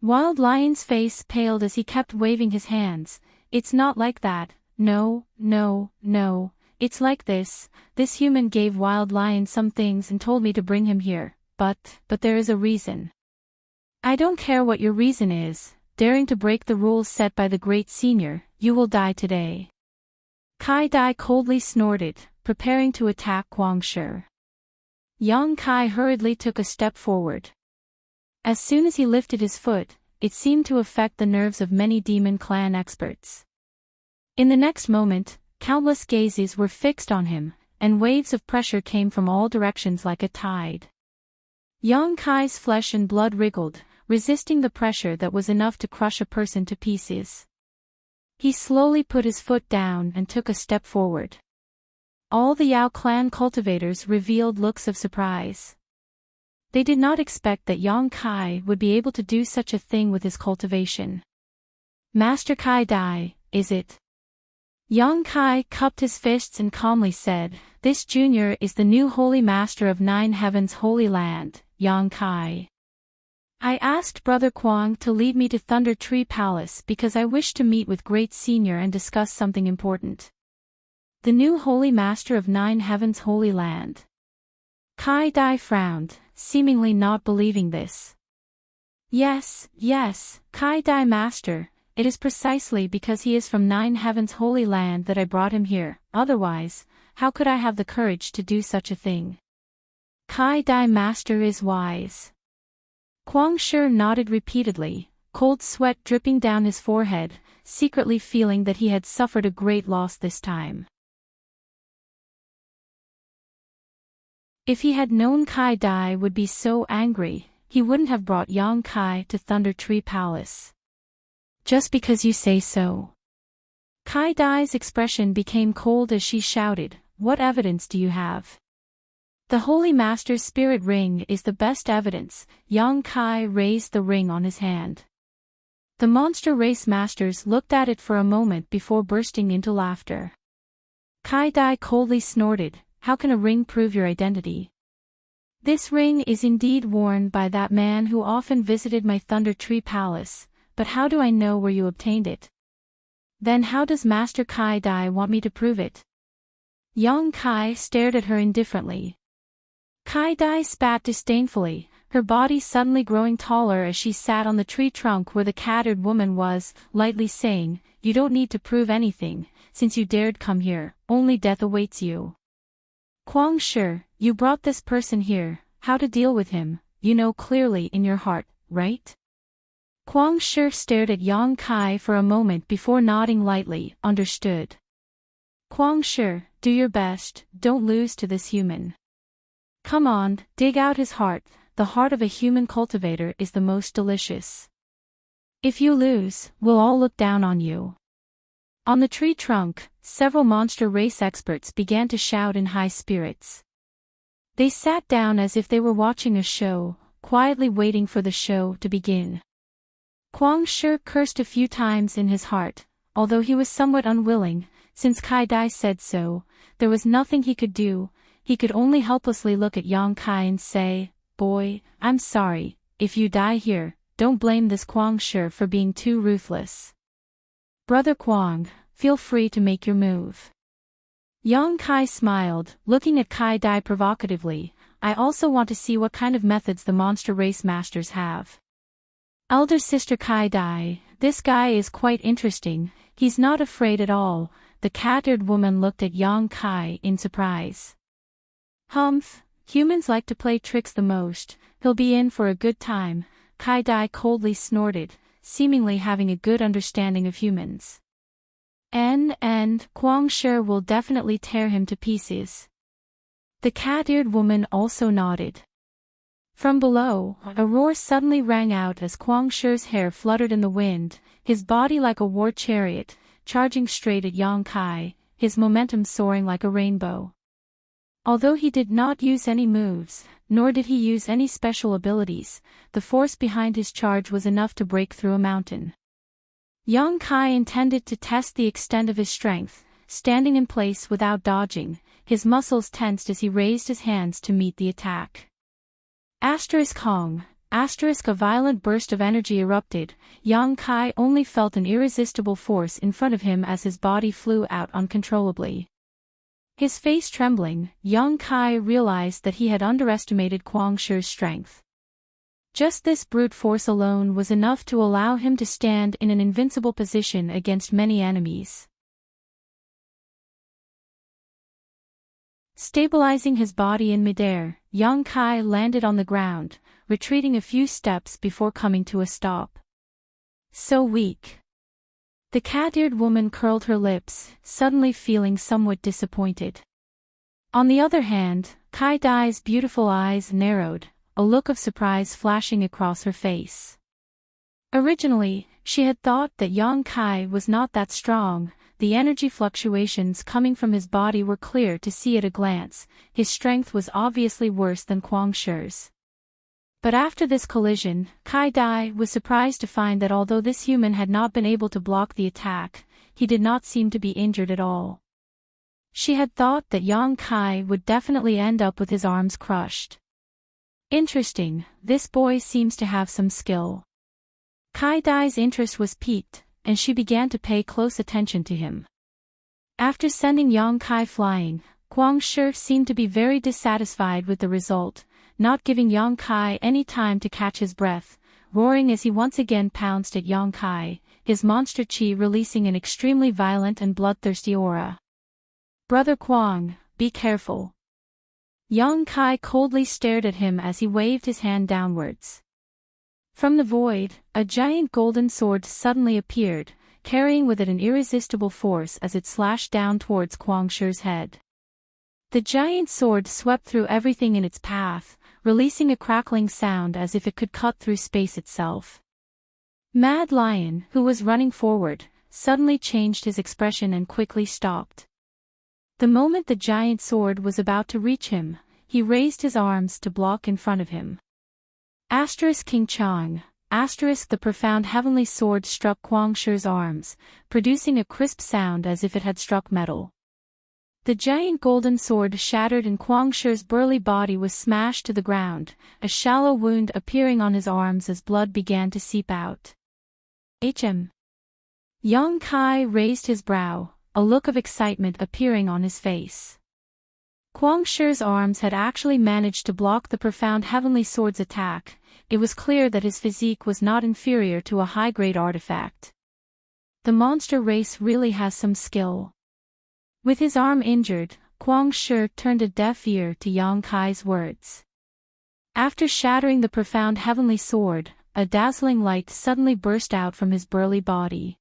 Wild Lion's face paled as he kept waving his hands. It's not like that, no, it's like this. This human gave Wild Lion some things and told me to bring him here, but there is a reason. I don't care what your reason is, daring to break the rules set by the great senior, you will die today. Kai Dai coldly snorted, preparing to attack Kuang Shi. Yang Kai hurriedly took a step forward. As soon as he lifted his foot, it seemed to affect the nerves of many Demon Clan experts. In the next moment, countless gazes were fixed on him, and waves of pressure came from all directions like a tide. Yang Kai's flesh and blood wriggled, resisting the pressure that was enough to crush a person to pieces. He slowly put his foot down and took a step forward. All the Yao clan cultivators revealed looks of surprise. They did not expect that Yang Kai would be able to do such a thing with his cultivation. Master Kai Dai, is it? Yang Kai cupped his fists and calmly said, this junior is the new holy master of 9 Heavens Holy Land, Yang Kai. I asked Brother Kuang to lead me to Thunder Tree Palace because I wish to meet with Great Senior and discuss something important. The new holy master of 9 Heavens Holy Land. Kai Dai frowned, seemingly not believing this. Yes, Kai Dai master, it is precisely because he is from 9 Heavens Holy Land that I brought him here, otherwise, how could I have the courage to do such a thing? Kai Dai master is wise. Kuang Shi nodded repeatedly, cold sweat dripping down his forehead, secretly feeling that he had suffered a great loss this time. If he had known Kai Dai would be so angry, he wouldn't have brought Yang Kai to Thunder Tree Palace. Just because you say so. Kai Dai's expression became cold as she shouted, what evidence do you have? The Holy Master's spirit ring is the best evidence. Yang Kai raised the ring on his hand. The monster race masters looked at it for a moment before bursting into laughter. Kai Dai coldly snorted, how can a ring prove your identity? This ring is indeed worn by that man who often visited my Thunder Tree Palace, but how do I know where you obtained it? Then how does Master Kai Dai want me to prove it? Yang Kai stared at her indifferently. Kai Dai spat disdainfully, her body suddenly growing taller as she sat on the tree trunk where the cattered woman was, lightly saying, you don't need to prove anything, since you dared come here, only death awaits you. Kuang Shi, you brought this person here, how to deal with him, you know clearly in your heart, right? Kuang Shi stared at Yang Kai for a moment before nodding lightly, understood. Kuang Shi, do your best, don't lose to this human. Come on, dig out his heart, the heart of a human cultivator is the most delicious. If you lose, we'll all look down on you. On the tree trunk, several monster race experts began to shout in high spirits. They sat down as if they were watching a show, quietly waiting for the show to begin. Kuang Shi cursed a few times in his heart, although he was somewhat unwilling, since Kai Dai said so, there was nothing he could do, he could only helplessly look at Yang Kai and say, boy, I'm sorry, if you die here, don't blame this Kwang Shi for being too ruthless. Brother Kwang, feel free to make your move. Yang Kai smiled, looking at Kai Dai provocatively. I also want to see what kind of methods the monster race masters have. Elder sister Kai Dai, this guy is quite interesting, he's not afraid at all. The cat-eared woman looked at Yang Kai in surprise. Humph, humans like to play tricks the most, he'll be in for a good time, Kai Dai coldly snorted, seemingly having a good understanding of humans. And Kwang Shi will definitely tear him to pieces. The cat-eared woman also nodded. From below, a roar suddenly rang out as Kwang Shi's hair fluttered in the wind, his body like a war chariot, charging straight at Yang Kai, his momentum soaring like a rainbow. Although he did not use any moves, nor did he use any special abilities, the force behind his charge was enough to break through a mountain. Yang Kai intended to test the extent of his strength, standing in place without dodging, his muscles tensed as he raised his hands to meet the attack. Hong. A violent burst of energy erupted. Yang Kai only felt an irresistible force in front of him as his body flew out uncontrollably. His face trembling, Yang Kai realized that he had underestimated Kwang Shi's strength. Just this brute force alone was enough to allow him to stand in an invincible position against many enemies. Stabilizing his body in midair, Yang Kai landed on the ground, retreating a few steps before coming to a stop. So weak. The cat-eared woman curled her lips, suddenly feeling somewhat disappointed. On the other hand, Kai Dai's beautiful eyes narrowed, a look of surprise flashing across her face. Originally, she had thought that Yang Kai was not that strong. The energy fluctuations coming from his body were clear to see at a glance, his strength was obviously worse than Kwang Shi's. But after this collision, Kai Dai was surprised to find that although this human had not been able to block the attack, he did not seem to be injured at all. She had thought that Yang Kai would definitely end up with his arms crushed. Interesting, this boy seems to have some skill. Kai Dai's interest was piqued, and she began to pay close attention to him. After sending Yang Kai flying, Kwang Shi seemed to be very dissatisfied with the result, not giving Yang Kai any time to catch his breath, roaring as he once again pounced at Yang Kai, his monster chi releasing an extremely violent and bloodthirsty aura. Brother Kwang, be careful. Yang Kai coldly stared at him as he waved his hand downwards. From the void, a giant golden sword suddenly appeared, carrying with it an irresistible force as it slashed down towards Kwang Shi's head. The giant sword swept through everything in its path, releasing a crackling sound as if it could cut through space itself. Mad Lion, who was running forward, suddenly changed his expression and quickly stopped. The moment the giant sword was about to reach him, he raised his arms to block in front of him. King Chang. The profound heavenly sword struck Kwang Shi's arms, producing a crisp sound as if it had struck metal. The giant golden sword shattered and Kwang Shi's burly body was smashed to the ground, a shallow wound appearing on his arms as blood began to seep out. Yang Kai raised his brow, a look of excitement appearing on his face. Kwang Shi's arms had actually managed to block the profound heavenly sword's attack. It was clear that his physique was not inferior to a high-grade artifact. The monster race really has some skill. With his arm injured, Kwang Shi turned a deaf ear to Yang Kai's words. After shattering the profound heavenly sword, a dazzling light suddenly burst out from his burly body.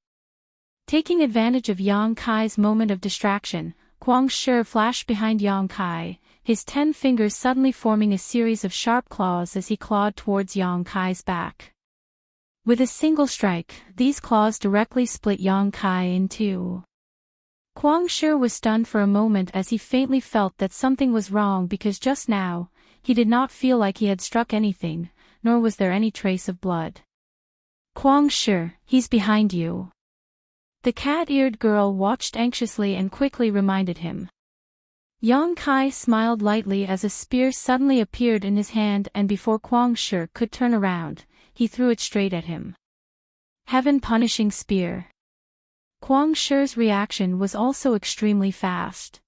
Taking advantage of Yang Kai's moment of distraction, Kwang Shi flashed behind Yang Kai, his 10 fingers suddenly forming a series of sharp claws as he clawed towards Yang Kai's back. With a single strike, these claws directly split Yang Kai in two. Kwang Shi was stunned for a moment as he faintly felt that something was wrong because just now, he did not feel like he had struck anything, nor was there any trace of blood. Kwang Shi, he's behind you. The cat-eared girl watched anxiously and quickly reminded him. Yang Kai smiled lightly as a spear suddenly appeared in his hand, and before Kwang Shi could turn around, he threw it straight at him. Heaven-punishing spear. Kwang Shi's reaction was also extremely fast.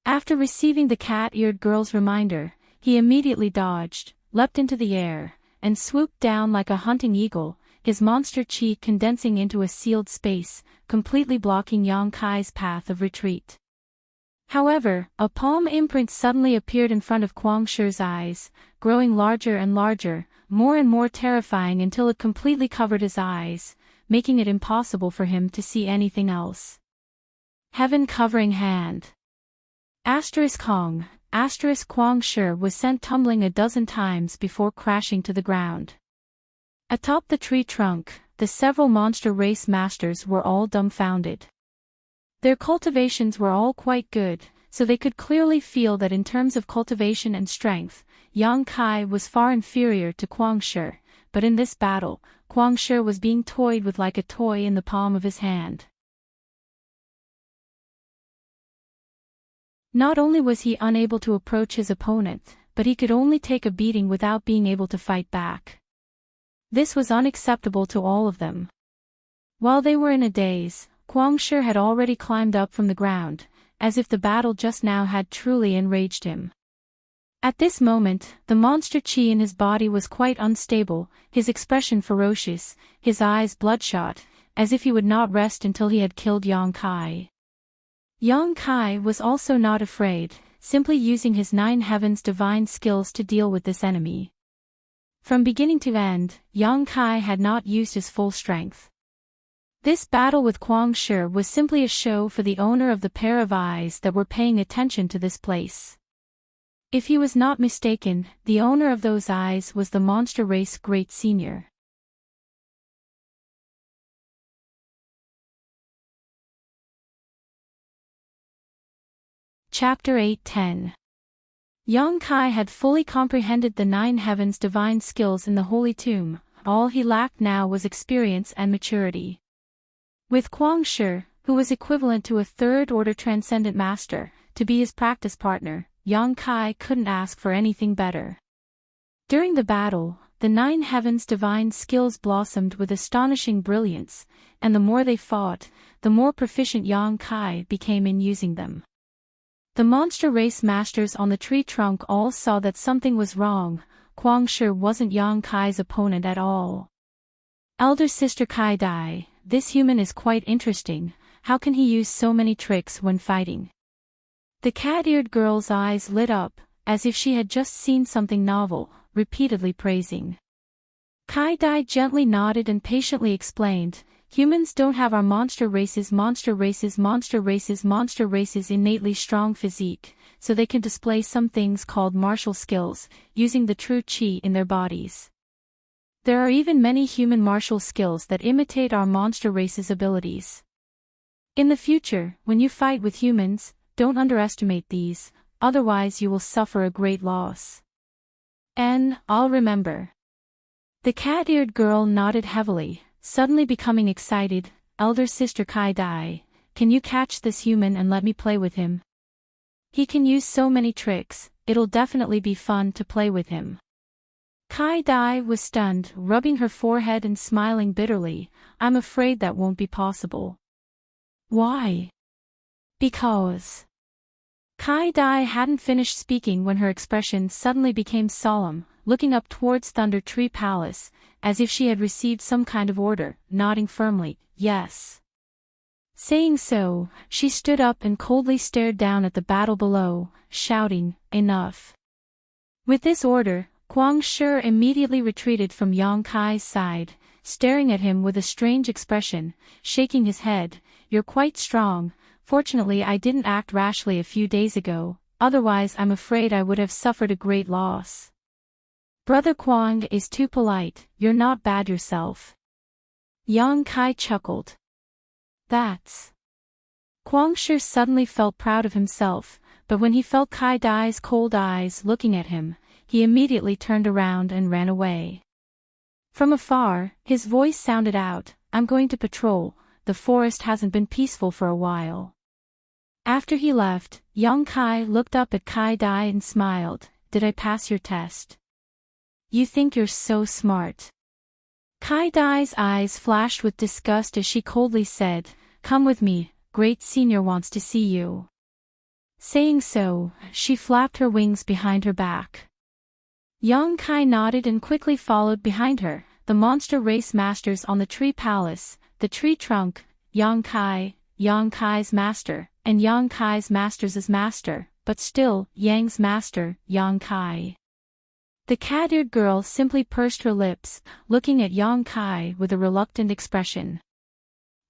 After receiving the cat-eared girl's reminder, he immediately dodged, leapt into the air, and swooped down like a hunting eagle, his monster chi condensing into a sealed space, completely blocking Yang Kai's path of retreat. However, a palm imprint suddenly appeared in front of Kwang Shi's eyes, growing larger and larger, more and more terrifying until it completely covered his eyes, making it impossible for him to see anything else. Heaven-covering hand. Kong, Kwang Shi was sent tumbling a dozen times before crashing to the ground. Atop the tree trunk, the several monster race masters were all dumbfounded. Their cultivations were all quite good, so they could clearly feel that in terms of cultivation and strength, Yang Kai was far inferior to Kwang Shi, but in this battle, Kwang Shi was being toyed with like a toy in the palm of his hand. Not only was he unable to approach his opponent, but he could only take a beating without being able to fight back. This was unacceptable to all of them. While they were in a daze, Kwang Shi had already climbed up from the ground, as if the battle just now had truly enraged him. At this moment, the monster chi in his body was quite unstable, his expression ferocious, his eyes bloodshot, as if he would not rest until he had killed Yang Kai. Yang Kai was also not afraid, simply using his 9 heavens divine skills to deal with this enemy. From beginning to end, Yang Kai had not used his full strength. This battle with Kwang Shi was simply a show for the owner of the pair of eyes that were paying attention to this place. If he was not mistaken, the owner of those eyes was the monster race great senior. Chapter 8:10. Yang Kai had fully comprehended the 9 heavens divine skills in the Holy Tomb. All he lacked now was experience and maturity. With Kwang Shi, who was equivalent to a third-order transcendent master, to be his practice partner, Yang Kai couldn't ask for anything better. During the battle, the 9 heavens divine skills blossomed with astonishing brilliance, and the more they fought, the more proficient Yang Kai became in using them. The monster race masters on the tree trunk all saw that something was wrong. Kwang Shi wasn't Yang Kai's opponent at all. Elder Sister Kai Dai, this human is quite interesting. How can he use so many tricks when fighting? The cat-eared girl's eyes lit up, as if she had just seen something novel, repeatedly praising. Kai Dai gently nodded and patiently explained, humans don't have our monster race's innately strong physique, so they can display some things called martial skills, using the true chi in their bodies. There are even many human martial skills that imitate our monster race's abilities. In the future, when you fight with humans, don't underestimate these, otherwise you will suffer a great loss. I'll remember. The cat-eared girl nodded heavily, suddenly becoming excited. Elder Sister Kai Dai, can you catch this human and let me play with him? He can use so many tricks, it'll definitely be fun to play with him. Kai Dai was stunned, rubbing her forehead and smiling bitterly. I'm afraid that won't be possible. Why? Because. Kai Dai hadn't finished speaking when her expression suddenly became solemn, looking up towards Thunder Tree Palace, as if she had received some kind of order, nodding firmly, yes. Saying so, she stood up and coldly stared down at the battle below, shouting, enough. With this order, Kwang Shi immediately retreated from Yang Kai's side, staring at him with a strange expression, shaking his head. You're quite strong. Fortunately I didn't act rashly a few days ago, otherwise I'm afraid I would have suffered a great loss. Brother Kwang is too polite, you're not bad yourself. Yang Kai chuckled. That's. Kwang Shi suddenly felt proud of himself, but when he felt Kai Dai's cold eyes looking at him, he immediately turned around and ran away. From afar, his voice sounded out, I'm going to patrol, the forest hasn't been peaceful for a while. After he left, Yang Kai looked up at Kai Dai and smiled. Did I pass your test? You think you're so smart. Kai Dai's eyes flashed with disgust as she coldly said, come with me, Great Senior wants to see you. Saying so, she flapped her wings behind her back. Yang Kai nodded and quickly followed behind her, the monster race masters on the tree palace, the tree trunk, Yang Kai's master, and Yang Kai's master's master, but still, Yang's master, Yang Kai. The cat-eared girl simply pursed her lips, looking at Yang Kai with a reluctant expression.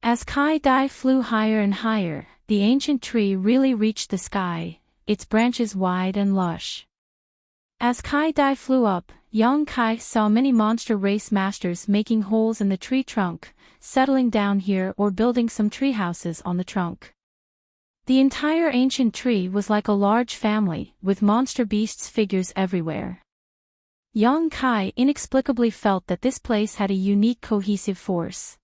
As Kai Dai flew higher and higher, the ancient tree really reached the sky, its branches wide and lush. As Kai Dai flew up, Yang Kai saw many monster race masters making holes in the tree trunk, settling down here or building some tree houses on the trunk. The entire ancient tree was like a large family, with monster beasts figures everywhere. Yang Kai inexplicably felt that this place had a unique cohesive force.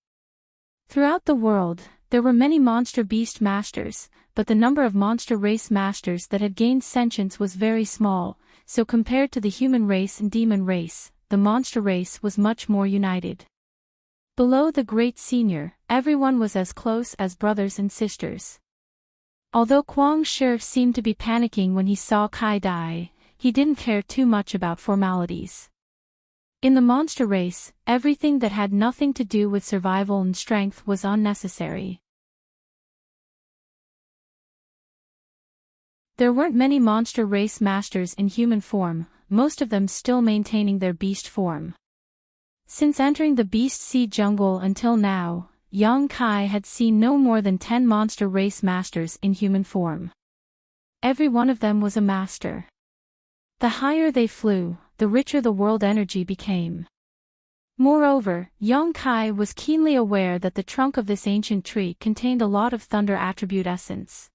Throughout the world, there were many monster beast masters, but the number of monster race masters that had gained sentience was very small, so compared to the human race and demon race, the monster race was much more united. Below the Great Senior, everyone was as close as brothers and sisters. Although Kwang Shi seemed to be panicking when he saw Kai Dai, he didn't care too much about formalities. In the monster race, everything that had nothing to do with survival and strength was unnecessary. There weren't many monster race masters in human form, most of them still maintaining their beast form. Since entering the Beast Sea jungle until now, Yang Kai had seen no more than 10 monster race masters in human form. Every one of them was a master. The higher they flew, the richer the world energy became. Moreover, Yang Kai was keenly aware that the trunk of this ancient tree contained a lot of thunder attribute essence.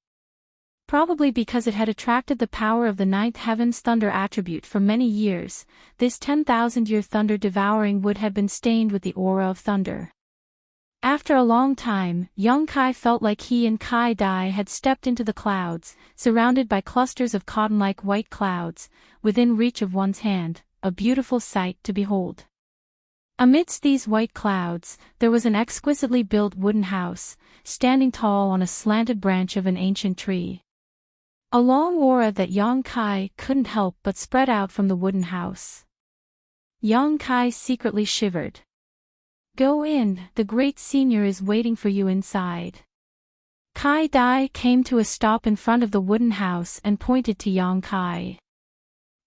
Probably because it had attracted the power of the ninth heaven's thunder attribute for many years, this 10,000-year thunder devouring wood had been stained with the aura of thunder. After a long time, Yang Kai felt like he and Kai Dai had stepped into the clouds, surrounded by clusters of cotton-like white clouds, within reach of one's hand, a beautiful sight to behold. Amidst these white clouds, there was an exquisitely built wooden house, standing tall on a slanted branch of an ancient tree. A long aura that Yang Kai couldn't help but spread out from the wooden house. Yang Kai secretly shivered. Go in, the Great Senior is waiting for you inside. Kai Dai came to a stop in front of the wooden house and pointed to Yang Kai.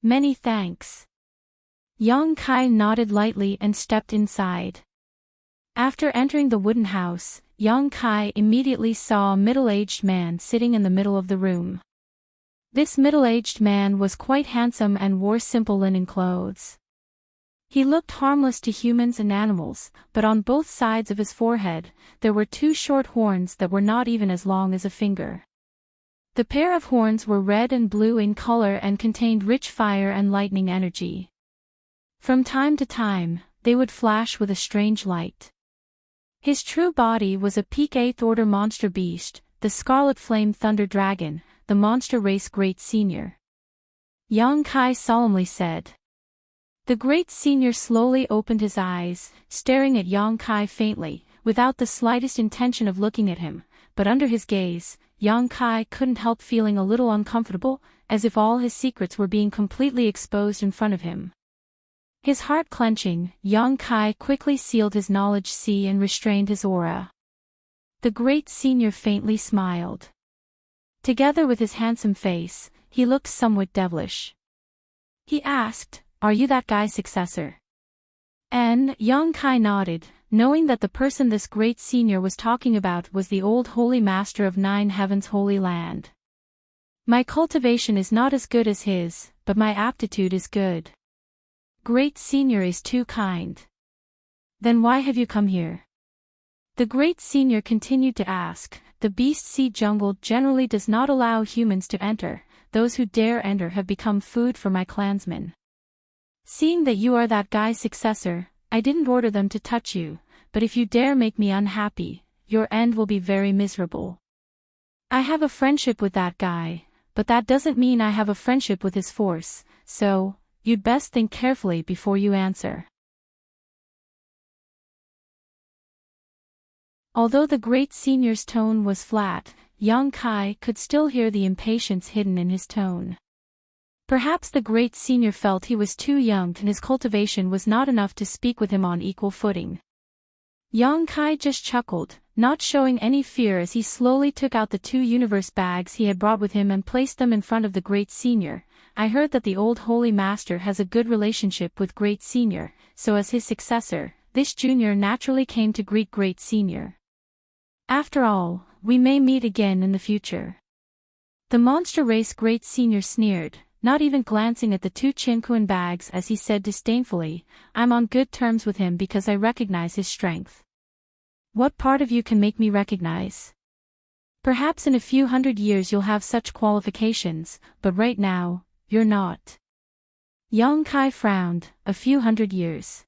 Many thanks. Yang Kai nodded lightly and stepped inside. After entering the wooden house, Yang Kai immediately saw a middle-aged man sitting in the middle of the room. This middle-aged man was quite handsome and wore simple linen clothes. He looked harmless to humans and animals, but on both sides of his forehead, there were 2 short horns that were not even as long as a finger. The pair of horns were red and blue in color and contained rich fire and lightning energy. From time to time, they would flash with a strange light. His true body was a peak 8th order monster beast, the Scarlet Flame Thunder Dragon, the monster race Great Senior. Yang Kai solemnly said. The Great Senior slowly opened his eyes, staring at Yang Kai faintly, without the slightest intention of looking at him, but under his gaze, Yang Kai couldn't help feeling a little uncomfortable, as if all his secrets were being completely exposed in front of him. His heart clenching, Yang Kai quickly sealed his knowledge sea and restrained his aura. The Great Senior faintly smiled. Together with his handsome face, he looked somewhat devilish. He asked, "Are you that guy's successor?" And Yang Kai nodded, knowing that the person this Great Senior was talking about was the old Holy Master of 9 Heavens Holy Land. My cultivation is not as good as his, but my aptitude is good. Great Senior is too kind. Then why have you come here? The Great Senior continued to ask. The Beast Sea jungle generally does not allow humans to enter. Those who dare enter have become food for my clansmen. Seeing that you are that guy's successor, I didn't order them to touch you, but if you dare make me unhappy, your end will be very miserable. I have a friendship with that guy, but that doesn't mean I have a friendship with his force, so, you'd best think carefully before you answer. Although the great senior's tone was flat, young Kai could still hear the impatience hidden in his tone. Perhaps the great senior felt he was too young and his cultivation was not enough to speak with him on equal footing. Young Kai just chuckled, not showing any fear as he slowly took out the 2 universe bags he had brought with him and placed them in front of the great senior. I heard that the old holy master has a good relationship with great senior, so as his successor, this junior naturally came to greet great senior. After all, we may meet again in the future. The monster race great senior sneered, not even glancing at the 2 Chinquan bags as he said disdainfully, I'm on good terms with him because I recognize his strength. What part of you can make me recognize? Perhaps in a few hundred years you'll have such qualifications, but right now, you're not. Young Kai frowned, a few hundred years.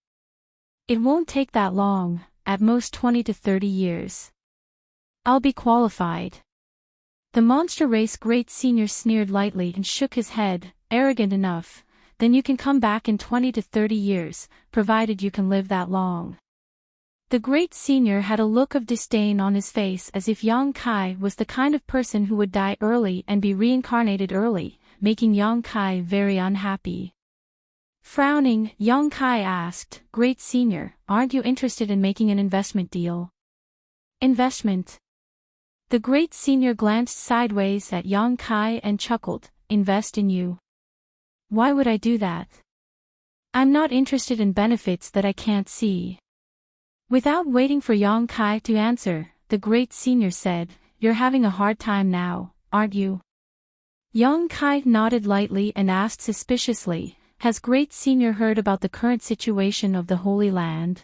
It won't take that long, at most 20 to 30 years. I'll be qualified. The monster race great senior sneered lightly and shook his head, arrogant enough, then you can come back in 20 to 30 years, provided you can live that long. The great senior had a look of disdain on his face as if Yang Kai was the kind of person who would die early and be reincarnated early, making Yang Kai very unhappy. Frowning, Yang Kai asked, Great Senior, aren't you interested in making an investment deal? Investment? The great senior glanced sideways at Yang Kai and chuckled, invest in you. Why would I do that? I'm not interested in benefits that I can't see. Without waiting for Yang Kai to answer, the great senior said, you're having a hard time now, aren't you? Yang Kai nodded lightly and asked suspiciously, has great senior heard about the current situation of the Holy Land?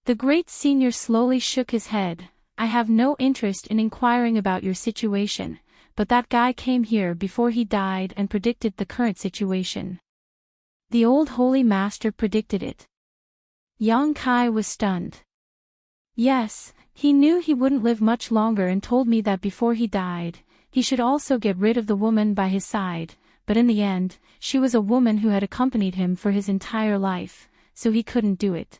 The great senior slowly shook his head, I have no interest in inquiring about your situation, but that guy came here before he died and predicted the current situation. The old holy master predicted it. Yang Kai was stunned. Yes, he knew he wouldn't live much longer and told me that before he died, he should also get rid of the woman by his side, but in the end, she was a woman who had accompanied him for his entire life, so he couldn't do it.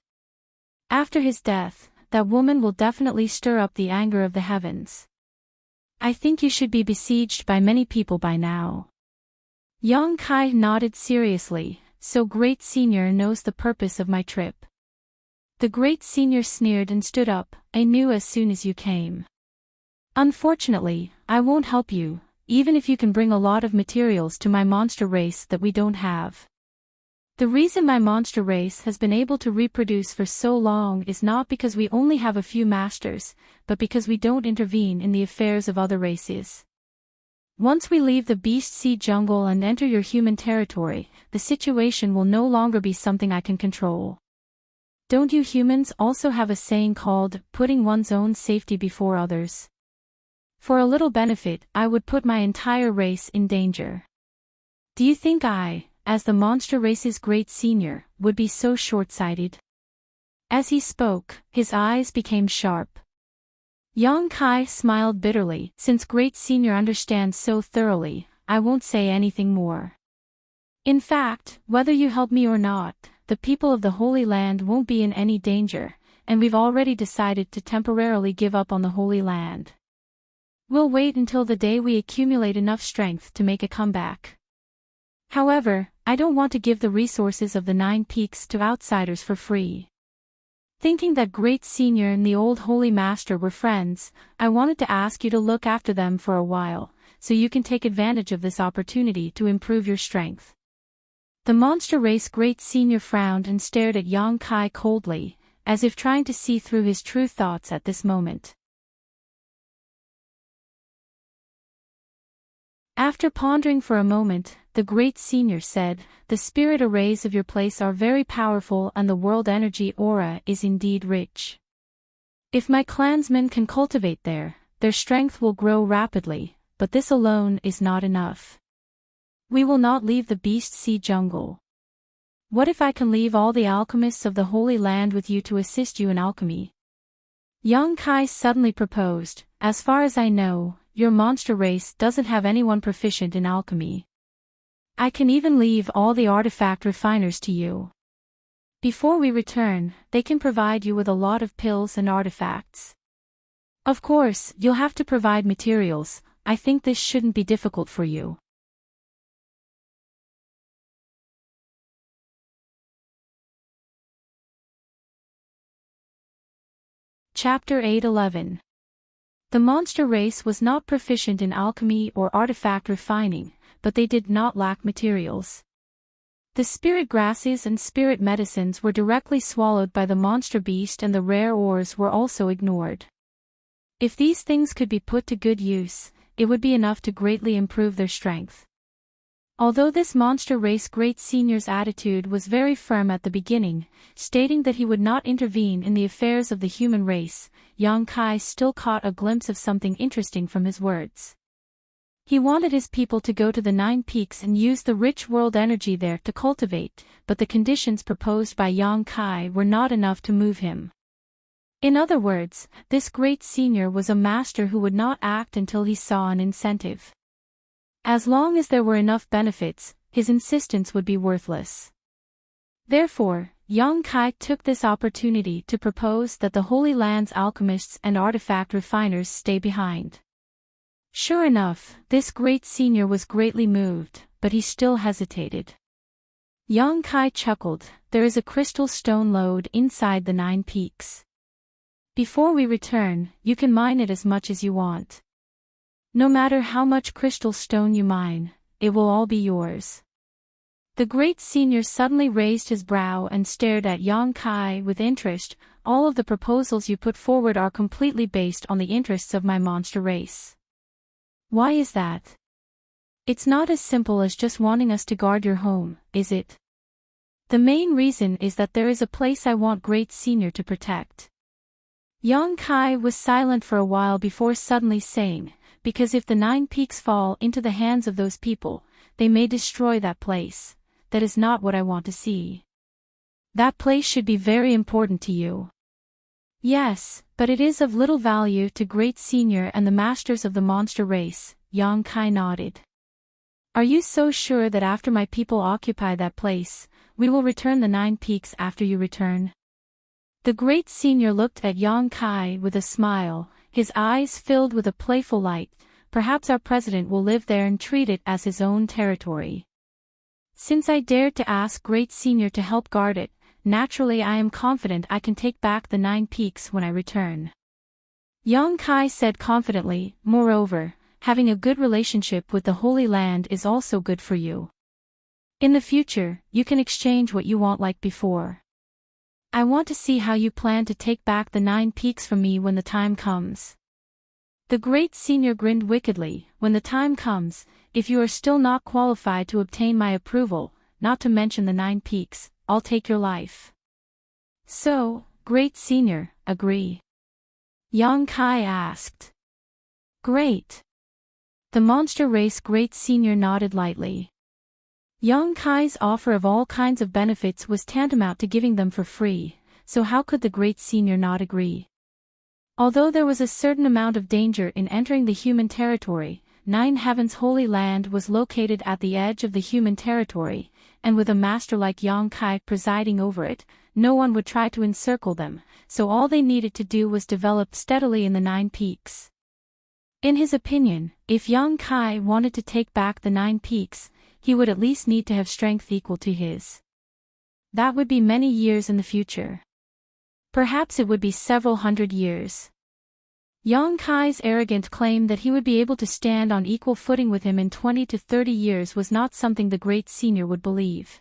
After his death, that woman will definitely stir up the anger of the heavens. I think you should be besieged by many people by now. Yang Kai nodded seriously, so great senior knows the purpose of my trip. The great senior sneered and stood up, I knew as soon as you came. Unfortunately, I won't help you, even if you can bring a lot of materials to my monster race that we don't have. The reason my monster race has been able to reproduce for so long is not because we only have a few masters, but because we don't intervene in the affairs of other races. Once we leave the Beast Sea jungle and enter your human territory, the situation will no longer be something I can control. Don't you humans also have a saying called, putting one's own safety before others? For a little benefit, I would put my entire race in danger. Do you think I, as the monster race's great senior, would be so short-sighted? As he spoke, his eyes became sharp. Yang Kai smiled bitterly, since great senior understands so thoroughly, I won't say anything more. In fact, whether you help me or not, the people of the Holy Land won't be in any danger, and we've already decided to temporarily give up on the Holy Land. We'll wait until the day we accumulate enough strength to make a comeback. However, I don't want to give the resources of the 9 peaks to outsiders for free. Thinking that Great Senior and the old Holy Master were friends, I wanted to ask you to look after them for a while, so you can take advantage of this opportunity to improve your strength. The monster race Great Senior frowned and stared at Yang Kai coldly, as if trying to see through his true thoughts at this moment. After pondering for a moment, the Great Senior said, the spirit arrays of your place are very powerful and the world energy aura is indeed rich. If my clansmen can cultivate there, their strength will grow rapidly, but this alone is not enough. We will not leave the Beast Sea jungle. What if I can leave all the alchemists of the Holy Land with you to assist you in alchemy? Yang Kai suddenly proposed, as far as I know, your monster race doesn't have anyone proficient in alchemy. I can even leave all the artifact refiners to you. Before we return, they can provide you with a lot of pills and artifacts. Of course, you'll have to provide materials. I think this shouldn't be difficult for you. Chapter 8:11. The monster race was not proficient in alchemy or artifact refining, but they did not lack materials. The spirit grasses and spirit medicines were directly swallowed by the monster beast, and the rare ores were also ignored. If these things could be put to good use, it would be enough to greatly improve their strength. Although this monster race great senior's attitude was very firm at the beginning, stating that he would not intervene in the affairs of the human race, Yang Kai still caught a glimpse of something interesting from his words. He wanted his people to go to the Nine Peaks and use the rich world energy there to cultivate, but the conditions proposed by Yang Kai were not enough to move him. In other words, this great senior was a master who would not act until he saw an incentive. As long as there were enough benefits, his insistence would be worthless. Therefore, Yang Kai took this opportunity to propose that the Holy Land's alchemists and artifact refiners stay behind. Sure enough, this great senior was greatly moved, but he still hesitated. Yang Kai chuckled. There is a crystal stone lode inside the Nine Peaks. Before we return, you can mine it as much as you want. No matter how much crystal stone you mine, it will all be yours. The great senior suddenly raised his brow and stared at Yang Kai with interest. All of the proposals you put forward are completely based on the interests of my monster race. Why is that? It's not as simple as just wanting us to guard your home, is it? The main reason is that there is a place I want great senior to protect. Yang Kai was silent for a while before suddenly saying, because if the Nine Peaks fall into the hands of those people, they may destroy that place. That is not what I want to see. That place should be very important to you. Yes, but it is of little value to great senior and the masters of the monster race. Yang Kai nodded. Are you so sure that after my people occupy that place, we will return the Nine Peaks after you return? The great senior looked at Yang Kai with a smile, his eyes filled with a playful light. Perhaps our president will live there and treat it as his own territory. Since I dared to ask great senior to help guard it, naturally I am confident I can take back the Nine Peaks when I return. Yang Kai said confidently. Moreover, having a good relationship with the Holy Land is also good for you. In the future, you can exchange what you want like before. I want to see how you plan to take back the Nine Peaks from me when the time comes. The great senior grinned wickedly. When the time comes, if you are still not qualified to obtain my approval, not to mention the Nine Peaks, I'll take your life. So, great senior, agree? Yang Kai asked. Great. The monster race great senior nodded lightly. Yang Kai's offer of all kinds of benefits was tantamount to giving them for free, so how could the great senior not agree? Although there was a certain amount of danger in entering the human territory, Nine Heaven's Holy Land was located at the edge of the human territory, and with a master like Yang Kai presiding over it, no one would try to encircle them, so all they needed to do was develop steadily in the Nine Peaks. In his opinion, if Yang Kai wanted to take back the Nine Peaks, he would at least need to have strength equal to his. That would be many years in the future. Perhaps it would be several hundred years. Yang Kai's arrogant claim that he would be able to stand on equal footing with him in 20 to 30 years was not something the great senior would believe.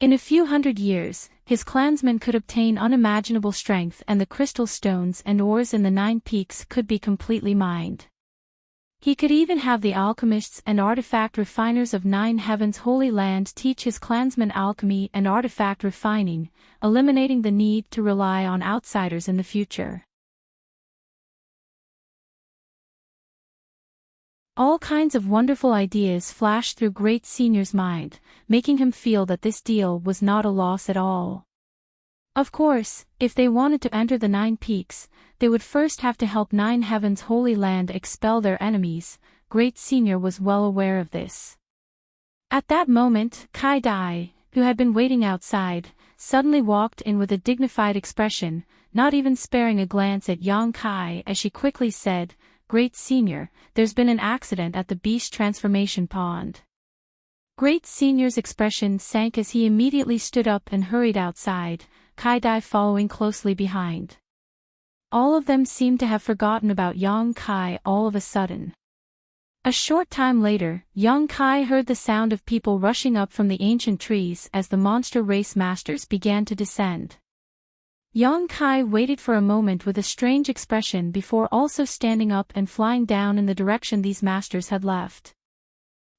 In a few hundred years, his clansmen could obtain unimaginable strength, and the crystal stones and ores in the Nine Peaks could be completely mined. He could even have the alchemists and artifact refiners of Nine Heaven's Holy Land teach his clansmen alchemy and artifact refining, eliminating the need to rely on outsiders in the future. All kinds of wonderful ideas flashed through Great Senior's mind, making him feel that this deal was not a loss at all. Of course, if they wanted to enter the Nine Peaks, they would first have to help Nine Heavens' Holy Land expel their enemies. Great Senior was well aware of this. At that moment, Kai Dai, who had been waiting outside, suddenly walked in with a dignified expression, not even sparing a glance at Yang Kai as she quickly said, "Great Senior, there's been an accident at the Beast Transformation Pond." Great Senior's expression sank as he immediately stood up and hurried outside, Kai Dai following closely behind. All of them seemed to have forgotten about Yang Kai all of a sudden. A short time later, Yang Kai heard the sound of people rushing up from the ancient trees as the monster race masters began to descend. Yang Kai waited for a moment with a strange expression before also standing up and flying down in the direction these masters had left.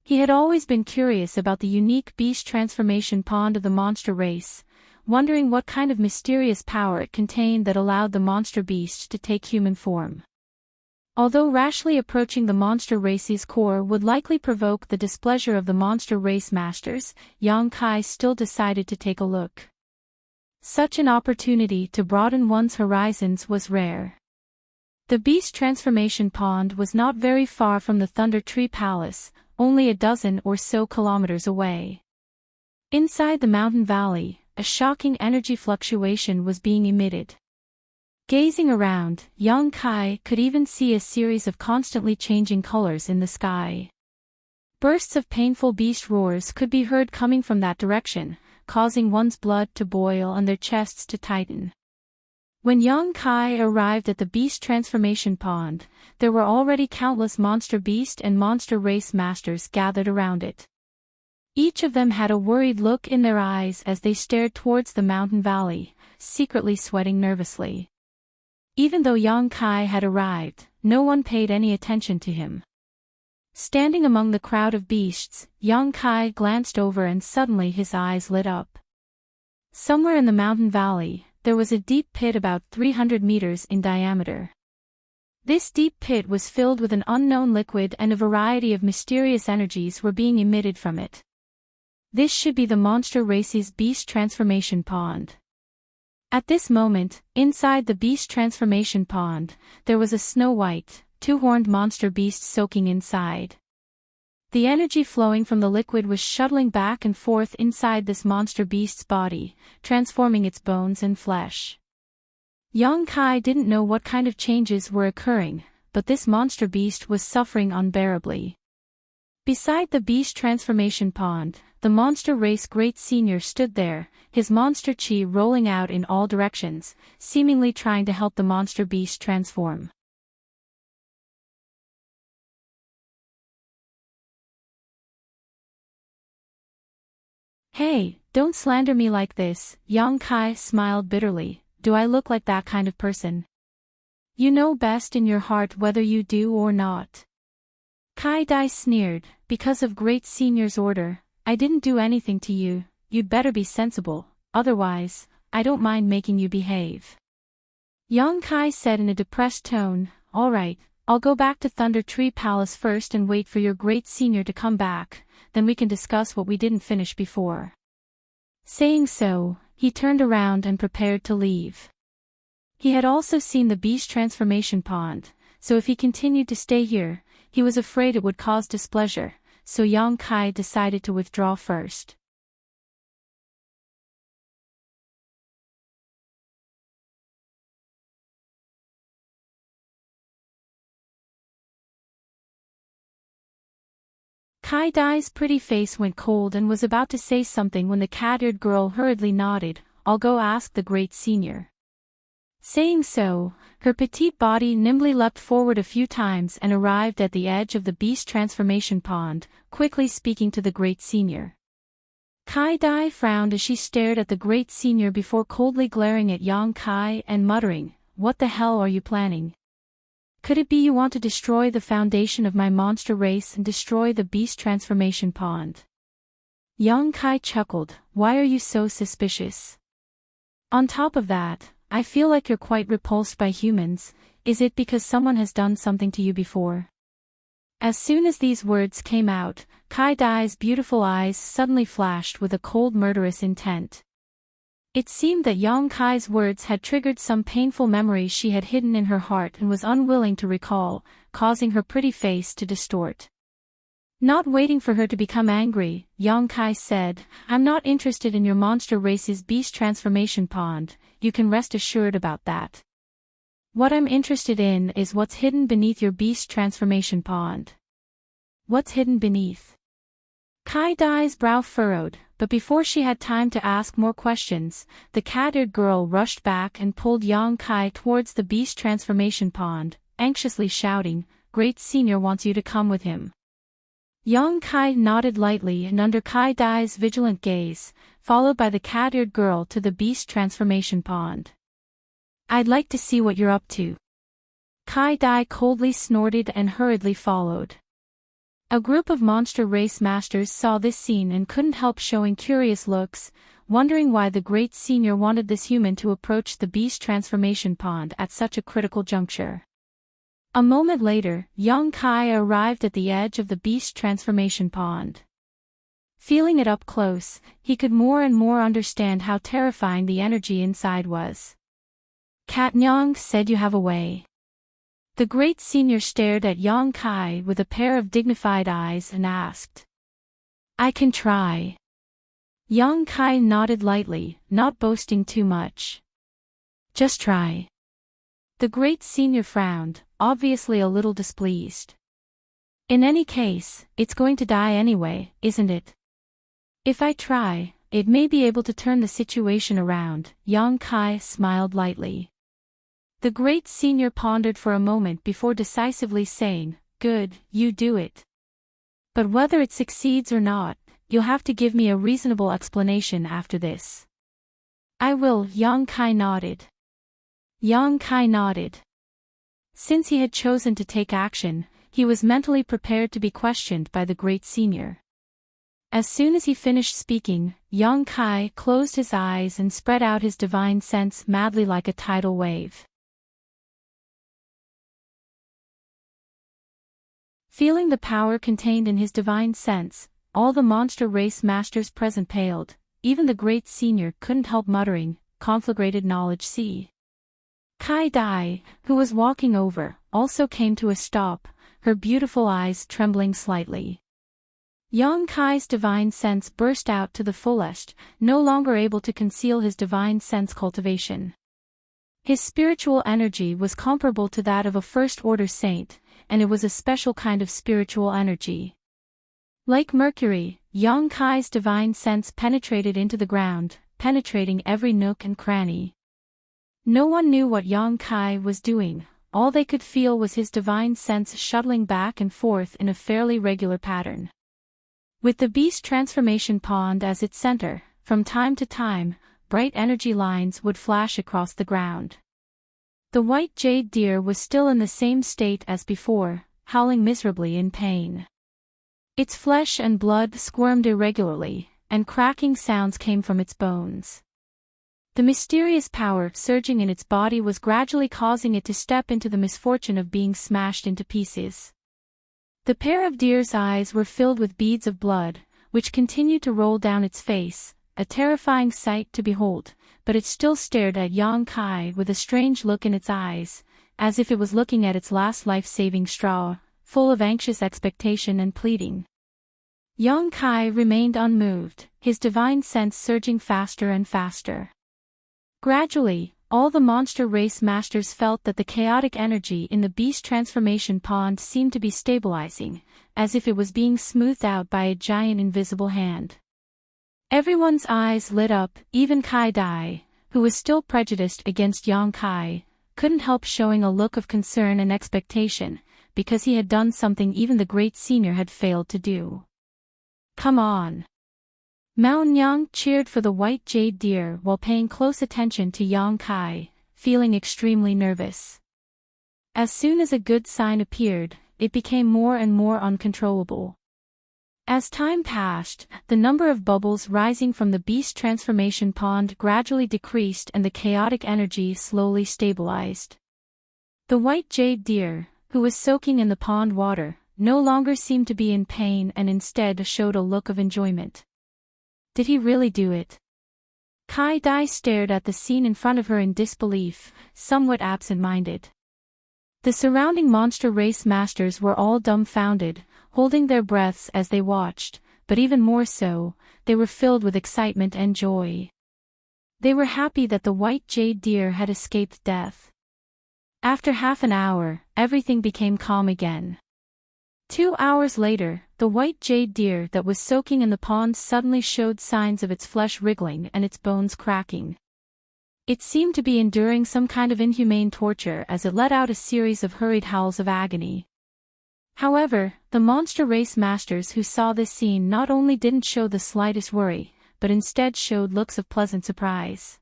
He had always been curious about the unique beast transformation pond of the monster race, wondering what kind of mysterious power it contained that allowed the monster beast to take human form. Although rashly approaching the monster race's core would likely provoke the displeasure of the monster race masters, Yang Kai still decided to take a look. Such an opportunity to broaden one's horizons was rare. The beast transformation pond was not very far from the Thunder Tree Palace, only a dozen or so kilometers away. Inside the mountain valley, a shocking energy fluctuation was being emitted. Gazing around, Yang Kai could even see a series of constantly changing colors in the sky. Bursts of painful beast roars could be heard coming from that direction, causing one's blood to boil and their chests to tighten. When Yang Kai arrived at the beast transformation pond, there were already countless monster beast and monster race masters gathered around it. Each of them had a worried look in their eyes as they stared towards the mountain valley, secretly sweating nervously. Even though Yang Kai had arrived, no one paid any attention to him. Standing among the crowd of beasts, Yang Kai glanced over and suddenly his eyes lit up. Somewhere in the mountain valley, there was a deep pit about 300 meters in diameter. This deep pit was filled with an unknown liquid and a variety of mysterious energies were being emitted from it. This should be the monster race's beast transformation pond. At this moment, inside the beast transformation pond, there was a snow-white, two-horned monster beast soaking inside. The energy flowing from the liquid was shuttling back and forth inside this monster beast's body, transforming its bones and flesh. Yang Kai didn't know what kind of changes were occurring, but this monster beast was suffering unbearably. Beside the beast transformation pond, the monster race Great Senior stood there, his monster chi rolling out in all directions, seemingly trying to help the monster beast transform. "Hey, don't slander me like this," Yang Kai smiled bitterly. "Do I look like that kind of person? You know best in your heart whether you do or not." Kai Dai sneered, "Because of Great Senior's order, I didn't do anything to you. You'd better be sensible, otherwise, I don't mind making you behave." Yang Kai said in a depressed tone, "All right, I'll go back to Thunder Tree Palace first and wait for your Great Senior to come back, then we can discuss what we didn't finish before." Saying so, he turned around and prepared to leave. He had also seen the beast transformation pond, so if he continued to stay here, he was afraid it would cause displeasure, so Yang Kai decided to withdraw first. Kai Dai's pretty face went cold and was about to say something when the cat-eared girl hurriedly nodded, "I'll go ask the Great Senior." Saying so, her petite body nimbly leapt forward a few times and arrived at the edge of the beast transformation pond, quickly speaking to the Great Senior. Kai Dai frowned as she stared at the Great Senior before coldly glaring at Yang Kai and muttering, "What the hell are you planning? Could it be you want to destroy the foundation of my monster race and destroy the beast transformation pond?" Yang Kai chuckled, "Why are you so suspicious? On top of that, I feel like you're quite repulsed by humans. Is it because someone has done something to you before?" As soon as these words came out, Kai Dai's beautiful eyes suddenly flashed with a cold murderous intent. It seemed that Yang Kai's words had triggered some painful memories she had hidden in her heart and was unwilling to recall, causing her pretty face to distort. Not waiting for her to become angry, Yang Kai said, "I'm not interested in your monster race's beast transformation pond, you can rest assured about that. What I'm interested in is what's hidden beneath your beast transformation pond." What's hidden beneath? Kai Dai's brow furrowed, but before she had time to ask more questions, the cat-eared girl rushed back and pulled Yang Kai towards the beast transformation pond, anxiously shouting, "Great Senior wants you to come with him." Yang Kai nodded lightly and under Kai Dai's vigilant gaze, followed by the cat-eared girl to the beast transformation pond. "I'd like to see what you're up to." Kai Dai coldly snorted and hurriedly followed. A group of monster race masters saw this scene and couldn't help showing curious looks, wondering why the great senior wanted this human to approach the beast transformation pond at such a critical juncture. A moment later, Yang Kai arrived at the edge of the beast transformation pond. Feeling it up close, he could more and more understand how terrifying the energy inside was. "Cat Nyang said you have a way." The great senior stared at Yang Kai with a pair of dignified eyes and asked. "I can try." Yang Kai nodded lightly, not boasting too much. "Just try." The great senior frowned, obviously a little displeased. "In any case, it's going to die anyway, isn't it? If I try, it may be able to turn the situation around." Yang Kai smiled lightly. The great senior pondered for a moment before decisively saying, "Good, you do it. But whether it succeeds or not, you'll have to give me a reasonable explanation after this." "I will." Yang Kai nodded. Since he had chosen to take action, he was mentally prepared to be questioned by the great senior. As soon as he finished speaking, Yang Kai closed his eyes and spread out his divine sense madly like a tidal wave. Feeling the power contained in his divine sense, all the monster race masters present paled, even the great senior couldn't help muttering, "Conflagrated knowledge see." Kai Dai, who was walking over, also came to a stop, her beautiful eyes trembling slightly. Yang Kai's divine sense burst out to the fullest, no longer able to conceal his divine sense cultivation. His spiritual energy was comparable to that of a first-order saint, and it was a special kind of spiritual energy. Like Mercury, Yang Kai's divine sense penetrated into the ground, penetrating every nook and cranny. No one knew what Yang Kai was doing, all they could feel was his divine sense shuttling back and forth in a fairly regular pattern. With the beast transformation pond as its center, from time to time, bright energy lines would flash across the ground. The white jade deer was still in the same state as before, howling miserably in pain. Its flesh and blood squirmed irregularly, and cracking sounds came from its bones. The mysterious power surging in its body was gradually causing it to step into the misfortune of being smashed into pieces. The pair of deer's eyes were filled with beads of blood, which continued to roll down its face, a terrifying sight to behold, but it still stared at Yang Kai with a strange look in its eyes, as if it was looking at its last life-saving straw, full of anxious expectation and pleading. Yang Kai remained unmoved, his divine sense surging faster and faster. Gradually, all the monster race masters felt that the chaotic energy in the beast transformation pond seemed to be stabilizing, as if it was being smoothed out by a giant invisible hand. Everyone's eyes lit up, even Kai Dai, who was still prejudiced against Yang Kai, couldn't help showing a look of concern and expectation, because he had done something even the great senior had failed to do. "Come on!" Mao Nyang cheered for the white jade deer while paying close attention to Yang Kai, feeling extremely nervous. As soon as a good sign appeared, it became more and more uncontrollable. As time passed, the number of bubbles rising from the beast transformation pond gradually decreased and the chaotic energy slowly stabilized. The white jade deer, who was soaking in the pond water, no longer seemed to be in pain and instead showed a look of enjoyment. Did he really do it? Kai Dai stared at the scene in front of her in disbelief, somewhat absent-minded. The surrounding monster race masters were all dumbfounded, holding their breaths as they watched, but even more so, they were filled with excitement and joy. They were happy that the white jade deer had escaped death. After half an hour, everything became calm again. 2 hours later, the white jade deer that was soaking in the pond suddenly showed signs of its flesh wriggling and its bones cracking. It seemed to be enduring some kind of inhumane torture as it let out a series of hurried howls of agony. However, the monster race masters who saw this scene not only didn't show the slightest worry, but instead showed looks of pleasant surprise.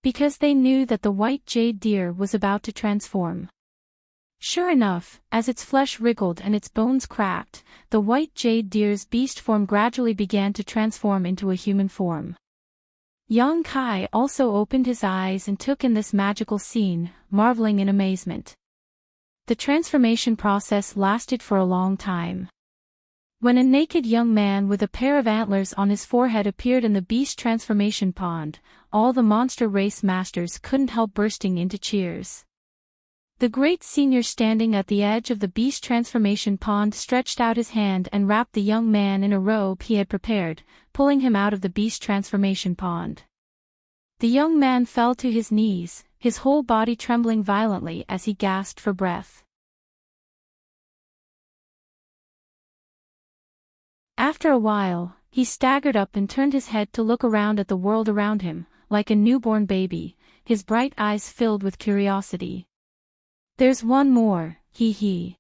Because they knew that the white jade deer was about to transform. Sure enough, as its flesh wriggled and its bones cracked, the white jade deer's beast form gradually began to transform into a human form. Young Kai also opened his eyes and took in this magical scene, marveling in amazement. The transformation process lasted for a long time. When a naked young man with a pair of antlers on his forehead appeared in the beast transformation pond, all the monster race masters couldn't help bursting into cheers. The great senior standing at the edge of the beast transformation pond stretched out his hand and wrapped the young man in a robe he had prepared, pulling him out of the beast transformation pond. The young man fell to his knees, his whole body trembling violently as he gasped for breath. After a while, he staggered up and turned his head to look around at the world around him, like a newborn baby, his bright eyes filled with curiosity. "There's one more, he.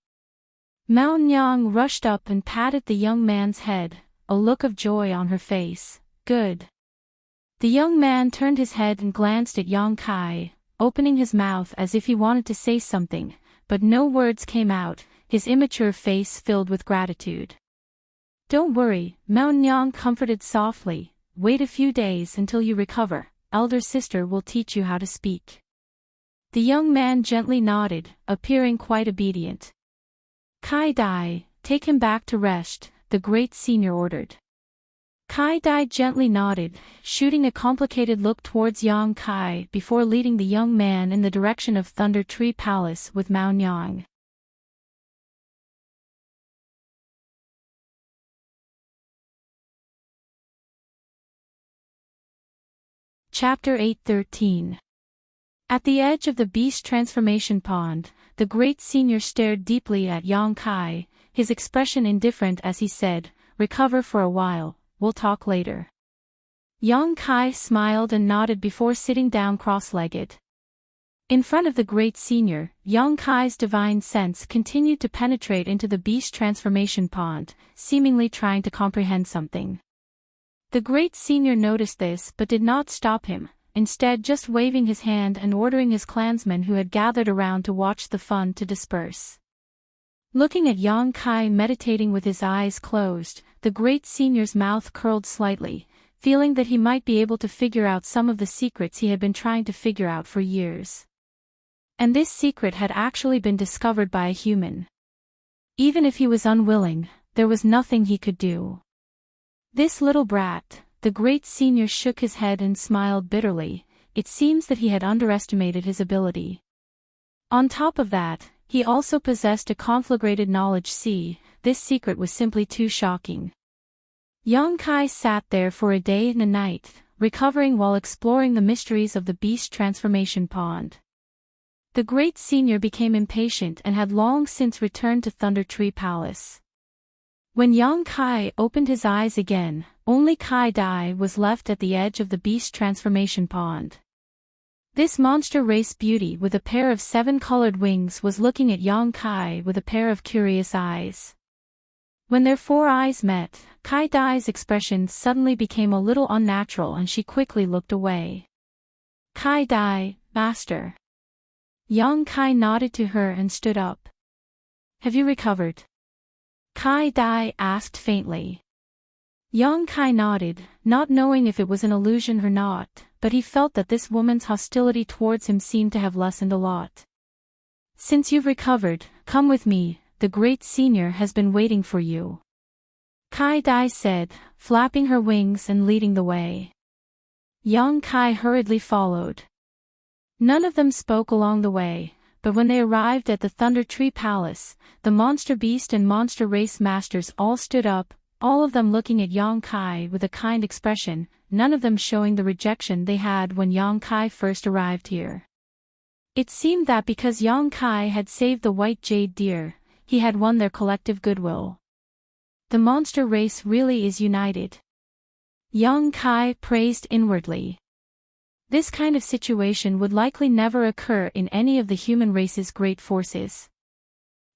Mao Nyang rushed up and patted the young man's head, a look of joy on her face. "Good." The young man turned his head and glanced at Yang Kai, opening his mouth as if he wanted to say something, but no words came out, his immature face filled with gratitude. "Don't worry," Mao Nyang comforted softly, "wait a few days until you recover, elder sister will teach you how to speak." The young man gently nodded, appearing quite obedient. "Kai Dai, take him back to rest," the great senior ordered. Kai Dai gently nodded, shooting a complicated look towards Yang Kai before leading the young man in the direction of Thunder Tree Palace with Mao Nyang. Chapter 8:13. At the edge of the beast transformation pond, the great senior stared deeply at Yang Kai, his expression indifferent as he said, "Recover for a while, we'll talk later." Yang Kai smiled and nodded before sitting down cross-legged. In front of the great senior, Yang Kai's divine sense continued to penetrate into the beast transformation pond, seemingly trying to comprehend something. The great senior noticed this but did not stop him, instead just waving his hand and ordering his clansmen who had gathered around to watch the fun to disperse. Looking at Yang Kai meditating with his eyes closed, the great senior's mouth curled slightly, feeling that he might be able to figure out some of the secrets he had been trying to figure out for years. And this secret had actually been discovered by a human. Even if he was unwilling, there was nothing he could do. This little brat, the great senior shook his head and smiled bitterly, it seems that he had underestimated his ability. On top of that, he also possessed a conflagrated knowledge. This secret was simply too shocking. Yang Kai sat there for a day and a night, recovering while exploring the mysteries of the beast transformation pond. The great senior became impatient and had long since returned to Thunder Tree Palace. When Yang Kai opened his eyes again, only Kai Dai was left at the edge of the beast transformation pond. This monster race beauty with a pair of 7-colored wings was looking at Yang Kai with a pair of curious eyes. When their 4 eyes met, Kai Dai's expression suddenly became a little unnatural and she quickly looked away. "Kai Dai, master." Yang Kai nodded to her and stood up. "Have you recovered?" Kai Dai asked faintly. Yang Kai nodded, not knowing if it was an illusion or not, but he felt that this woman's hostility towards him seemed to have lessened a lot. "Since you've recovered, come with me, the great senior has been waiting for you," Kai Dai said, flapping her wings and leading the way. Yang Kai hurriedly followed. None of them spoke along the way, but when they arrived at the Thunder Tree Palace, the monster beast and monster race masters all stood up, all of them looking at Yang Kai with a kind expression, none of them showing the rejection they had when Yang Kai first arrived here. It seemed that because Yang Kai had saved the white jade deer, he had won their collective goodwill. The monster race really is united. Yang Kai praised inwardly. This kind of situation would likely never occur in any of the human race's great forces.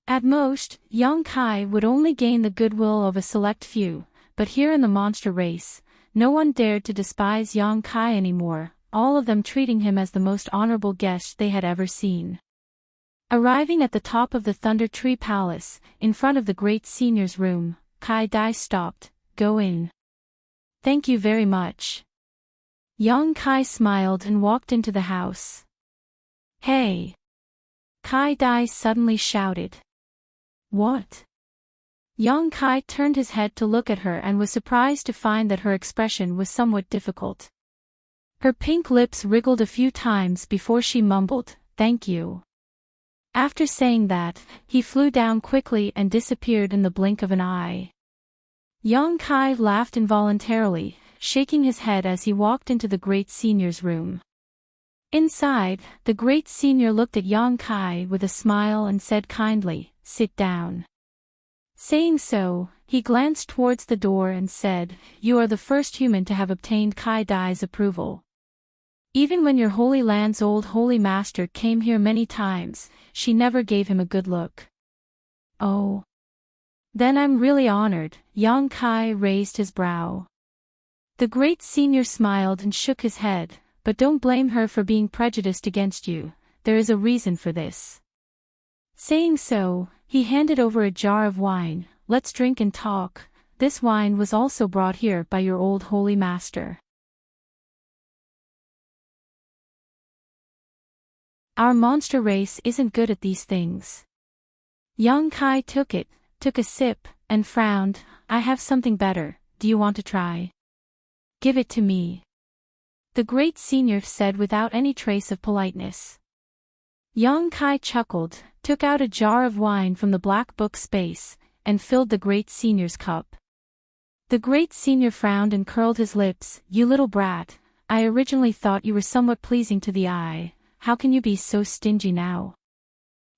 At most, Yang Kai would only gain the goodwill of a select few, but here in the monster race, no one dared to despise Yang Kai anymore, all of them treating him as the most honorable guest they had ever seen. Arriving at the top of the Thunder Tree Palace, in front of the great senior's room, Kai Dai stopped. "Go in." "Thank you very much." Yang Kai smiled and walked into the house. "Hey!" Kai Dai suddenly shouted. "What?" Yang Kai turned his head to look at her and was surprised to find that her expression was somewhat difficult. Her pink lips wriggled a few times before she mumbled, "Thank you." After saying that, he flew down quickly and disappeared in the blink of an eye. Yang Kai laughed involuntarily, shaking his head as he walked into the great senior's room. Inside, the great senior looked at Yang Kai with a smile and said kindly, "Sit down." Saying so, he glanced towards the door and said, "You are the first human to have obtained Kai Dai's approval. Even when your Holy Land's old Holy Master came here many times, she never gave him a good look." "Oh. Then I'm really honored." Yang Kai raised his brow. The great senior smiled and shook his head, "But don't blame her for being prejudiced against you, there is a reason for this." Saying so, he handed over a jar of wine. "Let's drink and talk. This wine was also brought here by your old Holy Master." Our monster race isn't good at these things. Yang Kai took a sip, and frowned. "I have something better, do you want to try?" "Give it to me," the great senior said without any trace of politeness. Yang Kai chuckled, took out a jar of wine from the black book space, and filled the great senior's cup. The great senior frowned and curled his lips. "You little brat, I originally thought you were somewhat pleasing to the eye, how can you be so stingy now?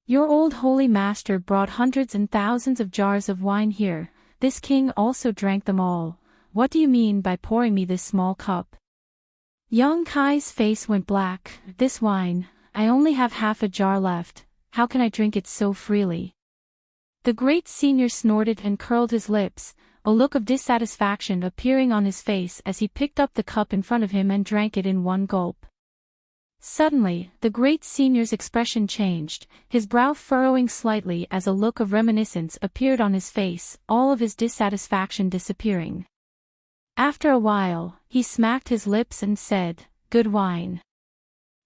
Your old Holy Master brought hundreds and thousands of jars of wine here, this king also drank them all. What do you mean by pouring me this small cup?" Yang Kai's face went black. "This wine, I only have half a jar left, how can I drink it so freely?" The great senior snorted and curled his lips, a look of dissatisfaction appearing on his face as he picked up the cup in front of him and drank it in one gulp. Suddenly, the great senior's expression changed, his brow furrowing slightly as a look of reminiscence appeared on his face, all of his dissatisfaction disappearing. After a while, he smacked his lips and said, "Good wine.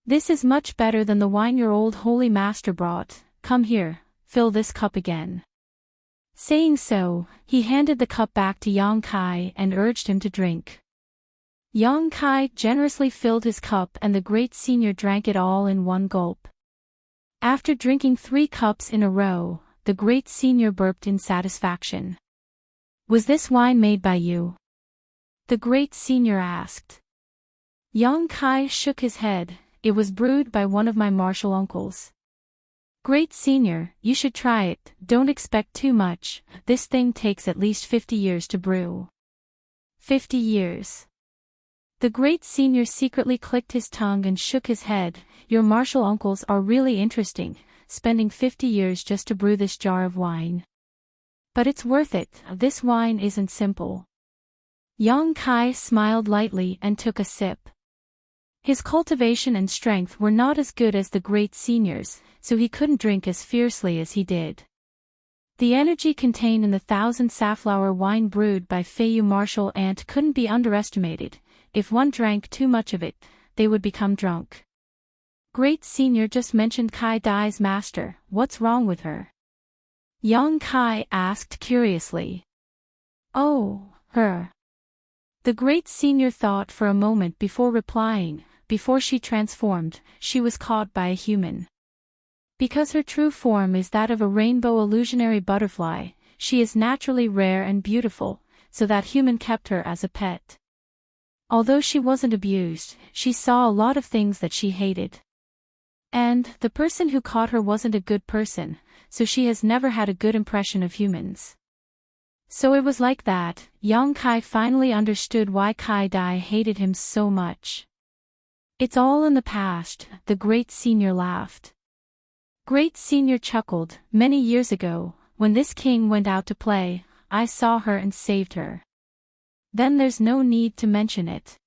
This is much better than the wine your old Holy Master brought. Come here, fill this cup again." Saying so, he handed the cup back to Yang Kai and urged him to drink. Yang Kai generously filled his cup and the great senior drank it all in one gulp. After drinking 3 cups in a row, the great senior burped in satisfaction. "Was this wine made by you?" the great senior asked. Yang Kai shook his head. "It was brewed by one of my martial uncles." "Great senior, you should try it, don't expect too much, this thing takes at least 50 years to brew." 50 years. The great senior secretly clicked his tongue and shook his head. "Your martial uncles are really interesting, spending 50 years just to brew this jar of wine. But it's worth it, this wine isn't simple." Yang Kai smiled lightly and took a sip. His cultivation and strength were not as good as the great senior's, so he couldn't drink as fiercely as he did. The energy contained in the 1,000 safflower wine brewed by Feiyu martial ant couldn't be underestimated. If one drank too much of it, they would become drunk. Great senior just mentioned Kai Dai's master, what's wrong with her? Yang Kai asked curiously. "Oh, her. The great senior thought for a moment before replying. Before she transformed, she was caught by a human. Because her true form is that of a rainbow illusionary butterfly, she is naturally rare and beautiful, so that human kept her as a pet. Although she wasn't abused, she saw a lot of things that she hated. And the person who caught her wasn't a good person, so she has never had a good impression of humans. So it was like that, young Kai finally understood why Kai Dai hated him so much. It's all in the past, the great senior laughed. Great senior chuckled. Many years ago, when this king went out to play, I saw her and saved her. Then there's no need to mention it.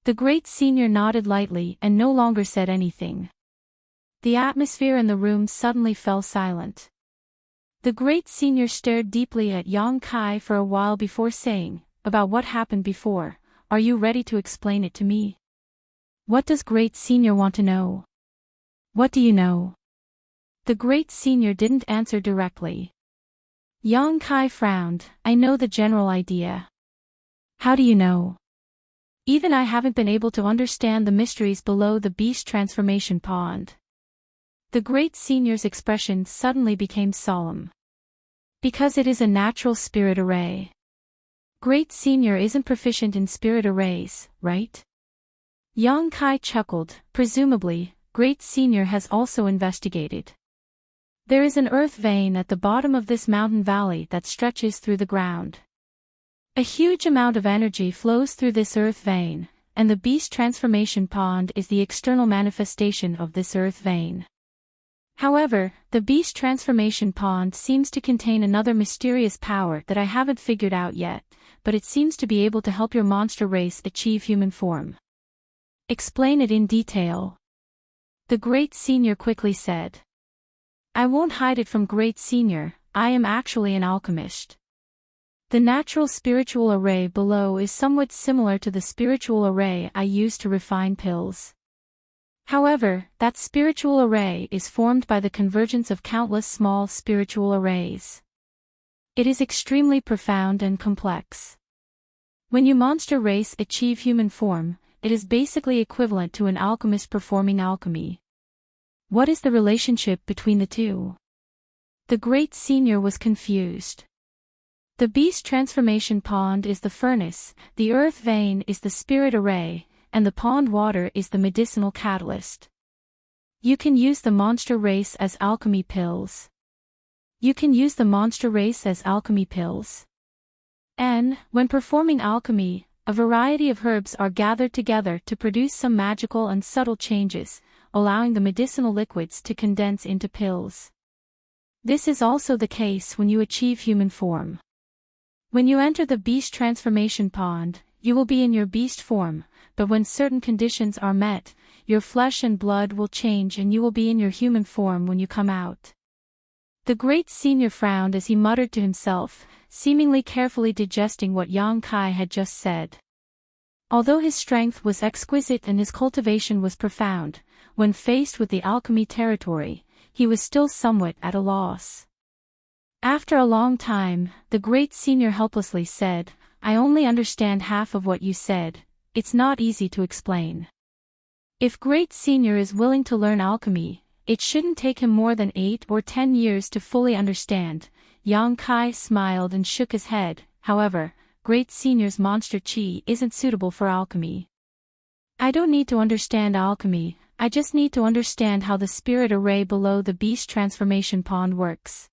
The great senior nodded lightly and no longer said anything. The atmosphere in the room suddenly fell silent. The great senior stared deeply at Yang Kai for a while before saying, "About what happened before, are you ready to explain it to me?" What does great senior want to know? What do you know? The great senior didn't answer directly. Yang Kai frowned. I know the general idea. How do you know? Even I haven't been able to understand the mysteries below the beast transformation pond. The great senior's expression suddenly became solemn. Because it is a natural spirit array. Great senior isn't proficient in spirit arrays, right? Yang Kai chuckled. Presumably, great senior has also investigated. There is an earth vein at the bottom of this mountain valley that stretches through the ground. A huge amount of energy flows through this earth vein, and the beast transformation pond is the external manifestation of this earth vein. However, the beast transformation pond seems to contain another mysterious power that I haven't figured out yet, but it seems to be able to help your monster race achieve human form. Explain it in detail. The great senior quickly said. I won't hide it from great senior, I am actually an alchemist. The natural spiritual array below is somewhat similar to the spiritual array I use to refine pills. However, that spiritual array is formed by the convergence of countless small spiritual arrays. It is extremely profound and complex. When you monster race achieve human form, it is basically equivalent to an alchemist performing alchemy. What is the relationship between the two? The great senior was confused. The beast transformation pond is the furnace, the earth vein is the spirit array, and the pond water is the medicinal catalyst. You can use the monster race as alchemy pills. And, when performing alchemy, a variety of herbs are gathered together to produce some magical and subtle changes, allowing the medicinal liquids to condense into pills. This is also the case when you achieve human form. When you enter the beast transformation pond, you will be in your beast form, but when certain conditions are met, your flesh and blood will change and you will be in your human form when you come out. The great senior frowned as he muttered to himself, seemingly carefully digesting what Yang Kai had just said. Although his strength was exquisite and his cultivation was profound, when faced with the alchemy territory, he was still somewhat at a loss. After a long time, the great senior helplessly said, I only understand half of what you said, it's not easy to explain. If great senior is willing to learn alchemy, it shouldn't take him more than 8 or 10 years to fully understand. Yang Kai smiled and shook his head. However, great senior's monster chi isn't suitable for alchemy. I don't need to understand alchemy, I just need to understand how the spirit array below the beast transformation pond works.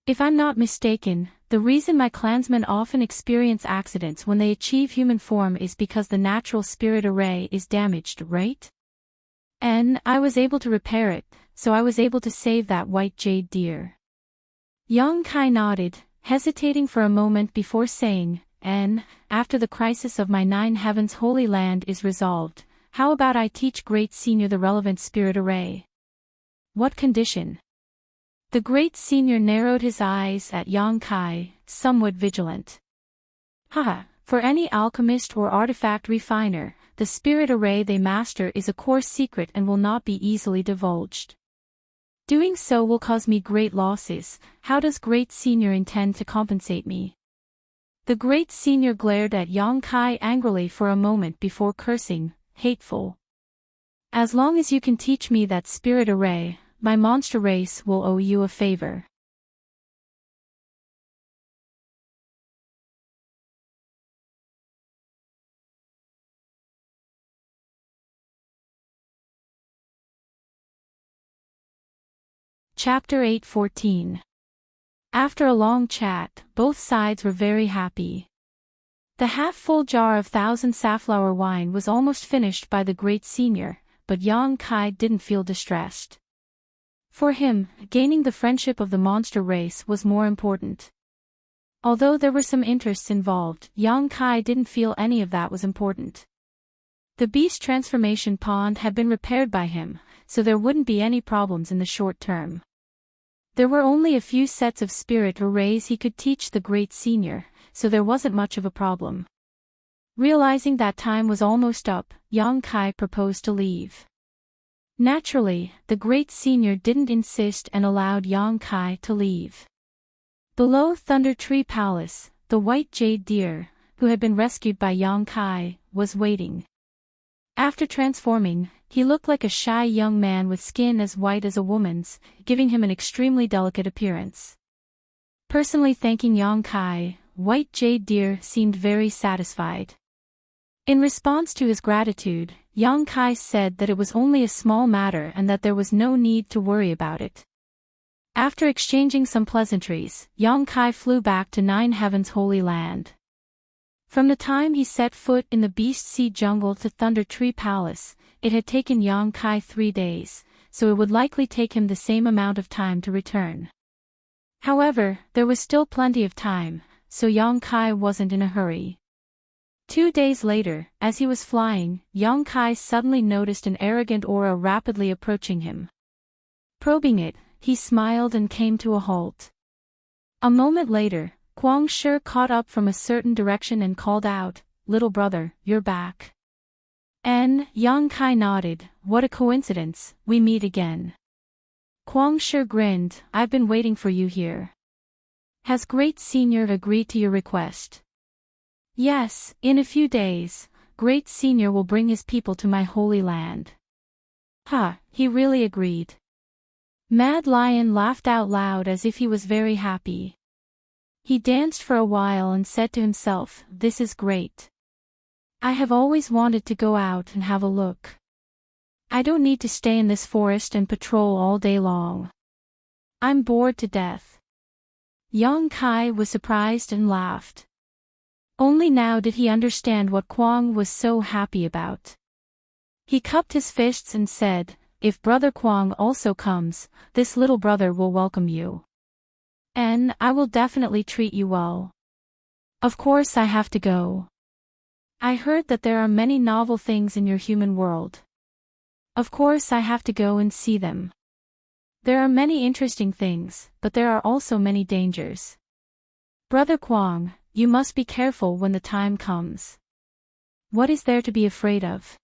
If I'm not mistaken, the reason my clansmen often experience accidents when they achieve human form is because the natural spirit array is damaged, right? And I was able to repair it, so I was able to save that white jade deer. Yang Kai nodded, hesitating for a moment before saying, and, after the crisis of my 9 heavens holy land is resolved, how about I teach great senior the relevant spirit array? What condition? The great senior narrowed his eyes at Yang Kai, somewhat vigilant. Haha, for any alchemist or artifact refiner, the spirit array they master is a core secret and will not be easily divulged. Doing so will cause me great losses. How does Great Senior intend to compensate me? The Great Senior glared at Yang Kai angrily for a moment before cursing, hateful. As long as you can teach me that spirit array, my monster race will owe you a favor. Chapter 8:14. After a long chat, both sides were very happy. The half-full jar of thousand safflower wine was almost finished by the Great Senior, but Yang Kai didn't feel distressed. For him, gaining the friendship of the monster race was more important. Although there were some interests involved, Yang Kai didn't feel any of that was important. The beast transformation pond had been repaired by him, so there wouldn't be any problems in the short term. There were only a few sets of spirit arrays he could teach the Great Senior, so there wasn't much of a problem. Realizing that time was almost up, Yang Kai proposed to leave. Naturally, the Great Senior didn't insist and allowed Yang Kai to leave. Below Thunder Tree Palace, the white jade deer, who had been rescued by Yang Kai, was waiting. After transforming, he looked like a shy young man with skin as white as a woman's, giving him an extremely delicate appearance. Personally thanking Yang Kai, White Jade Deer seemed very satisfied. In response to his gratitude, Yang Kai said that it was only a small matter and that there was no need to worry about it. After exchanging some pleasantries, Yang Kai flew back to Nine Heaven's Holy Land. From the time he set foot in the Beast Sea Jungle to Thunder Tree Palace, it had taken Yang Kai 3 days, so it would likely take him the same amount of time to return. However, there was still plenty of time, so Yang Kai wasn't in a hurry. 2 days later, as he was flying, Yang Kai suddenly noticed an arrogant aura rapidly approaching him. Probing it, he smiled and came to a halt. A moment later, Kwang Shi caught up from a certain direction and called out, "Little brother, you're back." Yang Kai nodded, "What a coincidence, we meet again." Kwang Shi grinned, "I've been waiting for you here. Has Great Senior agreed to your request?" "Yes, in a few days, Great Senior will bring his people to my holy land." He really agreed. Mad Lion laughed out loud as if he was very happy. He danced for a while and said to himself, "This is great. I have always wanted to go out and have a look. I don't need to stay in this forest and patrol all day long. I'm bored to death." Yang Kai was surprised and laughed. Only now did he understand what Kwang was so happy about. He cupped his fists and said, "If Brother Kwang also comes, this little brother will welcome you. And I will definitely treat you well. Of course I have to go. I heard that there are many novel things in your human world. Of course I have to go and see them. There are many interesting things, but there are also many dangers. Brother Kwang, you must be careful when the time comes. What is there to be afraid of?"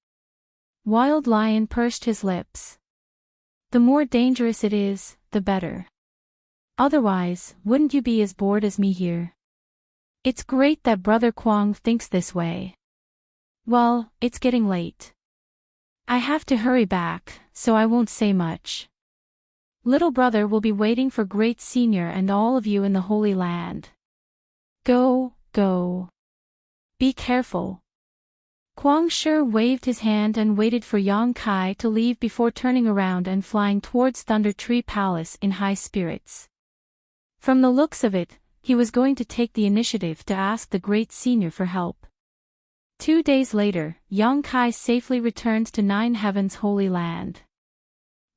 Wild Lion pursed his lips. "The more dangerous it is, the better. Otherwise, wouldn't you be as bored as me here? It's great that Brother Kwang thinks this way. Well, it's getting late. I have to hurry back, so I won't say much. Little brother will be waiting for Great Senior and all of you in the Holy Land. Go, go. Be careful." Kwang Shi waved his hand and waited for Yang Kai to leave before turning around and flying towards Thunder Tree Palace in high spirits. From the looks of it, he was going to take the initiative to ask the Great Senior for help. 2 days later, Yang Kai safely returned to Nine Heaven's Holy Land.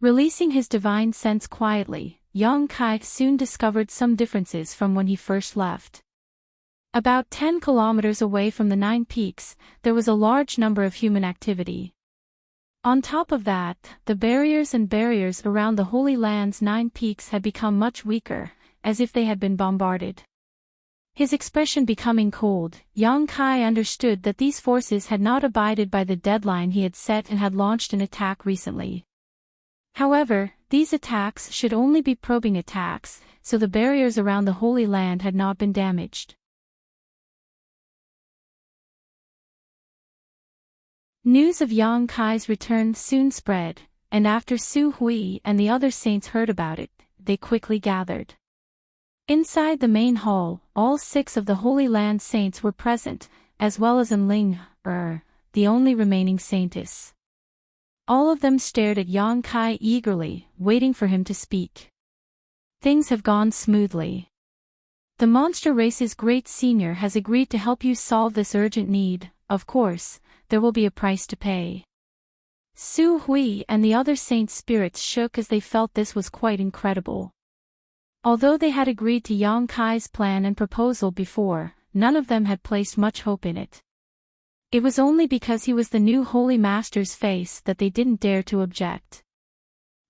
Releasing his divine sense quietly, Yang Kai soon discovered some differences from when he first left. About 10 kilometers away from the 9 peaks, there was a large number of human activity. On top of that, the barriers around the Holy Land's 9 peaks had become much weaker, as if they had been bombarded. His expression becoming cold, Yang Kai understood that these forces had not abided by the deadline he had set and had launched an attack recently. However, These attacks should only be probing attacks, so the barriers around the Holy Land had not been damaged. News of Yang Kai's return soon spread, and after Su Hui and the other saints heard about it, they quickly gathered. Inside the main hall, all 6 of the Holy Land saints were present, as well as Enling, the only remaining saintess. All of them stared at Yang Kai eagerly, waiting for him to speak. Things have gone smoothly. The monster race's great senior has agreed to help you solve this urgent need. Of course, there will be a price to pay. Su Hui and the other saints' spirits shook as they felt this was quite incredible. Although they had agreed to Yang Kai's plan and proposal before, none of them had placed much hope in it. It was only because he was the new Holy Master's face that they didn't dare to object.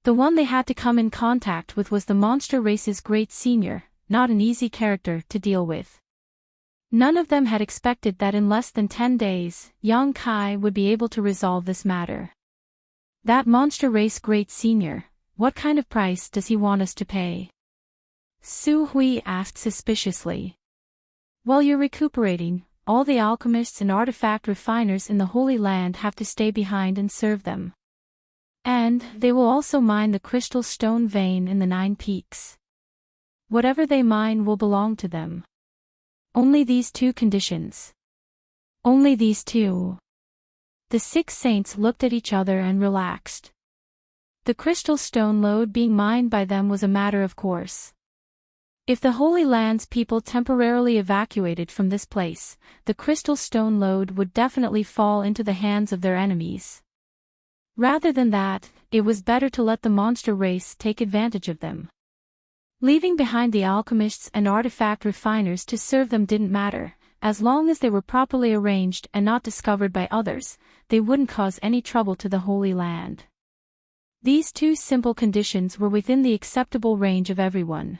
The one they had to come in contact with was the monster race's great senior, not an easy character to deal with. None of them had expected that in less than 10 days, Yang Kai would be able to resolve this matter. That monster race great senior, what kind of price does he want us to pay? Su Hui asked suspiciously. While you're recuperating, all the alchemists and artifact refiners in the Holy Land have to stay behind and serve them. And they will also mine the crystal stone vein in the 9 peaks. Whatever they mine will belong to them. Only these 2 conditions. Only these 2. The 6 saints looked at each other and relaxed. The crystal stone lode being mined by them was a matter of course. If the Holy Land's people temporarily evacuated from this place, the crystal stone lode would definitely fall into the hands of their enemies. Rather than that, it was better to let the monster race take advantage of them. Leaving behind the alchemists and artifact refiners to serve them didn't matter, as long as they were properly arranged and not discovered by others, they wouldn't cause any trouble to the Holy Land. These 2 simple conditions were within the acceptable range of everyone.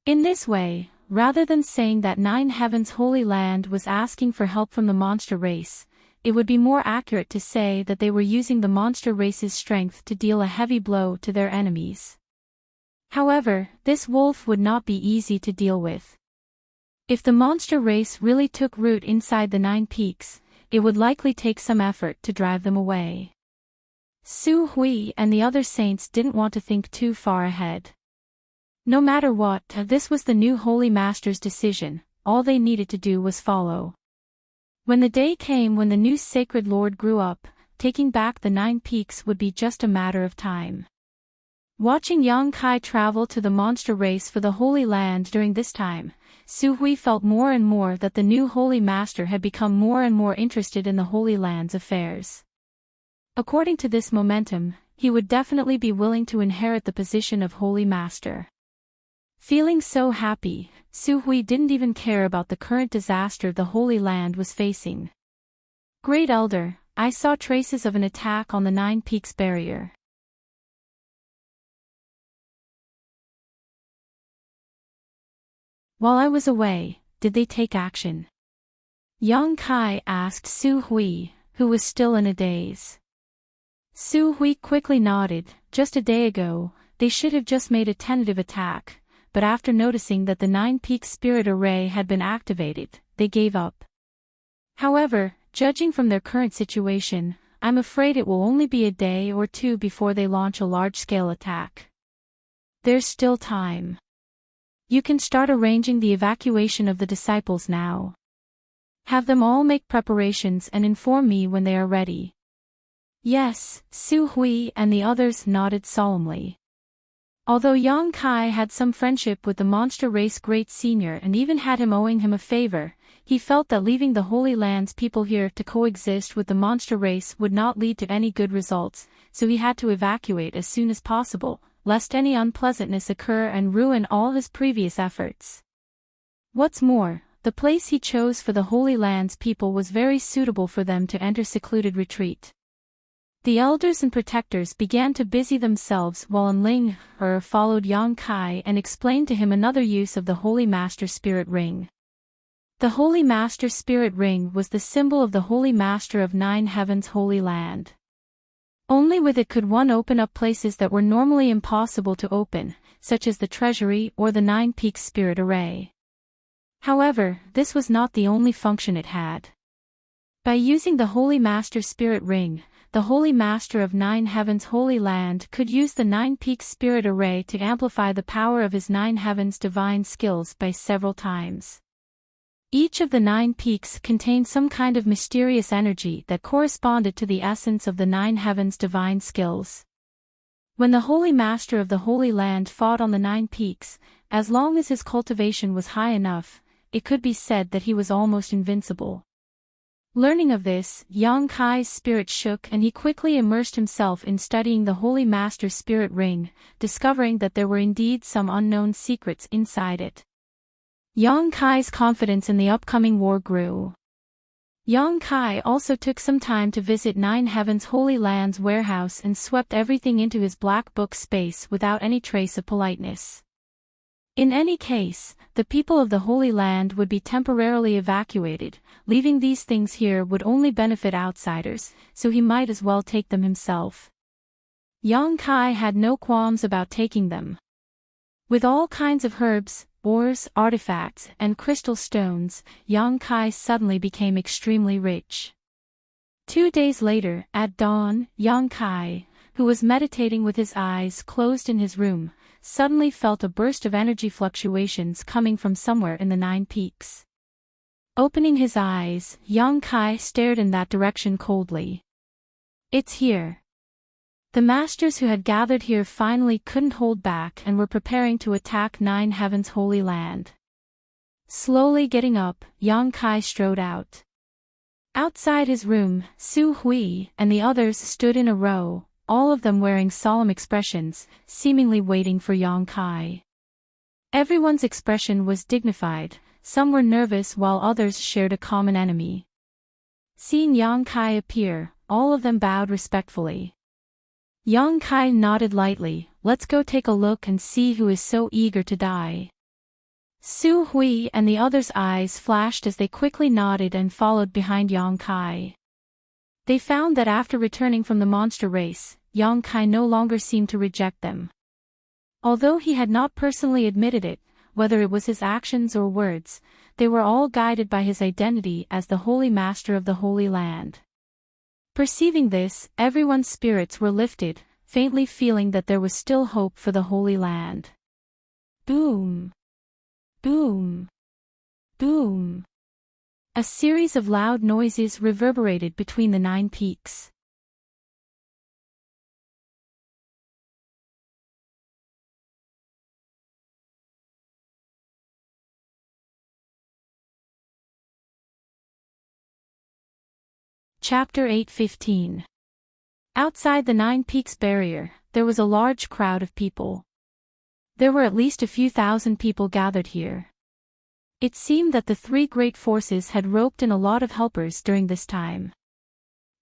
In this way, rather than saying that 9 Heavens Holy Land was asking for help from the monster race, it would be more accurate to say that they were using the monster race's strength to deal a heavy blow to their enemies. However, this wolf would not be easy to deal with. If the monster race really took root inside the 9 peaks, it would likely take some effort to drive them away. Su Hui and the other saints didn't want to think too far ahead. No matter what, this was the new Holy Master's decision, all they needed to do was follow. When the day came when the new Sacred Lord grew up, taking back the 9 peaks would be just a matter of time. Watching Yang Kai travel to the monster race for the Holy Land during this time, Su Hui felt more and more that the new Holy Master had become more and more interested in the Holy Land's affairs. According to this momentum, he would definitely be willing to inherit the position of Holy Master. Feeling so happy, Su Hui didn't even care about the current disaster the Holy Land was facing. Great Elder, I saw traces of an attack on the 9 Peaks barrier. While I was away, did they take action? Yang Kai asked Su Hui, who was still in a daze. Su Hui quickly nodded. Just a day ago, they should have just made a tentative attack. But after noticing that the 9 Peaks Spirit Array had been activated, they gave up. However, judging from their current situation, I'm afraid it will only be a day or 2 before they launch a large-scale attack. There's still time. You can start arranging the evacuation of the disciples now. Have them all make preparations and inform me when they are ready. Yes, Su Hui and the others nodded solemnly. Although Yang Kai had some friendship with the monster race great senior and even had him owing him a favor, he felt that leaving the Holy Land's people here to coexist with the monster race would not lead to any good results, so he had to evacuate as soon as possible, lest any unpleasantness occur and ruin all his previous efforts. What's more, the place he chose for the Holy Land's people was very suitable for them to enter secluded retreat. The elders and protectors began to busy themselves while Enling followed Yang Kai and explained to him another use of the Holy Master Spirit Ring. The Holy Master Spirit Ring was the symbol of the Holy Master of 9 Heavens Holy Land. Only with it could one open up places that were normally impossible to open, such as the treasury or the Nine Peaks spirit array. However, this was not the only function it had. By using the Holy Master Spirit Ring, the Holy Master of Nine Heavens Holy Land could use the Nine Peaks Spirit Array to amplify the power of his Nine Heavens divine skills by several times. Each of the Nine Peaks contained some kind of mysterious energy that corresponded to the essence of the Nine Heavens divine skills. When the Holy Master of the Holy Land fought on the Nine Peaks, as long as his cultivation was high enough, it could be said that he was almost invincible. Learning of this, Yang Kai's spirit shook and he quickly immersed himself in studying the Holy Master Spirit Ring, discovering that there were indeed some unknown secrets inside it. Yang Kai's confidence in the upcoming war grew. Yang Kai also took some time to visit Nine Heavens Holy Land's warehouse and swept everything into his black book space without any trace of politeness. In any case, the people of the Holy Land would be temporarily evacuated. Leaving these things here would only benefit outsiders, so he might as well take them himself. Yang Kai had no qualms about taking them. With all kinds of herbs, ores, artifacts, and crystal stones, Yang Kai suddenly became extremely rich. 2 days later, at dawn, Yang Kai, who was meditating with his eyes closed in his room, suddenly felt a burst of energy fluctuations coming from somewhere in the Nine Peaks. Opening his eyes, Yang Kai stared in that direction coldly. It's here. The masters who had gathered here finally couldn't hold back and were preparing to attack Nine Heavens Holy Land. Slowly getting up, Yang Kai strode out. Outside his room, Su Hui and the others stood in a row, all of them wearing solemn expressions, seemingly waiting for Yang Kai. Everyone's expression was dignified, some were nervous while others shared a common enemy. Seeing Yang Kai appear, all of them bowed respectfully. Yang Kai nodded lightly. Let's go take a look and see who is so eager to die. Su Hui and the others' eyes flashed as they quickly nodded and followed behind Yang Kai. They found that after returning from the monster race, Yang Kai no longer seemed to reject them. Although he had not personally admitted it, whether it was his actions or words, they were all guided by his identity as the Holy Master of the Holy Land. Perceiving this, everyone's spirits were lifted, faintly feeling that there was still hope for the Holy Land. Boom! Boom! Boom! A series of loud noises reverberated between the Nine Peaks. Chapter 8:15. Outside the Nine Peaks barrier, there was a large crowd of people. There were at least a few thousand people gathered here. It seemed that the three great forces had roped in a lot of helpers during this time.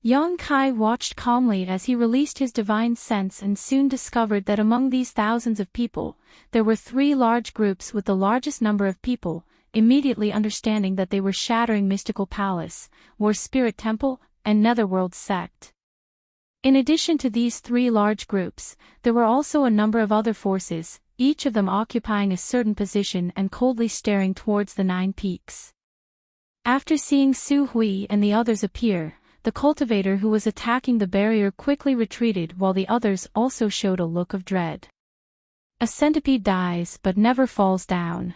Yang Kai watched calmly as he released his divine sense and soon discovered that among these thousands of people, there were three large groups with the largest number of people, immediately understanding that they were Shattering Mystical Palace, War Spirit Temple, and Netherworld Sect. In addition to these three large groups, there were also a number of other forces, each of them occupying a certain position and coldly staring towards the Nine Peaks. After seeing Su Hui and the others appear, the cultivator who was attacking the barrier quickly retreated while the others also showed a look of dread. A centipede dies but never falls down.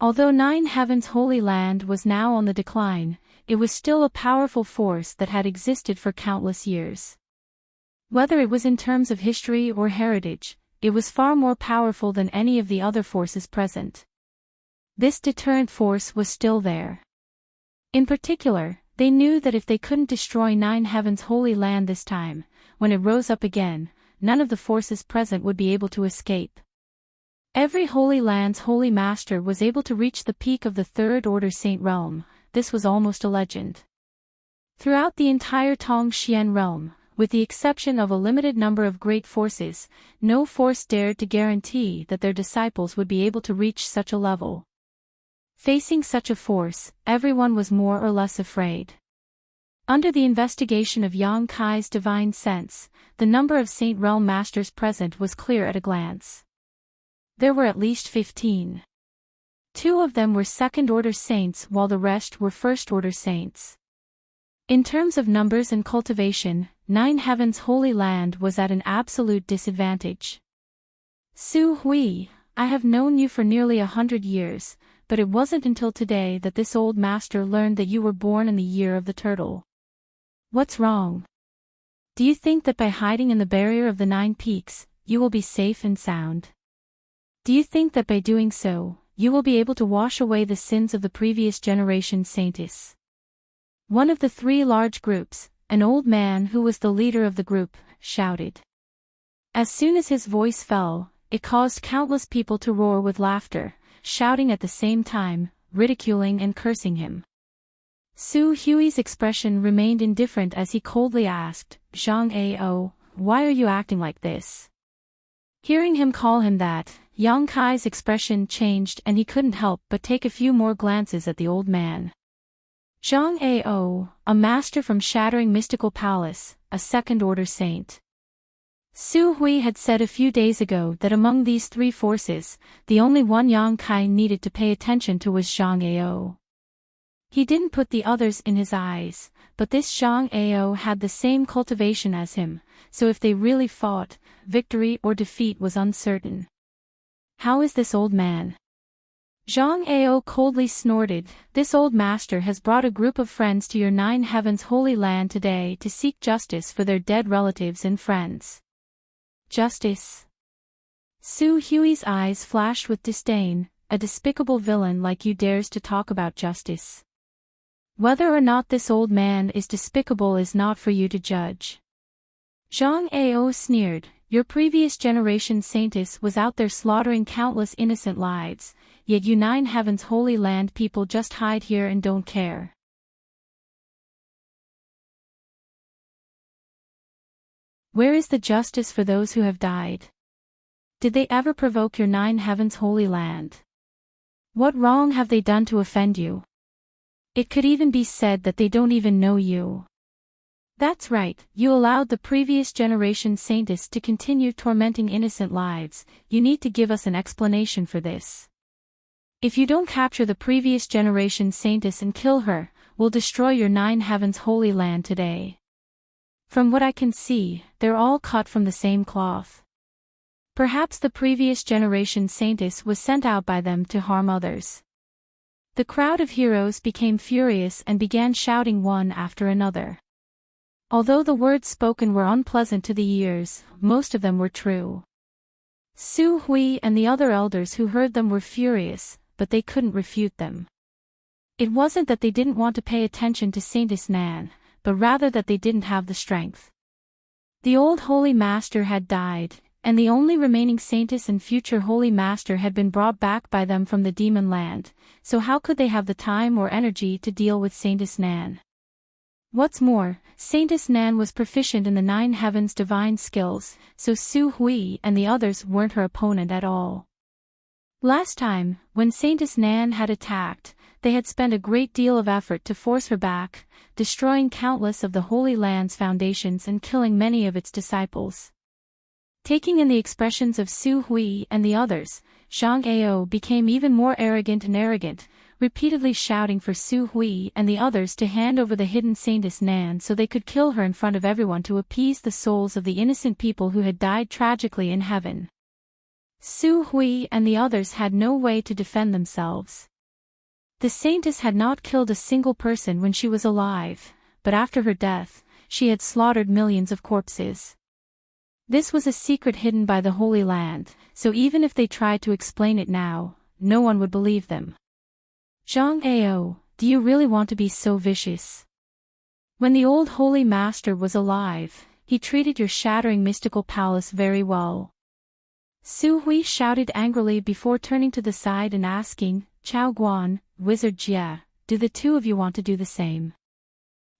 Although Nine Heavens Holy Land was now on the decline, it was still a powerful force that had existed for countless years. Whether it was in terms of history or heritage, it was far more powerful than any of the other forces present. This deterrent force was still there. In particular, they knew that if they couldn't destroy Nine Heavens Holy Land this time, when it rose up again, none of the forces present would be able to escape. Every Holy Land's Holy Master was able to reach the peak of the Third Order Saint Realm. This was almost a legend. Throughout the entire Tongxian realm, with the exception of a limited number of great forces, no force dared to guarantee that their disciples would be able to reach such a level. Facing such a force, everyone was more or less afraid. Under the investigation of Yang Kai's divine sense, the number of Saint Realm Masters present was clear at a glance. There were at least 15. 2 of them were second-order saints while the rest were first-order saints. In terms of numbers and cultivation, Nine Heavens' Holy Land was at an absolute disadvantage. Su Hui, I have known you for nearly 100 years, but it wasn't until today that this old master learned that you were born in the year of the turtle. What's wrong? Do you think that by hiding in the barrier of the 9 peaks, you will be safe and sound? Do you think that by doing so, you will be able to wash away the sins of the previous generation saintess? One of the 3 large groups, an old man who was the leader of the group, shouted. As soon as his voice fell, it caused countless people to roar with laughter, shouting at the same time, ridiculing and cursing him. Su Hui's expression remained indifferent as he coldly asked, Zhang Ao, why are you acting like this? Hearing him call him that, Yang Kai's expression changed and he couldn't help but take a few more glances at the old man. Zhang Ao, a master from Shattering Mystical Palace, a second-order saint. Su Hui had said a few days ago that among these 3 forces, the only one Yang Kai needed to pay attention to was Zhang Ao. He didn't put the others in his eyes, but this Zhang Ao had the same cultivation as him, so if they really fought, victory or defeat was uncertain. How is this old man? Zhang Ao coldly snorted, this old master has brought a group of friends to your 9 Heavens Holy Land today to seek justice for their dead relatives and friends. Justice? Su Hui's eyes flashed with disdain, a despicable villain like you dares to talk about justice. Whether or not this old man is despicable is not for you to judge. Zhang Ao sneered, your previous generation saintess was out there slaughtering countless innocent lives, yet you 9 Heavens Holy Land people just hide here and don't care. Where is the justice for those who have died? Did they ever provoke your 9 Heavens Holy Land? What wrong have they done to offend you? It could even be said that they don't even know you. That's right, you allowed the previous generation saintess to continue tormenting innocent lives, you need to give us an explanation for this. If you don't capture the previous generation saintess and kill her, we'll destroy your 9 Heavens Holy Land today. From what I can see, they're all cut from the same cloth. Perhaps the previous generation saintess was sent out by them to harm others. The crowd of heroes became furious and began shouting one after another. Although the words spoken were unpleasant to the ears, most of them were true. Su Hui and the other elders who heard them were furious, but they couldn't refute them. It wasn't that they didn't want to pay attention to Saintess Nan, but rather that they didn't have the strength. The old Holy Master had died, and the only remaining Saintess and future Holy Master had been brought back by them from the Demon Land, so how could they have the time or energy to deal with Saintess Nan? What's more, Saintess Nan was proficient in the 9 Heavens divine skills, so Su Hui and the others weren't her opponent at all. Last time, when Saintess Nan had attacked, they had spent a great deal of effort to force her back, destroying countless of the Holy Land's foundations and killing many of its disciples. Taking in the expressions of Su Hui and the others, Zhang Ao became even more arrogant, repeatedly shouting for Su Hui and the others to hand over the hidden Saintess Nan so they could kill her in front of everyone to appease the souls of the innocent people who had died tragically in heaven. Su Hui and the others had no way to defend themselves. The Saintess had not killed a single person when she was alive, but after her death, she had slaughtered millions of corpses. This was a secret hidden by the Holy Land, so even if they tried to explain it now, no one would believe them. Zhang Ao, do you really want to be so vicious? When the old Holy Master was alive, he treated your Shattering Mystical Palace very well. Su Hui shouted angrily before turning to the side and asking, Chao Guan, Wizard Jia, do the 2 of you want to do the same?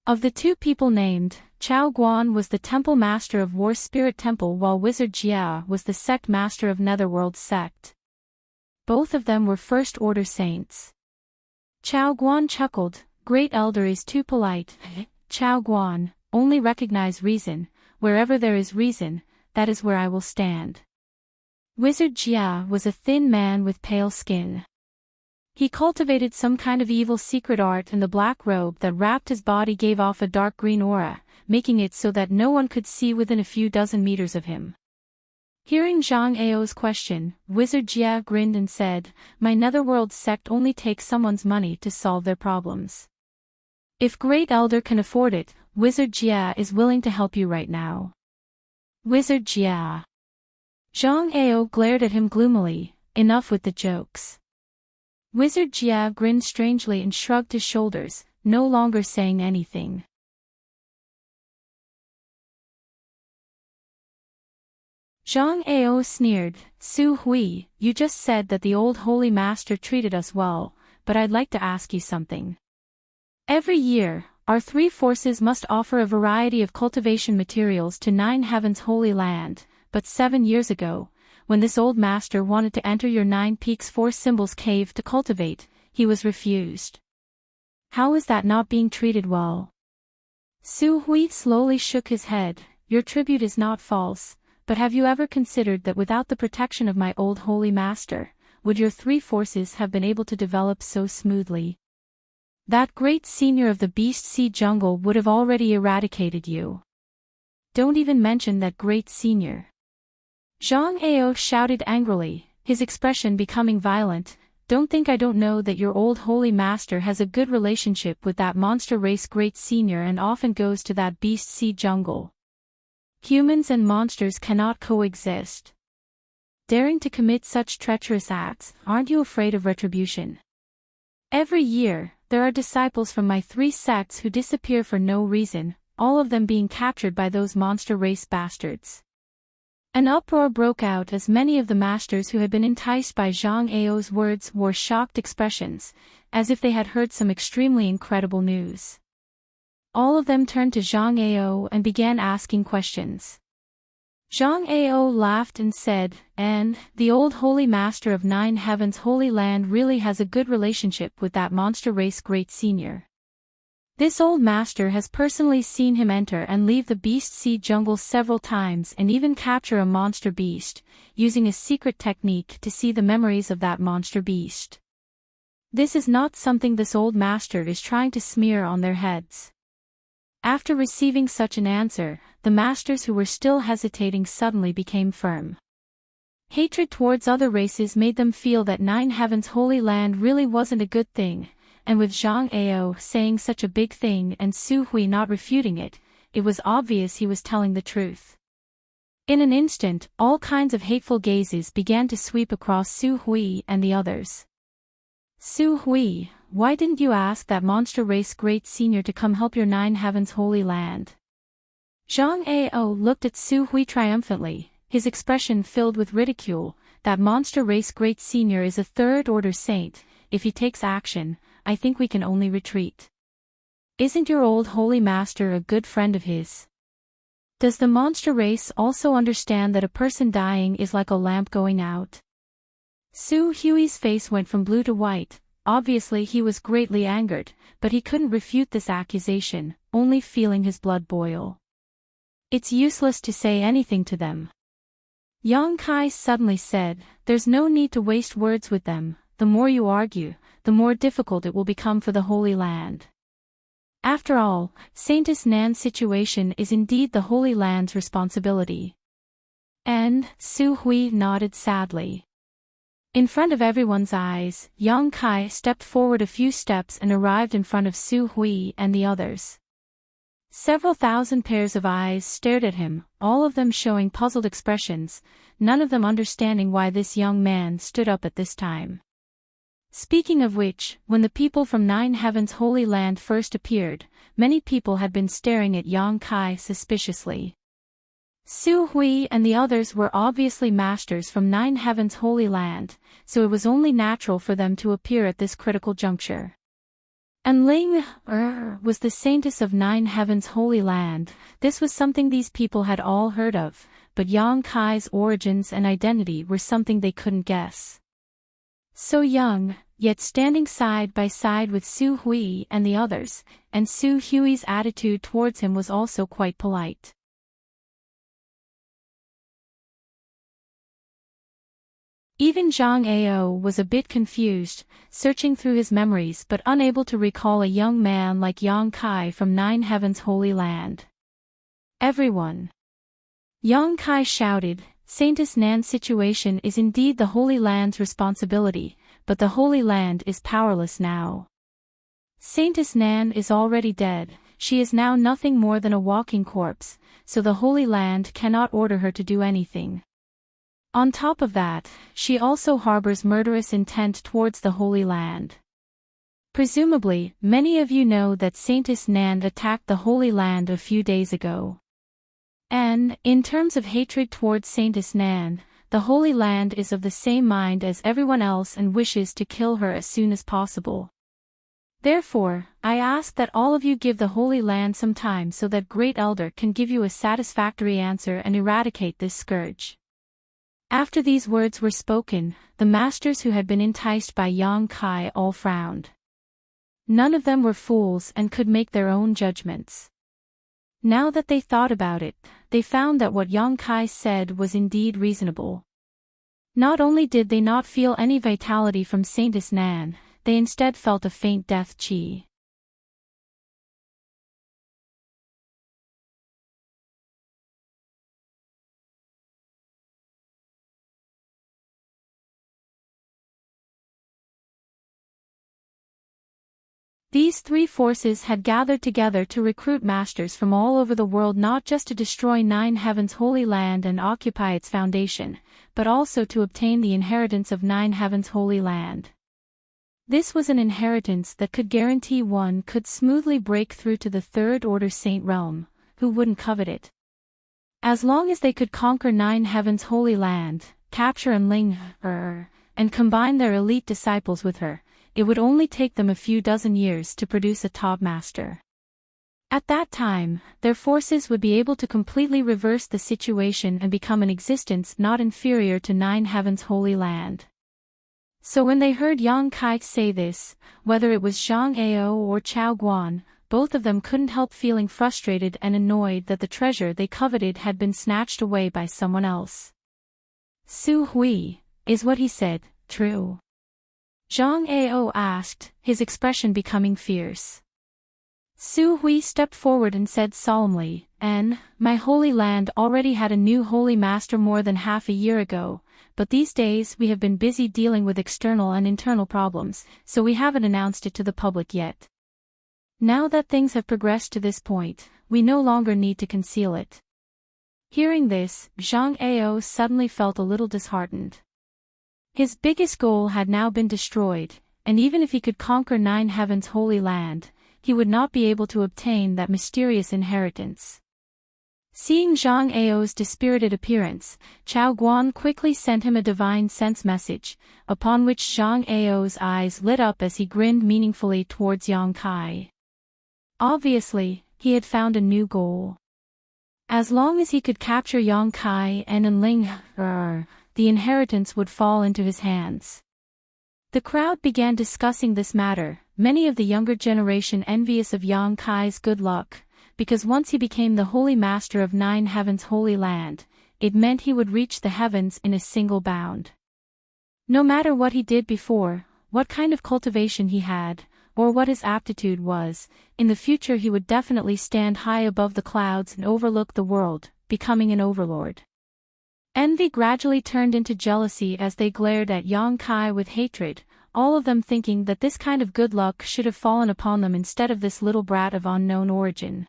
Of the 2 people named, Chao Guan was the Temple Master of War Spirit Temple while Wizard Jia was the Sect Master of Netherworld Sect. Both of them were first-order saints. Chao Guan chuckled, Great Elder is too polite. Chao Guan, only recognize reason. Wherever there is reason, that is where I will stand. Wizard Jia was a thin man with pale skin. He cultivated some kind of evil secret art, and the black robe that wrapped his body gave off a dark green aura, making it so that no one could see within a few dozen meters of him. Hearing Zhang Ao's question, Wizard Jia grinned and said, "My netherworld sect only takes someone's money to solve their problems. If Great Elder can afford it, Wizard Jia is willing to help you right now." Wizard Jia. Zhang Ao glared at him gloomily. Enough with the jokes. Wizard Jia grinned strangely and shrugged his shoulders, no longer saying anything. Zhang Ao sneered, "Su Hui, you just said that the old holy master treated us well, but I'd like to ask you something. Every year, our three forces must offer a variety of cultivation materials to Nine Heavens' holy land, but 7 years ago, when this old master wanted to enter your Nine Peaks Four Symbols cave to cultivate, he was refused. How is that not being treated well?" Su Hui slowly shook his head. "Your tribute is not false. But have you ever considered that without the protection of my old holy master, would your three forces have been able to develop so smoothly? That great senior of the Beast Sea jungle would have already eradicated you. Don't even mention that great senior." Zhang Ao shouted angrily, his expression becoming violent. "Don't think I don't know that your old holy master has a good relationship with that monster race great senior and often goes to that Beast Sea jungle. Humans and monsters cannot coexist. Daring to commit such treacherous acts, aren't you afraid of retribution? Every year, there are disciples from my three sects who disappear for no reason, all of them being captured by those monster race bastards." An uproar broke out as many of the masters who had been enticed by Zhang Ao's words wore shocked expressions, as if they had heard some extremely incredible news. All of them turned to Zhang Ao and began asking questions. Zhang Ao laughed and said, "And, the old holy master of Nine Heavens' holy land really has a good relationship with that monster race great senior. This old master has personally seen him enter and leave the Beast Sea jungle several times and even capture a monster beast, using a secret technique to see the memories of that monster beast. This is not something this old master is trying to smear on their heads." After receiving such an answer, the masters who were still hesitating suddenly became firm. Hatred towards other races made them feel that Nine Heavens' holy land really wasn't a good thing, and with Zhang Ao saying such a big thing and Su Hui not refuting it, it was obvious he was telling the truth. In an instant, all kinds of hateful gazes began to sweep across Su Hui and the others. "Su Hui, why didn't you ask that monster race great senior to come help your Nine Heavens holy land?" Zhang Ao looked at Su Hui triumphantly, his expression filled with ridicule. "That monster race great senior is a third-order saint. If he takes action, I think we can only retreat. Isn't your old holy master a good friend of his? Does the monster race also understand that a person dying is like a lamp going out?" Su Hui's face went from blue to white. Obviously he was greatly angered, but he couldn't refute this accusation, only feeling his blood boil. "It's useless to say anything to them," Yang Kai suddenly said. "There's no need to waste words with them. The more you argue, the more difficult it will become for the Holy Land. After all, Saintess Nan's situation is indeed the Holy Land's responsibility." And Su Hui nodded sadly. In front of everyone's eyes, Yang Kai stepped forward a few steps and arrived in front of Su Hui and the others. Several thousand pairs of eyes stared at him, all of them showing puzzled expressions, none of them understanding why this young man stood up at this time. Speaking of which, when the people from Nine Heavens' holy land first appeared, many people had been staring at Yang Kai suspiciously. Su Hui and the others were obviously masters from Nine Heavens' holy land, so it was only natural for them to appear at this critical juncture. And Ling was the saintess of Nine Heavens' holy land. This was something these people had all heard of, but Yang Kai's origins and identity were something they couldn't guess. So young, yet standing side by side with Su Hui and the others, and Su Hui's attitude towards him was also quite polite. Even Zhang Ao was a bit confused, searching through his memories but unable to recall a young man like Yang Kai from Nine Heavens Holy Land. Everyone! Yang Kai shouted, Saintess Nan's situation is indeed the Holy Land's responsibility, but the Holy Land is powerless now. Saintess Nan is already dead, she is now nothing more than a walking corpse, so the Holy Land cannot order her to do anything. On top of that, she also harbors murderous intent towards the Holy Land. Presumably, many of you know that Saintess Nan attacked the Holy Land a few days ago. And, in terms of hatred towards Saintess Nan, the Holy Land is of the same mind as everyone else and wishes to kill her as soon as possible. Therefore, I ask that all of you give the Holy Land some time so that Great Elder can give you a satisfactory answer and eradicate this scourge. After these words were spoken, the masters who had been enticed by Yang Kai all frowned. None of them were fools and could make their own judgments. Now that they thought about it, they found that what Yang Kai said was indeed reasonable. Not only did they not feel any vitality from Saintess Nan, they instead felt a faint death chi. These three forces had gathered together to recruit masters from all over the world not just to destroy Nine Heavens Holy Land and occupy its foundation, but also to obtain the inheritance of Nine Heavens Holy Land. This was an inheritance that could guarantee one could smoothly break through to the Third Order Saint Realm, who wouldn't covet it. As long as they could conquer Nine Heavens Holy Land, capture Enling her, and combine their elite disciples with her, it would only take them a few dozen years to produce a top master. At that time, their forces would be able to completely reverse the situation and become an existence not inferior to Nine Heavens Holy Land. So when they heard Yang Kai say this, whether it was Zhang Ao or Chao Guan, both of them couldn't help feeling frustrated and annoyed that the treasure they coveted had been snatched away by someone else. Su Hui, is what he said true? Zhang Ao asked, his expression becoming fierce. Su Hui stepped forward and said solemnly, my Holy Land already had a new Holy Master more than half a year ago, but these days we have been busy dealing with external and internal problems, so we haven't announced it to the public yet. Now that things have progressed to this point, we no longer need to conceal it. Hearing this, Zhang Ao suddenly felt a little disheartened. His biggest goal had now been destroyed, and even if he could conquer Nine Heavens Holy Land, he would not be able to obtain that mysterious inheritance. Seeing Zhang Ao's dispirited appearance, Chao Guan quickly sent him a divine sense message, upon which Zhang Ao's eyes lit up as he grinned meaningfully towards Yang Kai. Obviously, he had found a new goal. As long as he could capture Yang Kai and Enling her, the inheritance would fall into his hands. The crowd began discussing this matter, many of the younger generation envious of Yang Kai's good luck, because once he became the Holy Master of Nine Heavens Holy Land, it meant he would reach the heavens in a single bound. No matter what he did before, what kind of cultivation he had, or what his aptitude was, in the future he would definitely stand high above the clouds and overlook the world, becoming an overlord. Envy gradually turned into jealousy as they glared at Yang Kai with hatred, all of them thinking that this kind of good luck should have fallen upon them instead of this little brat of unknown origin.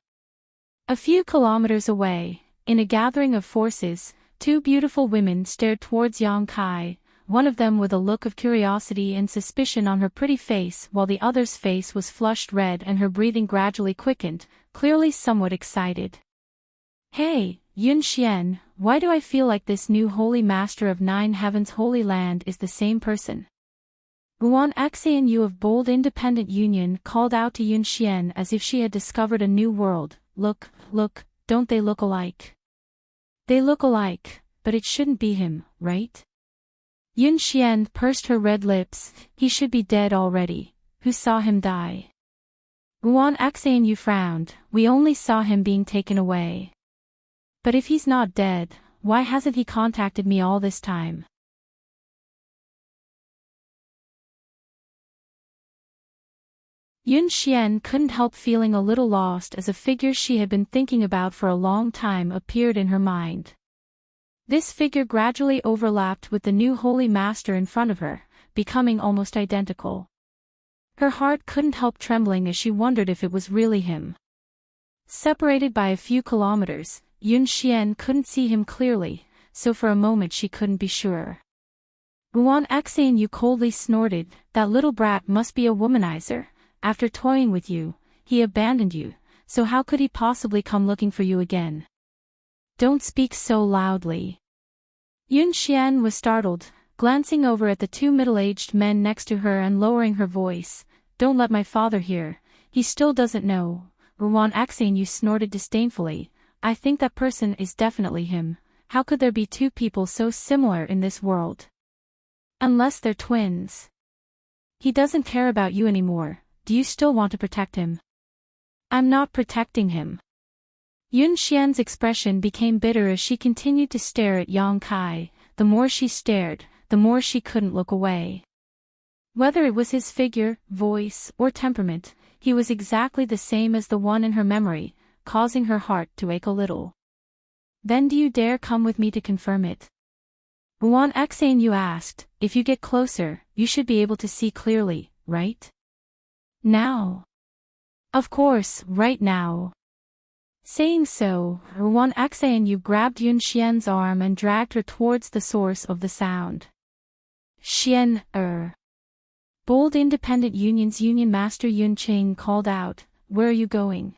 A few kilometers away, in a gathering of forces, two beautiful women stared towards Yang Kai, one of them with a look of curiosity and suspicion on her pretty face while the other's face was flushed red and her breathing gradually quickened, clearly somewhat excited. Hey, Yun Xian, why do I feel like this new Holy Master of Nine Heavens Holy Land is the same person? Guan Xian Yu of Bold Independent Union called out to Yun Xian as if she had discovered a new world. Look, don't they look alike? They look alike, but it shouldn't be him, right? Yun Xian pursed her red lips. He should be dead already. Who saw him die? Wuan Axain frowned. We only saw him being taken away. But if he's not dead, why hasn't he contacted me all this time? Yun Xian couldn't help feeling a little lost as a figure she had been thinking about for a long time appeared in her mind. This figure gradually overlapped with the new holy master in front of her, becoming almost identical. Her heart couldn't help trembling as she wondered if it was really him. Separated by a few kilometers, Yun Xian couldn't see him clearly, so for a moment she couldn't be sure. Wuan Axain coldly snorted, that little brat must be a womanizer. After toying with you, he abandoned you, so how could he possibly come looking for you again? Don't speak so loudly. Yun Xian was startled, glancing over at the two middle-aged men next to her and lowering her voice. Don't let my father hear, he still doesn't know. Wuan Axain snorted disdainfully. I think that person is definitely him. How could there be two people so similar in this world? Unless they're twins. He doesn't care about you anymore. Do you still want to protect him? I'm not protecting him. Yun Xian's expression became bitter as she continued to stare at Yang Kai. The more she stared, the more she couldn't look away. Whether it was his figure, voice, or temperament, he was exactly the same as the one in her memory, causing her heart to ache a little. Then do you dare come with me to confirm it? Wuan Axain asked. If you get closer, you should be able to see clearly, right? Now. Of course, right now. Saying so, Wuan Axain grabbed Yun Xian's arm and dragged her towards the source of the sound. Xian, Bold Independent Union's Union Master Yun Qing called out, where are you going?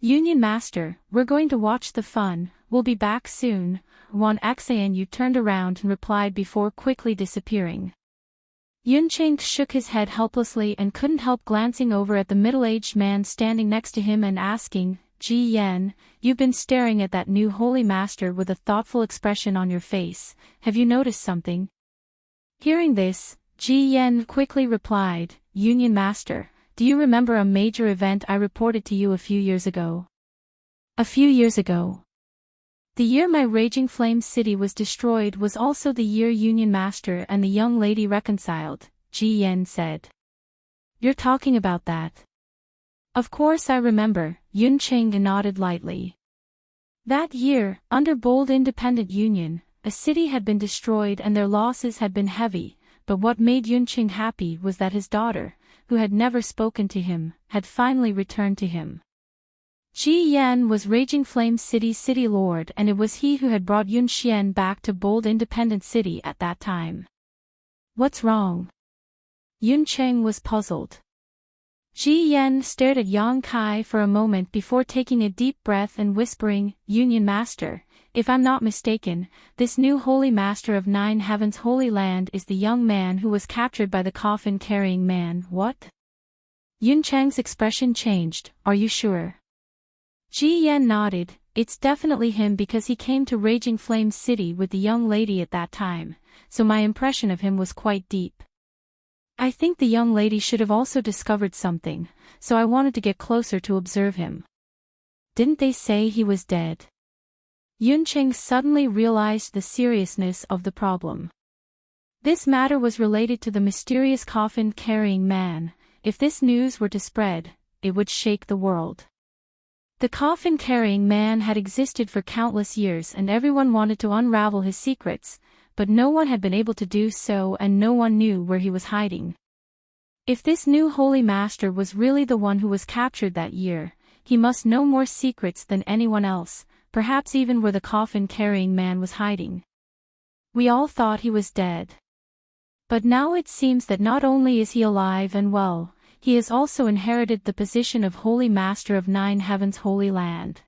Union Master, we're going to watch the fun, we'll be back soon. Wuan Axain turned around and replied before quickly disappearing. Yun Qing shook his head helplessly and couldn't help glancing over at the middle-aged man standing next to him and asking, Ji Yan, you've been staring at that new holy master with a thoughtful expression on your face, have you noticed something? Hearing this, Ji Yan quickly replied, Union Master, do you remember a major event I reported to you a few years ago? A few years ago. The year my raging flame city was destroyed was also the year Union Master and the young lady reconciled, Ji Yan said. You're talking about that? Of course I remember, Yun Qing nodded lightly. That year, under Bold Independent Union, a city had been destroyed and their losses had been heavy, but what made Yun Qing happy was that his daughter, who had never spoken to him, had finally returned to him. Ji Yan was Raging Flame City's city lord and it was he who had brought Yun Xian back to Bold Independent City at that time. What's wrong? Yun Qing was puzzled. Ji Yan stared at Yang Kai for a moment before taking a deep breath and whispering, Union Master, if I'm not mistaken, this new Holy Master of Nine Heavens Holy Land is the young man who was captured by the coffin-carrying man, what? Yun Chang's expression changed, are you sure? Ji Yan nodded, it's definitely him because he came to Raging Flame City with the young lady at that time, so my impression of him was quite deep. I think the young lady should have also discovered something, so I wanted to get closer to observe him. Didn't they say he was dead? Yun Qing suddenly realized the seriousness of the problem. This matter was related to the mysterious coffin-carrying man. If this news were to spread, it would shake the world. The coffin-carrying man had existed for countless years and everyone wanted to unravel his secrets, but no one had been able to do so and no one knew where he was hiding. If this new holy master was really the one who was captured that year, he must know more secrets than anyone else, perhaps even where the coffin-carrying man was hiding. We all thought he was dead. But now it seems that not only is he alive and well, he has also inherited the position of Holy Master of Nine Heavens Holy Land.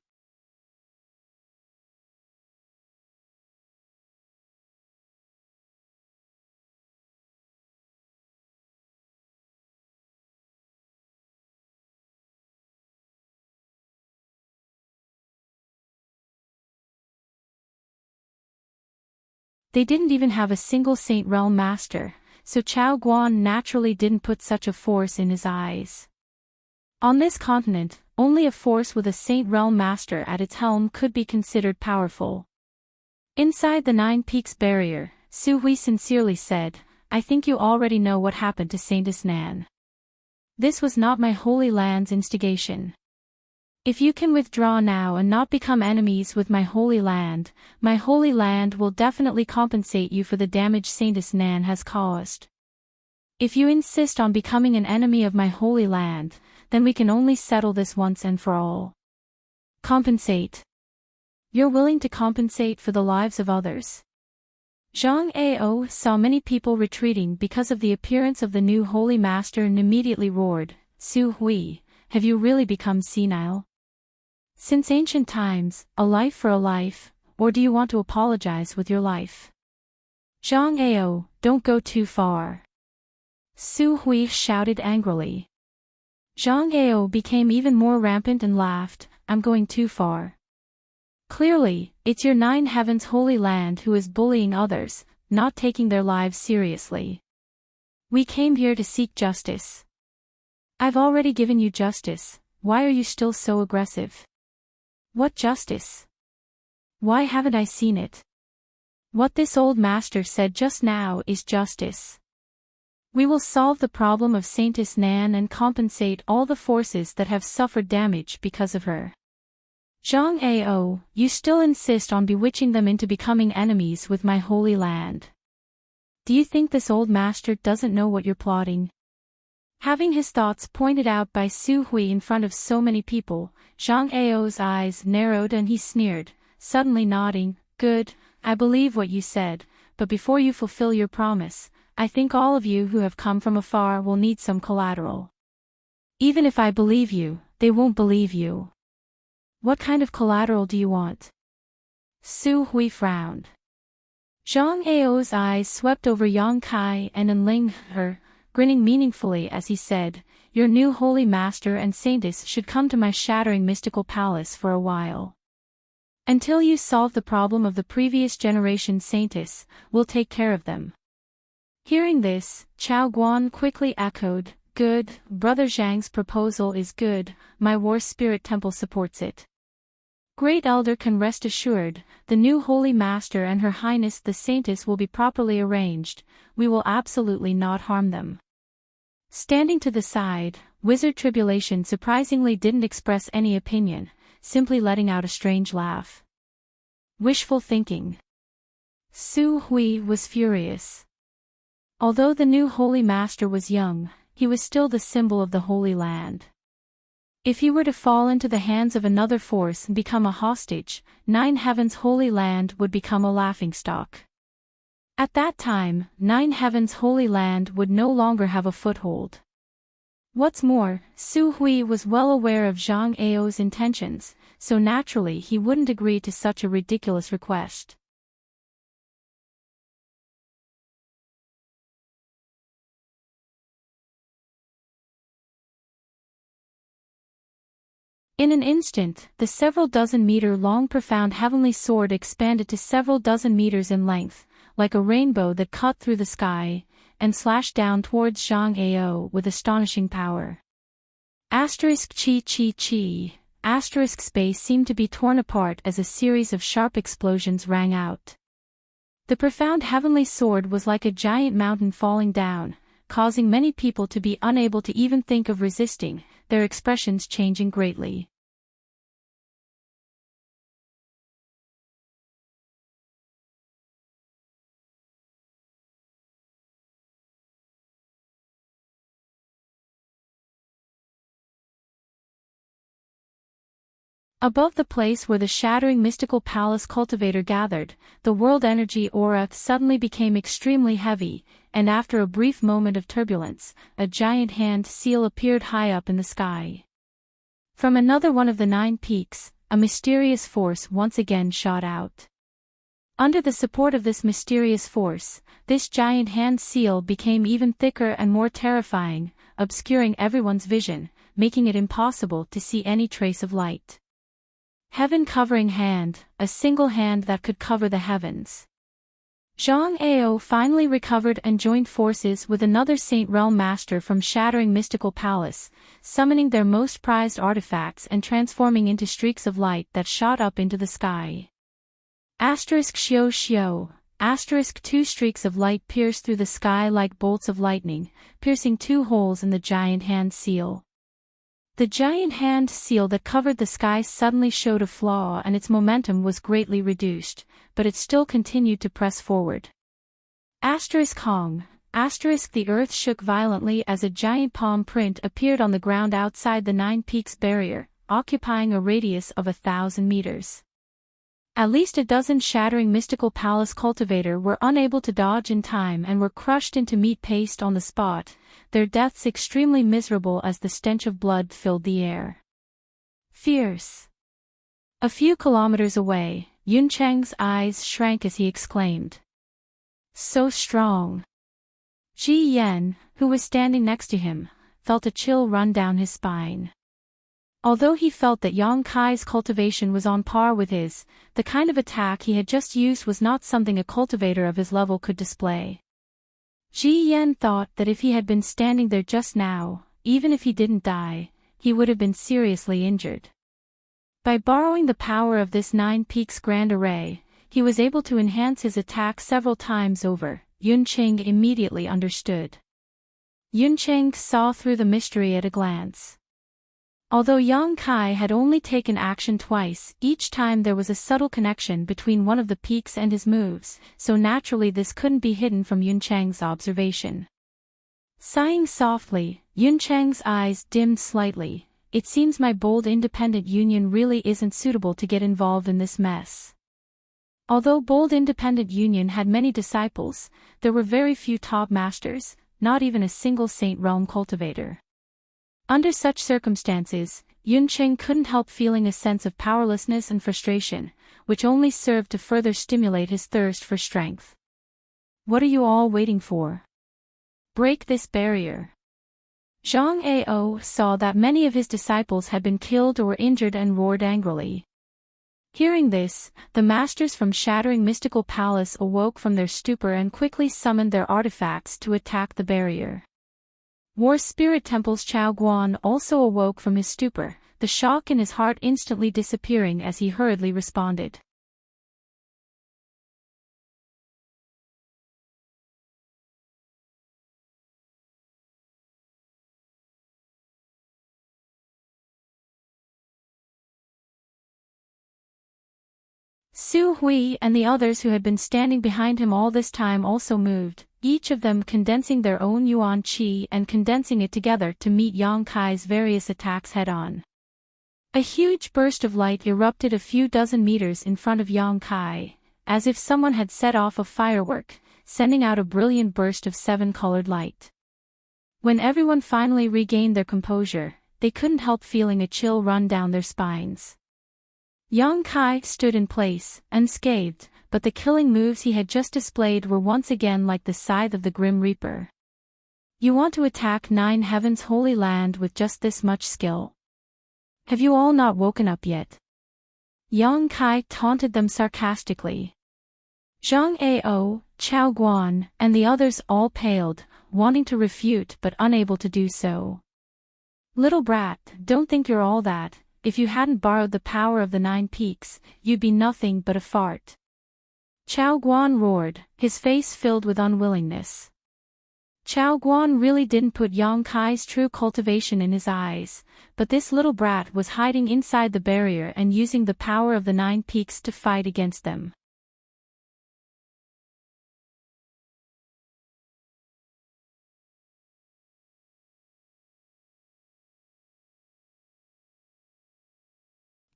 They didn't even have a single Saint Realm Master, so Chao Guan naturally didn't put such a force in his eyes. On this continent, only a force with a Saint Realm Master at its helm could be considered powerful. Inside the Nine Peaks barrier, Su Hui sincerely said, "I think you already know what happened to Saintess Nan. This was not my Holy Land's instigation. If you can withdraw now and not become enemies with my Holy Land will definitely compensate you for the damage Saintess Nan has caused. If you insist on becoming an enemy of my Holy Land, then we can only settle this once and for all." Compensate. You're willing to compensate for the lives of others? Zhang Ao saw many people retreating because of the appearance of the new Holy Master and immediately roared, "Su Hui, have you really become senile? Since ancient times, a life for a life, or do you want to apologize with your life?" "Zhang Ao, don't go too far," Su Hui shouted angrily. Zhang Ao became even more rampant and laughed, "I'm going too far. Clearly, it's your Nine Heavens Holy Land who is bullying others, not taking their lives seriously. We came here to seek justice. I've already given you justice, why are you still so aggressive? What justice? Why haven't I seen it? What this old master said just now is justice. We will solve the problem of Saintess Nan and compensate all the forces that have suffered damage because of her. Zhang Ao, you still insist on bewitching them into becoming enemies with my Holy Land. Do you think this old master doesn't know what you're plotting?" Having his thoughts pointed out by Su Hui in front of so many people, Zhang Ao's eyes narrowed and he sneered, suddenly nodding, "Good, I believe what you said, but before you fulfill your promise, I think all of you who have come from afar will need some collateral. Even if I believe you, they won't believe you. What kind of collateral do you want?" Su Hui frowned. Zhang Ao's eyes swept over Yang Kai and Enling her, grinning meaningfully as he said, "Your new Holy Master and Saintess should come to my shattering mystical palace for a while. Until you solve the problem of the previous generation Saintess, we'll take care of them." Hearing this, Chao Guan quickly echoed, "Good, Brother Zhang's proposal is good, my War Spirit Temple supports it. Great Elder can rest assured, the new Holy Master and Her Highness the Saintess will be properly arranged, we will absolutely not harm them." Standing to the side, Wizard Tribulation surprisingly didn't express any opinion, simply letting out a strange laugh. Wishful thinking. Su Hui was furious. Although the new Holy Master was young, he was still the symbol of the Holy Land. If he were to fall into the hands of another force and become a hostage, Nine Heavens Holy Land would become a laughingstock. At that time, Nine Heavens Holy Land would no longer have a foothold. What's more, Su Hui was well aware of Zhang Ao's intentions, so naturally he wouldn't agree to such a ridiculous request. In an instant, the several dozen meter long profound heavenly sword expanded to several dozen meters in length, like a rainbow that cut through the sky, and slashed down towards Zhang Ao with astonishing power. Asterisk chi chi chi. Asterisk space seemed to be torn apart as a series of sharp explosions rang out. The profound heavenly sword was like a giant mountain falling down, causing many people to be unable to even think of resisting, their expressions changing greatly. Above the place where the shattering mystical palace cultivator gathered, the world energy aura suddenly became extremely heavy, and after a brief moment of turbulence, a giant hand seal appeared high up in the sky. From another one of the 9 peaks, a mysterious force once again shot out. Under the support of this mysterious force, this giant hand seal became even thicker and more terrifying, obscuring everyone's vision, making it impossible to see any trace of light. Heaven-covering hand, a single hand that could cover the heavens. Zhang Ao finally recovered and joined forces with another Saint Realm Master from Shattering Mystical Palace, summoning their most prized artifacts and transforming into streaks of light that shot up into the sky. Xiao Xiao. Two streaks of light pierced through the sky like bolts of lightning, piercing two holes in the giant hand seal. The giant hand seal that covered the sky suddenly showed a flaw and its momentum was greatly reduced, but it still continued to press forward. Hong. The earth shook violently as a giant palm print appeared on the ground outside the Nine Peaks barrier, occupying a radius of 1,000 meters. At least a dozen Shattering Mystical Palace cultivator were unable to dodge in time and were crushed into meat paste on the spot, their deaths extremely miserable as the stench of blood filled the air. Fierce. A few kilometers away, Yuncheng's eyes shrank as he exclaimed. So strong. Ji Yan, who was standing next to him, felt a chill run down his spine. Although he felt that Yang Kai's cultivation was on par with his, the kind of attack he had just used was not something a cultivator of his level could display. Ji Yan thought that if he had been standing there just now, even if he didn't die, he would have been seriously injured. By borrowing the power of this Nine Peaks Grand Array, he was able to enhance his attack several times over. Yuncheng immediately understood. Yuncheng saw through the mystery at a glance. Although Yang Kai had only taken action twice, each time there was a subtle connection between one of the peaks and his moves, so naturally this couldn't be hidden from Yuncheng's observation. Sighing softly, Yuncheng's eyes dimmed slightly. It seems my bold independent union really isn't suitable to get involved in this mess. Although bold independent union had many disciples, there were very few top masters, not even a single Saint Realm cultivator. Under such circumstances, Yuncheng couldn't help feeling a sense of powerlessness and frustration, which only served to further stimulate his thirst for strength. What are you all waiting for? Break this barrier. Zhang Ao saw that many of his disciples had been killed or injured and roared angrily. Hearing this, the masters from Shattering Mystical Palace awoke from their stupor and quickly summoned their artifacts to attack the barrier. War Spirit Temple's Chao Guan also awoke from his stupor, the shock in his heart instantly disappearing as he hurriedly responded. Su Hui and the others who had been standing behind him all this time also moved, each of them condensing their own yuan qi and condensing it together to meet Yang Kai's various attacks head-on. A huge burst of light erupted a few dozen meters in front of Yang Kai, as if someone had set off a firework, sending out a brilliant burst of seven-colored light. When everyone finally regained their composure, they couldn't help feeling a chill run down their spines. Yang Kai stood in place, unscathed, but the killing moves he had just displayed were once again like the scythe of the Grim Reaper. You want to attack Nine Heaven's holy land with just this much skill? Have you all not woken up yet? Yang Kai taunted them sarcastically. Zhang Ao, Chao Guan, and the others all paled, wanting to refute but unable to do so. Little brat, don't think you're all that. If you hadn't borrowed the power of the Nine Peaks, you'd be nothing but a fart. Chao Guan roared, his face filled with unwillingness. Chao Guan really didn't put Yang Kai's true cultivation in his eyes, but this little brat was hiding inside the barrier and using the power of the Nine Peaks to fight against them.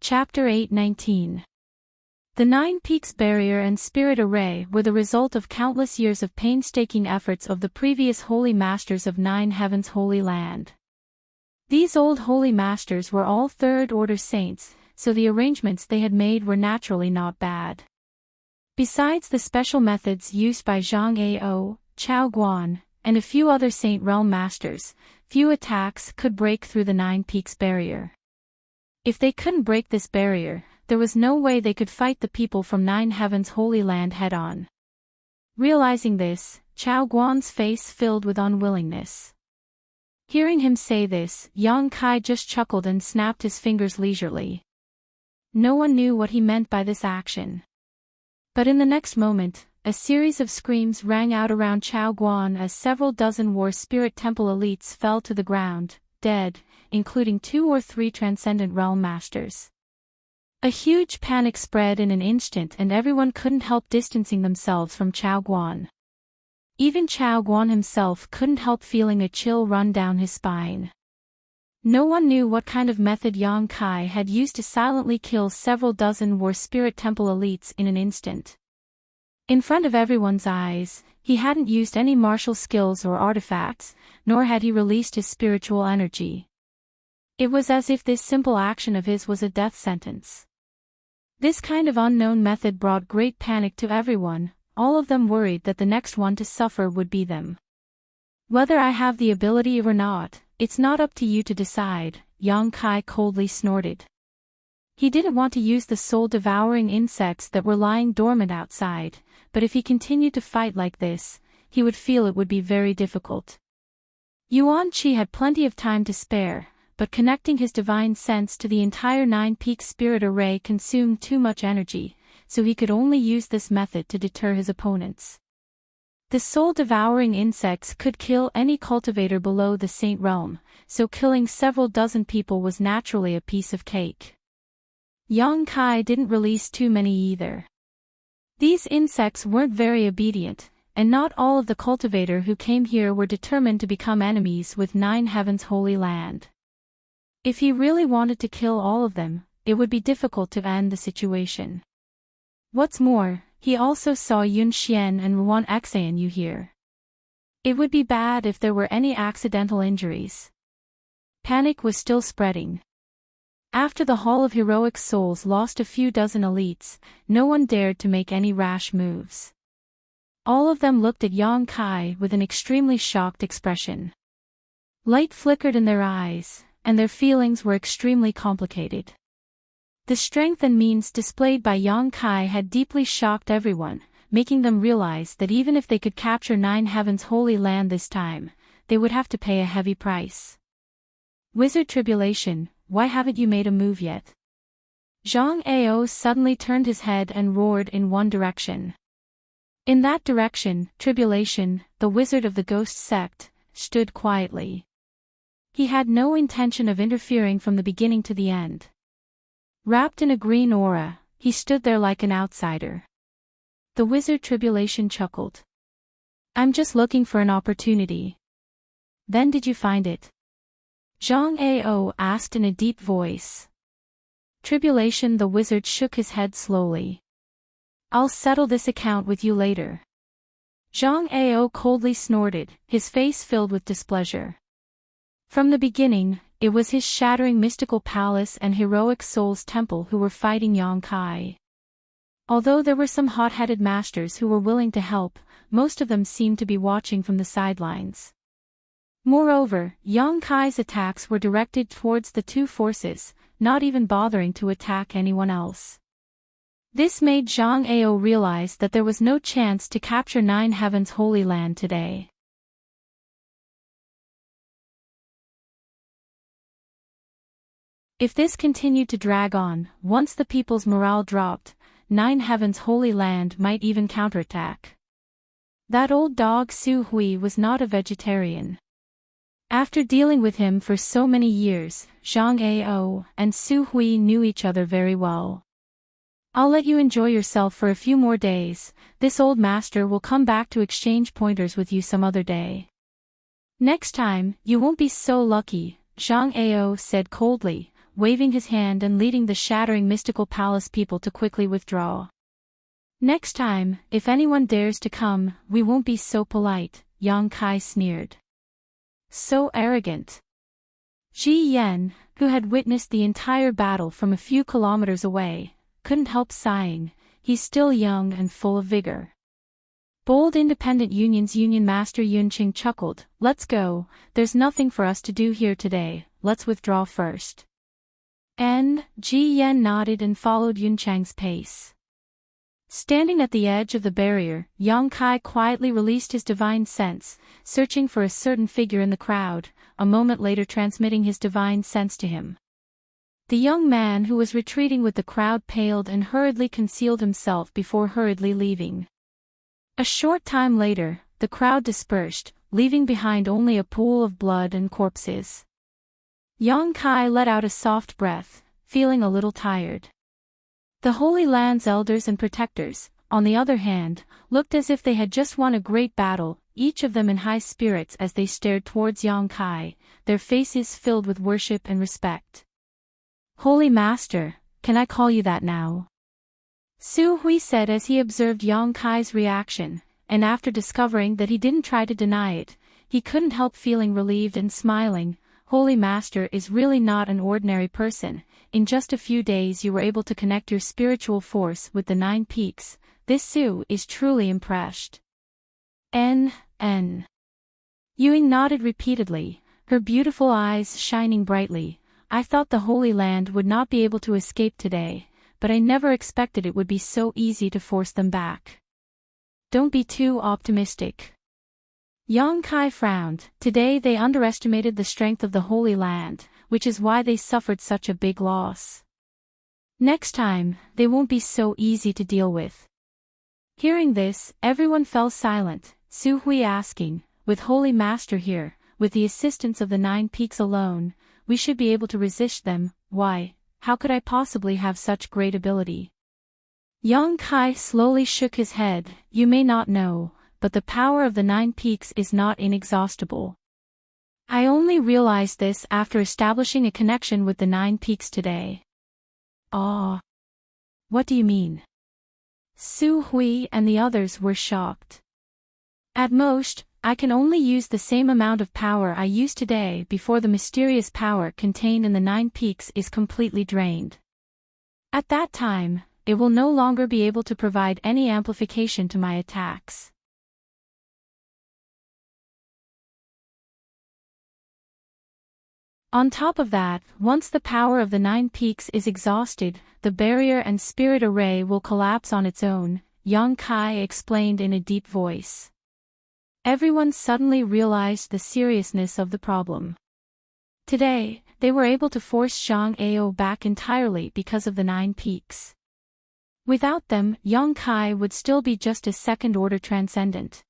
Chapter 8:19. The Nine Peaks Barrier and Spirit Array were the result of countless years of painstaking efforts of the previous Holy Masters of Nine Heaven's Holy Land. These old Holy Masters were all third-order saints, so the arrangements they had made were naturally not bad. Besides the special methods used by Zhang Ao, Chao Guan, and a few other Saint Realm Masters, few attacks could break through the Nine Peaks Barrier. If they couldn't break this barrier, there was no way they could fight the people from Nine Heaven's Holy Land head-on. Realizing this, Chao Guan's face filled with unwillingness. Hearing him say this, Yang Kai just chuckled and snapped his fingers leisurely. No one knew what he meant by this action. But in the next moment, a series of screams rang out around Chao Guan as several dozen War Spirit Temple elites fell to the ground, dead, including 2 or 3 Transcendent Realm Masters. A huge panic spread in an instant and everyone couldn't help distancing themselves from Chao Guan. Even Chao Guan himself couldn't help feeling a chill run down his spine. No one knew what kind of method Yang Kai had used to silently kill several dozen War Spirit Temple elites in an instant. In front of everyone's eyes, he hadn't used any martial skills or artifacts, nor had he released his spiritual energy. It was as if this simple action of his was a death sentence. This kind of unknown method brought great panic to everyone, all of them worried that the next one to suffer would be them. Whether I have the ability or not, it's not up to you to decide, Yang Kai coldly snorted. He didn't want to use the soul-devouring insects that were lying dormant outside, but if he continued to fight like this, he would feel it would be very difficult. Yuan Qi had plenty of time to spare, but connecting his divine sense to the entire 9-peak spirit array consumed too much energy, so he could only use this method to deter his opponents. The soul-devouring insects could kill any cultivator below the Saint Realm, so killing several dozen people was naturally a piece of cake. Yang Kai didn't release too many either. These insects weren't very obedient, and not all of the cultivator who came here were determined to become enemies with 9 Heaven's holy land. If he really wanted to kill all of them, it would be difficult to end the situation. What's more, he also saw Yun Xian and Ruan Xan here. It would be bad if there were any accidental injuries. Panic was still spreading. After the Hall of Heroic Souls lost a few dozen elites, no one dared to make any rash moves. All of them looked at Yang Kai with an extremely shocked expression. Light flickered in their eyes, and their feelings were extremely complicated. The strength and means displayed by Yang Kai had deeply shocked everyone, making them realize that even if they could capture 9 Heaven's holy land this time, they would have to pay a heavy price. Wizard Tribulation, why haven't you made a move yet? Zhang Ao suddenly turned his head and roared in one direction. In that direction, Tribulation, the wizard of the Ghost Sect, stood quietly. He had no intention of interfering from the beginning to the end. Wrapped in a green aura, he stood there like an outsider. The wizard Tribulation chuckled. I'm just looking for an opportunity. Then did you find it? Zhang Ao asked in a deep voice. Tribulation the wizard shook his head slowly. I'll settle this account with you later. Zhang Ao coldly snorted, his face filled with displeasure. From the beginning, it was his shattering mystical palace and heroic souls temple who were fighting Yang Kai. Although there were some hot-headed masters who were willing to help, most of them seemed to be watching from the sidelines. Moreover, Yang Kai's attacks were directed towards the 2 forces, not even bothering to attack anyone else. This made Zhang Ao realize that there was no chance to capture 9 Heaven's holy land today. If this continued to drag on, once the people's morale dropped, 9 Heaven's holy land might even counterattack. That old dog Su Hui was not a vegetarian. After dealing with him for so many years, Zhang Ao and Su Hui knew each other very well. I'll let you enjoy yourself for a few more days, this old master will come back to exchange pointers with you some other day. Next time, you won't be so lucky, Zhang Ao said coldly, waving his hand and leading the shattering mystical palace people to quickly withdraw. Next time, if anyone dares to come, we won't be so polite, Yang Kai sneered. So arrogant. Ji Yan, who had witnessed the entire battle from a few kilometers away, couldn't help sighing, he's still young and full of vigor. Bold Independent Union's Union Master Yunqing chuckled, let's go, there's nothing for us to do here today, let's withdraw first. And Ji Yan nodded and followed Yunchang's pace. Standing at the edge of the barrier, Yang Kai quietly released his divine sense, searching for a certain figure in the crowd, a moment later transmitting his divine sense to him. The young man who was retreating with the crowd paled and hurriedly concealed himself before hurriedly leaving. A short time later, the crowd dispersed, leaving behind only a pool of blood and corpses. Yang Kai let out a soft breath, feeling a little tired. The Holy Land's elders and protectors, on the other hand, looked as if they had just won a great battle, each of them in high spirits as they stared towards Yang Kai, their faces filled with worship and respect. "Holy Master, can I call you that now?" Su Hui said as he observed Yang Kai's reaction, and after discovering that he didn't try to deny it, he couldn't help feeling relieved and smiling. "Holy Master is really not an ordinary person. In just a few days you were able to connect your spiritual force with the 9 peaks. This Su is truly impressed." N. Ying nodded repeatedly, her beautiful eyes shining brightly. "I thought the Holy Land would not be able to escape today, but I never expected it would be so easy to force them back." "Don't be too optimistic." Yang Kai frowned. Today they underestimated the strength of the Holy Land, which is why they suffered such a big loss. Next time, they won't be so easy to deal with. Hearing this, everyone fell silent, Su Hui asking, "With Holy Master here, with the assistance of the 9 peaks alone, we should be able to resist them. Why, how could I possibly have such great ability?" Yang Kai slowly shook his head. "You may not know, but the power of the 9 peaks is not inexhaustible. I only realized this after establishing a connection with the 9 peaks today." "Ah. What do you mean?" Su Hui and the others were shocked. "At most, I can only use the same amount of power I used today before the mysterious power contained in the 9 peaks is completely drained. At that time, it will no longer be able to provide any amplification to my attacks." On top of that, once the power of the 9 peaks is exhausted, the barrier and spirit array will collapse on its own, Yang Kai explained in a deep voice. Everyone suddenly realized the seriousness of the problem. Today, they were able to force Zhang Ao back entirely because of the 9 peaks. Without them, Yang Kai would still be just a second-order transcendent.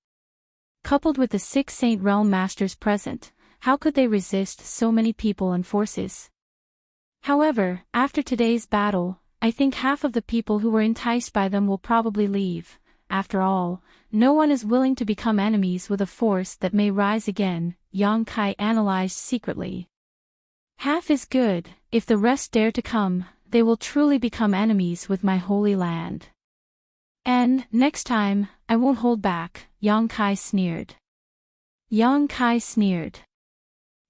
Coupled with the 6 Saint Realm Masters present, how could they resist so many people and forces? However, after today's battle, I think half of the people who were enticed by them will probably leave. After all, no one is willing to become enemies with a force that may rise again, Yang Kai analyzed secretly. Half is good. If the rest dare to come, they will truly become enemies with my Holy Land. And, next time, I won't hold back, Yang Kai sneered. Yang Kai sneered.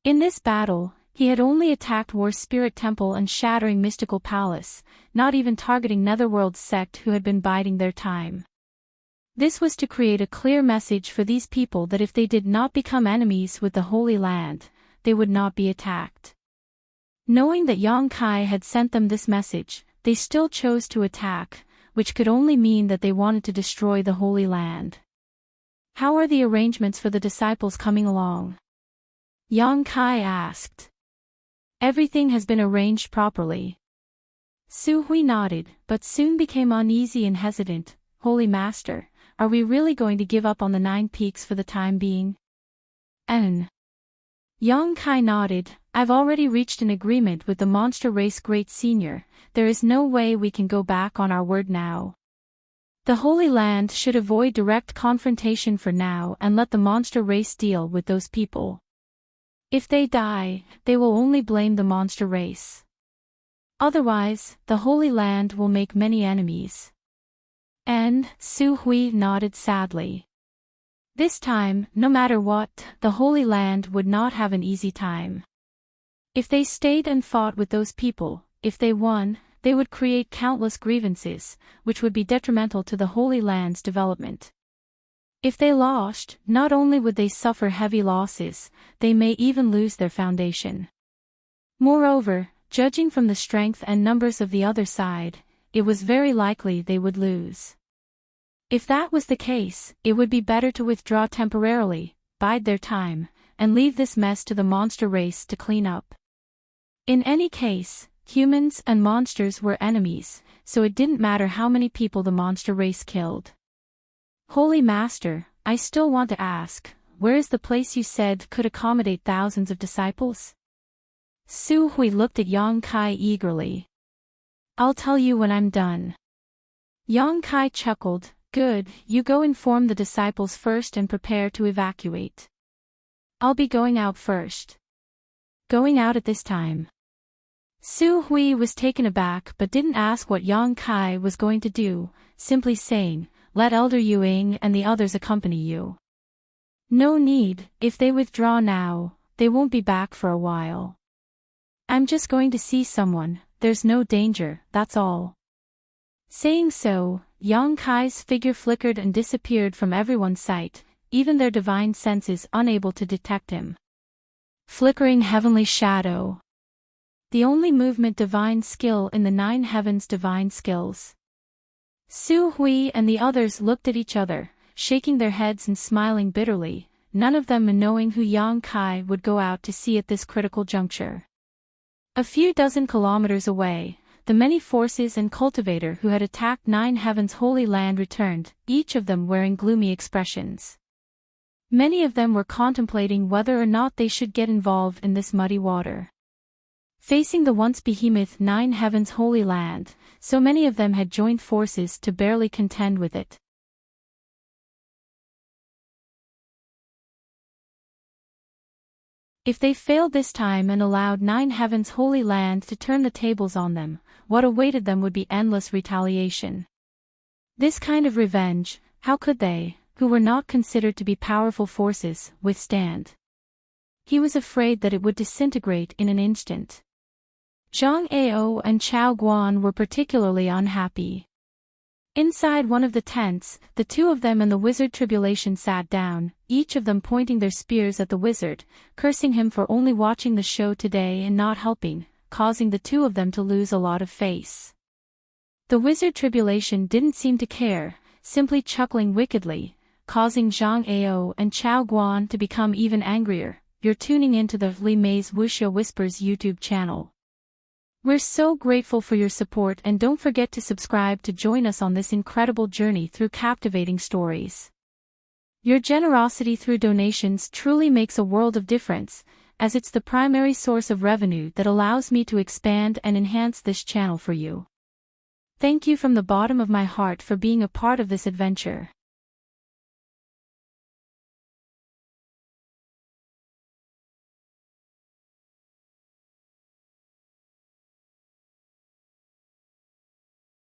In this battle, he had only attacked War Spirit Temple and Shattering Mystical Palace, not even targeting Netherworld sect who had been biding their time. This was to create a clear message for these people that if they did not become enemies with the Holy Land, they would not be attacked. Knowing that Yang Kai had sent them this message, they still chose to attack, which could only mean that they wanted to destroy the Holy Land. "How are the arrangements for the disciples coming along?" Yang Kai asked. "Everything has been arranged properly." Su Hui nodded, but soon became uneasy and hesitant. "Holy Master, are we really going to give up on the 9 peaks for the time being?" Yang Kai nodded. "I've already reached an agreement with the monster race Great Senior. There is no way we can go back on our word now. The Holy Land should avoid direct confrontation for now and let the monster race deal with those people. If they die, they will only blame the monster race. Otherwise, the Holy Land will make many enemies." And Su Hui nodded sadly. This time, no matter what, the Holy Land would not have an easy time. If they stayed and fought with those people, if they won, they would create countless grievances, which would be detrimental to the Holy Land's development. If they lost, not only would they suffer heavy losses, they may even lose their foundation. Moreover, judging from the strength and numbers of the other side, it was very likely they would lose. If that was the case, it would be better to withdraw temporarily, bide their time, and leave this mess to the monster race to clean up. In any case, humans and monsters were enemies, so it didn't matter how many people the monster race killed. Holy Master, I still want to ask, where is the place you said could accommodate thousands of disciples? Su Hui looked at Yang Kai eagerly. I'll tell you when I'm done. Yang Kai chuckled, good, you go inform the disciples first and prepare to evacuate. I'll be going out first. Going out at this time. Su Hui was taken aback but didn't ask what Yang Kai was going to do, simply saying, let Elder Yuing and the others accompany you. No need, if they withdraw now, they won't be back for a while. I'm just going to see someone, there's no danger, that's all. Saying so, Yang Kai's figure flickered and disappeared from everyone's sight, even their divine senses unable to detect him. Flickering heavenly shadow. The only movement divine skill in the 9 heavens divine skills. Su Hui and the others looked at each other, shaking their heads and smiling bitterly, none of them knowing who Yang Kai would go out to see at this critical juncture. A few dozen kilometers away, the many forces and cultivator who had attacked 9 heavens holy land returned, each of them wearing gloomy expressions. Many of them were contemplating whether or not they should get involved in this muddy water. Facing the once behemoth 9 heavens holy land, so many of them had joined forces to barely contend with it. If they failed this time and allowed 9 heavens holy land to turn the tables on them, what awaited them would be endless retaliation. This kind of revenge, how could they, who were not considered to be powerful forces, withstand? He was afraid that it would disintegrate in an instant. Zhang Ao and Chao Guan were particularly unhappy. Inside one of the tents, the two of them and the wizard Tribulation sat down, each of them pointing their spears at the wizard, cursing him for only watching the show today and not helping, causing the two of them to lose a lot of face. The wizard Tribulation didn't seem to care, simply chuckling wickedly, causing Zhang Ao and Chao Guan to become even angrier. You're tuning into the Li Mei's Wuxia Whispers YouTube channel. We're so grateful for your support and don't forget to subscribe to join us on this incredible journey through captivating stories. Your generosity through donations truly makes a world of difference, as it's the primary source of revenue that allows me to expand and enhance this channel for you. Thank you from the bottom of my heart for being a part of this adventure.